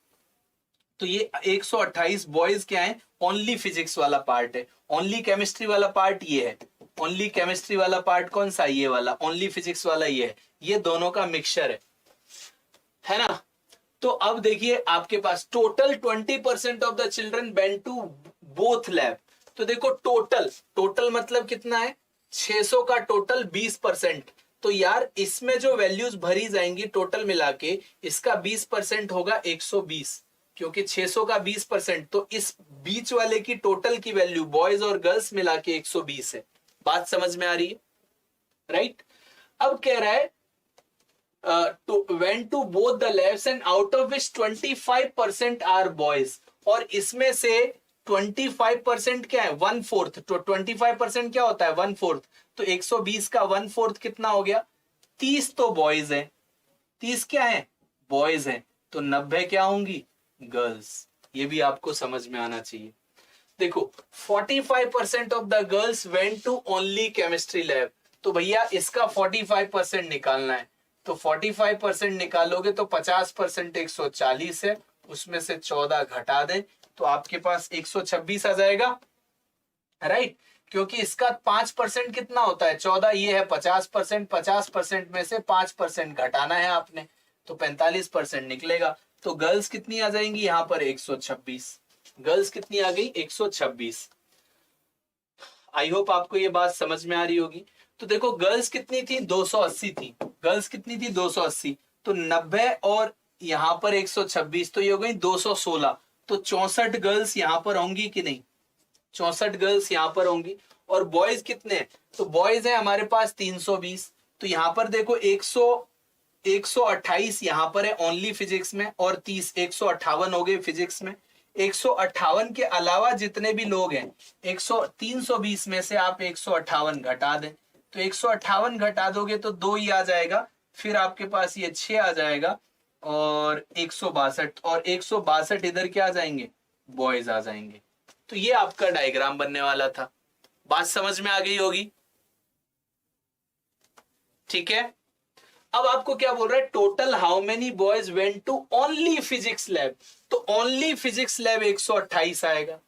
Speaker 1: तो ये 128 बॉयज क्या है, ओनली फिजिक्स वाला पार्ट है। ओनली केमिस्ट्री वाला पार्ट ये है, ओनली केमिस्ट्री वाला पार्ट कौन सा, ये वाला। ओनली फिजिक्स वाला ये है, ये दोनों का मिक्सचर है ना। तो अब देखिए आपके पास total 20% of the children went to both lab. तो देखो टोटल, टोटल मतलब कितना है, 600 का टोटल 20%। तो यार इसमें जो वैल्यूज भरी जाएंगी टोटल मिला के, इसका 20% होगा 120, क्योंकि 600 का 20%, तो इस बीच वाले की टोटल की वैल्यू बॉयज और गर्ल्स मिला के 120 है। बात समझ में आ रही है, राइट? अब कह रहा है went to both the labs and out of which 25% are boys, और इसमें से 25% क्या है, 1/4। तो 25% क्या होता है, 1/4। तो 120 का 1/4 कितना हो गया, 30 तो बॉयज है, 30 क्या है, बॉयज है, तो 90 क्या होंगी, गर्ल्स। ये भी आपको समझ में आना चाहिए। देखो 45% of the girls went to only chemistry lab, तो भैया इसका 45% निकालना है। तो 45% निकालोगे तो 50% 140 है, उसमें से 14 घटा दें तो आपके पास 126 आ जाएगा, राइट? क्योंकि इसका 5% कितना होता है, 14, ये है 50%, 50% में से 5% घटाना है आपने, तो 45% निकलेगा। तो गर्ल्स कितनी आ जाएंगी यहाँ पर, 126। गर्ल्स कितनी आ गई, 126। आई होप आपको ये बात समझ में आ रही होगी। तो देखो गर्ल्स कितनी थी, 280 थी। गर्ल्स कितनी थी, 280। तो 90 और यहाँ पर 126, तो ये हो गई 216। तो 64 गर्ल्स यहाँ पर होंगी कि नहीं, 64 गर्ल्स यहाँ पर होंगी। और बॉयज कितने हैं, तो बॉयज है हमारे पास 320। तो यहाँ पर देखो 128 यहाँ पर है ओनली फिजिक्स में, और 30, 158 हो गए फिजिक्स में। 158 के अलावा जितने भी लोग हैं, 320 में से आप 158 घटा दें, तो 158 घटा दोगे तो 2 ही आ जाएगा, फिर आपके पास ये 6 आ जाएगा, और 162, और 162 इधर क्या आ जाएंगे, बॉयज आ जाएंगे। तो ये आपका डायग्राम बनने वाला था। बात समझ में आ गई होगी, ठीक है? अब आपको क्या बोल रहा है, total how many boys went to only physics lab, तो ओनली फिजिक्स लैब 128 आएगा।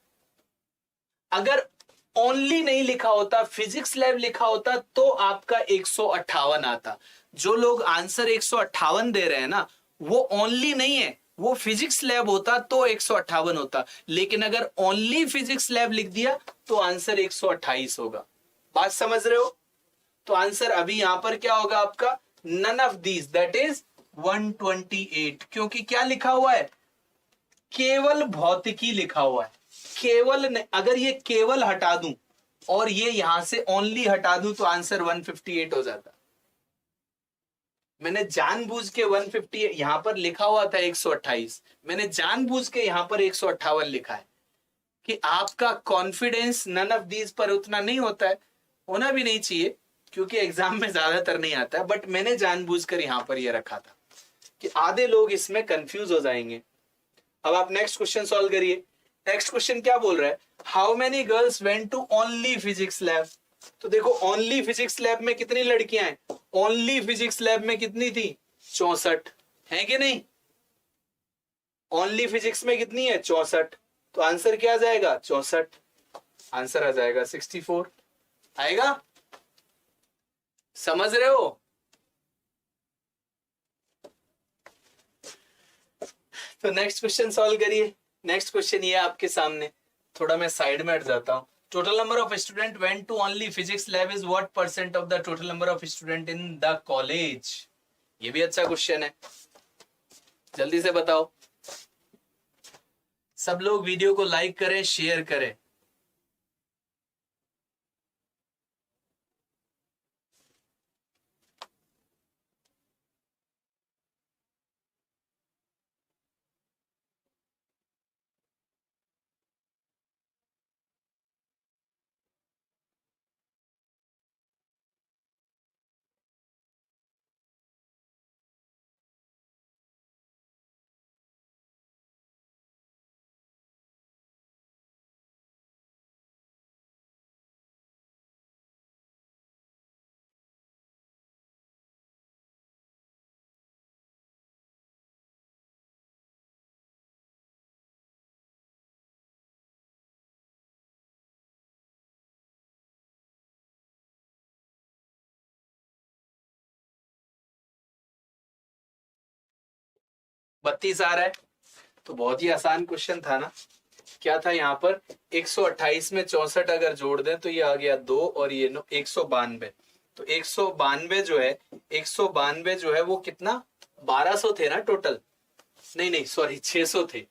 Speaker 1: अगर ओनली नहीं लिखा होता, फिजिक्स लैब लिखा होता, तो आपका 158 आता। जो लोग आंसर 158 दे रहे हैं ना, वो ओनली नहीं है, वो फिजिक्स लैब होता तो 158 होता, लेकिन अगर ओनली फिजिक्स लैब लिख दिया तो आंसर 128 होगा। बात समझ रहे हो? तो आंसर अभी यहां पर क्या होगा आपका, none of these, that is 128, क्योंकि क्या लिखा हुआ है, केवल भौतिकी लिखा हुआ है। केवल अगर ये केवल हटा दूं और ये यहां से ओनली हटा दूं तो आंसर 158 हो जाता। मैंने जानबूझ के 150 यहां पर लिखा हुआ था 128, मैंने जानबूझ के यहां पर 158 लिखा है कि आपका कॉन्फिडेंस नन ऑफ दीज पर उतना नहीं होता है, होना भी नहीं चाहिए, क्योंकि एग्जाम में ज्यादातर नहीं आता है, बट मैंने जानबूझकर यहां पर ये रखा था कि आधे लोग इसमें कंफ्यूज हो जाएंगे। अब आप नेक्स्ट क्वेश्चन सॉल्व करिए। नेक्स्ट क्वेश्चन क्या बोल रहा है, how many girls went to only physics lab. तो देखो ओनली फिजिक्स लैब में कितनी लड़कियां हैं, ओनली फिजिक्स लैब में कितनी थी, 64 है कि नहीं? ओनली फिजिक्स में कितनी है, 64। तो आंसर क्या आ जाएगा, 64। आंसर आ जाएगा 64 आएगा। समझ रहे हो? तो नेक्स्ट क्वेश्चन सॉल्व करिए। नेक्स्ट क्वेश्चन ये आपके सामने, थोड़ा मैं साइड में हट जाता हूं। Total number of student went to only physics lab is what percent of the total number of student in the college. ये भी अच्छा क्वेश्चन है, जल्दी से बताओ। सब लोग वीडियो को लाइक करें, शेयर करें। 32 आ रहा है, तो बहुत ही आसान क्वेश्चन था ना। क्या था यहाँ पर, 128 में 64 अगर जोड़ दें तो ये आ गया 2 और ये 192। तो 192 जो है, 192 जो है वो कितना, 1200 थे ना टोटल, नहीं सॉरी 600 थे,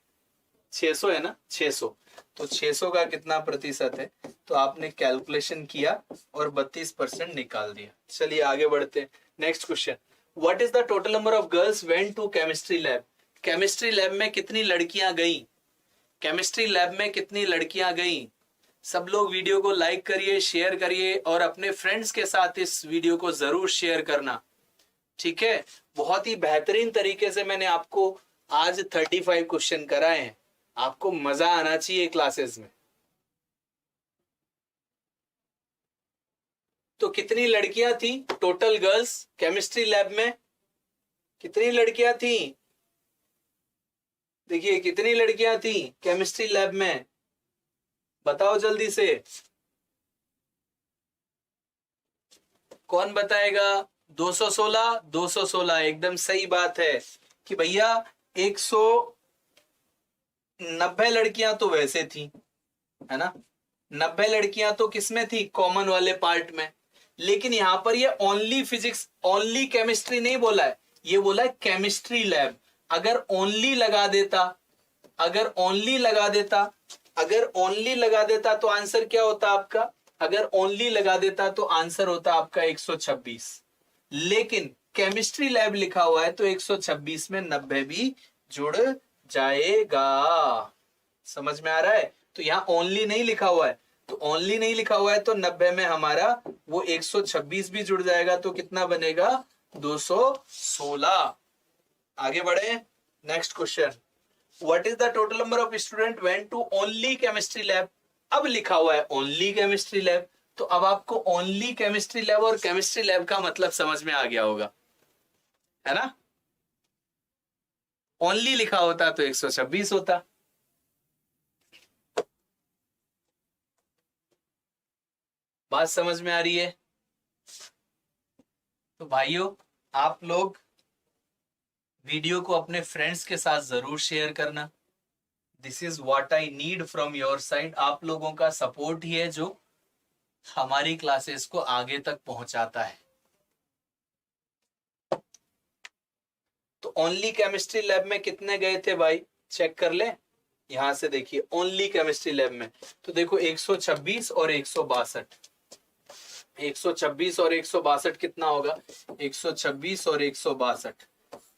Speaker 1: 600 है ना, 600। तो 600 का कितना प्रतिशत है, तो आपने कैलकुलेशन किया और 32% निकाल दिया। चलिए आगे बढ़ते हैं। Next question, what is the total number of girls went to chemistry lab. Chemistry lab में कितनी लड़कियां गई, केमिस्ट्री लैब में कितनी लड़कियां गई। सब लोग वीडियो को लाइक करिए, शेयर करिए और अपने फ्रेंड्स के साथ इस वीडियो को जरूर शेयर करना, ठीक है। बहुत ही बेहतरीन तरीके से मैंने आपको आज 35 क्वेश्चन कराए हैं, आपको मजा आना चाहिए क्लासेस में। तो कितनी लड़कियां थी टोटल गर्ल्स केमिस्ट्री लैब में, कितनी लड़कियां थी, देखिए कितनी लड़कियां थी केमिस्ट्री लैब में, बताओ जल्दी से, कौन बताएगा। 216, 216 एकदम सही बात है कि भैया 190 लड़कियां तो वैसे थी, है ना, 90 लड़कियां तो किसमें थी, कॉमन वाले पार्ट में। लेकिन यहां पर ये ओनली फिजिक्स, ओनली केमिस्ट्री नहीं बोला है, ये बोला है केमिस्ट्री लैब। अगर ओनली लगा देता, अगर ओनली लगा देता, अगर ओनली लगा देता तो आंसर क्या होता आपका, अगर ओनली लगा देता तो आंसर होता आपका 126। लेकिन केमिस्ट्री लैब लिखा हुआ है तो 126 में 90 भी जुड़ जाएगा। समझ में आ रहा है। तो यहां ओनली नहीं लिखा हुआ है, तो ओनली नहीं लिखा हुआ है तो 90 में हमारा वो 126 भी जुड़ जाएगा, तो कितना बनेगा 216। आगे बढ़े। Next question, what is the total number of student went to only chemistry lab. अब लिखा हुआ है ओनली केमिस्ट्री लैब, तो अब आपको ओनली केमिस्ट्री लैब और केमिस्ट्री लैब का मतलब समझ में आ गया होगा, है ना। ओनली लिखा होता तो 126 होता। बात समझ में आ रही है। तो भाइयों आप लोग वीडियो को अपने फ्रेंड्स के साथ जरूर शेयर करना। This is what I need from your side. आप लोगों का सपोर्ट ही है जो हमारी क्लासेस को आगे तक पहुंचाता है। तो ओनली केमिस्ट्री लैब में कितने गए थे भाई, चेक कर ले। यहां से देखिए ओनली केमिस्ट्री लैब में, तो देखो 126 और 162, 126 और 162 कितना होगा, 126 और 162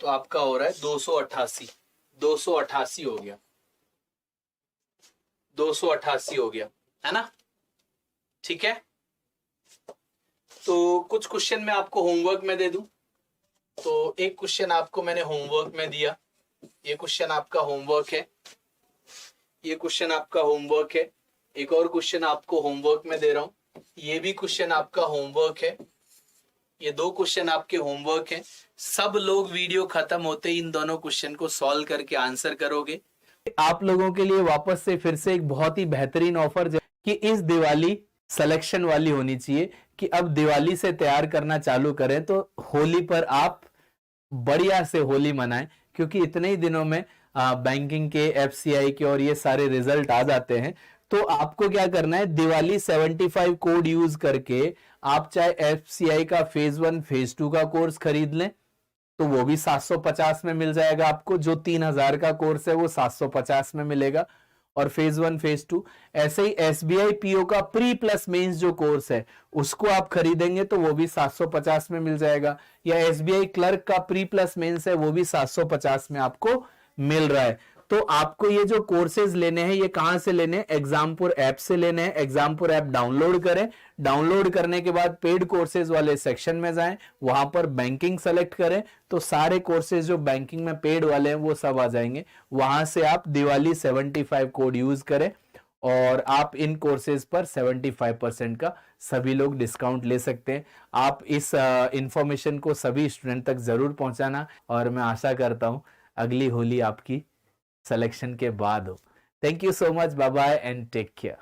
Speaker 1: तो आपका हो रहा है 288, 288 हो गया, 288 हो गया, है ना। ठीक है, तो कुछ क्वेश्चन मैं आपको होमवर्क में दे दूं। तो एक क्वेश्चन आपको मैंने होमवर्क में दिया, ये क्वेश्चन आपका होमवर्क है, ये क्वेश्चन आपका होमवर्क है। एक और क्वेश्चन आपको होमवर्क में दे रहा हूं, ये भी क्वेश्चन आपका होमवर्क है। ये दो क्वेश्चन आपके होमवर्क हैं। सब लोग वीडियो खत्म होते ही इन दोनों क्वेश्चन को सॉल्व करके आंसर करोगे।
Speaker 2: आप लोगों के लिए वापस से फिर से एक बहुत ही बेहतरीन ऑफर कि इस दिवाली सिलेक्शन वाली होनी चाहिए कि अब दिवाली से तैयार करना चालू करें तो होली पर आप बढ़िया से होली मनाएं, क्योंकि इतने ही दिनों में बैंकिंग के, एफसीआई के और ये सारे रिजल्ट आ जाते हैं। तो आपको क्या करना है, दिवाली 75 कोड यूज करके आप चाहे एफसीआई का फेज 1 फेज 2 का कोर्स खरीद लें तो वो भी 750 में मिल जाएगा आपको। जो 3000 का कोर्स है वो 750 में मिलेगा। और फेज 1 फेज 2 ऐसे ही एसबीआई पीओ का प्री प्लस मेंस जो कोर्स है उसको आप खरीदेंगे तो वो भी 750 में मिल जाएगा। या एसबीआई क्लर्क का प्री प्लस मेंस है वो भी 750 में आपको मिल रहा है। तो आपको ये जो कोर्सेज लेने हैं ये कहां से लेने हैं, एग्जामपुर ऐप से लेने हैं। एग्जामपुर ऐप डाउनलोड करें, डाउनलोड करने के बाद पेड कोर्सेज वाले सेक्शन में जाएं, वहां पर बैंकिंग सेलेक्ट करें तो सारे कोर्सेज जो बैंकिंग में पेड वाले हैं वो सब आ जाएंगे। वहां से आप दिवाली 75 कोड यूज करें और आप इन कोर्सेज पर 75% का सभी लोग डिस्काउंट ले सकते हैं। आप इस इंफॉर्मेशन को सभी स्टूडेंट तक जरूर पहुंचाना और मैं आशा करता हूं अगली होली आपकी सिलेक्शन के बाद हो। Thank you so much, bye bye and take care.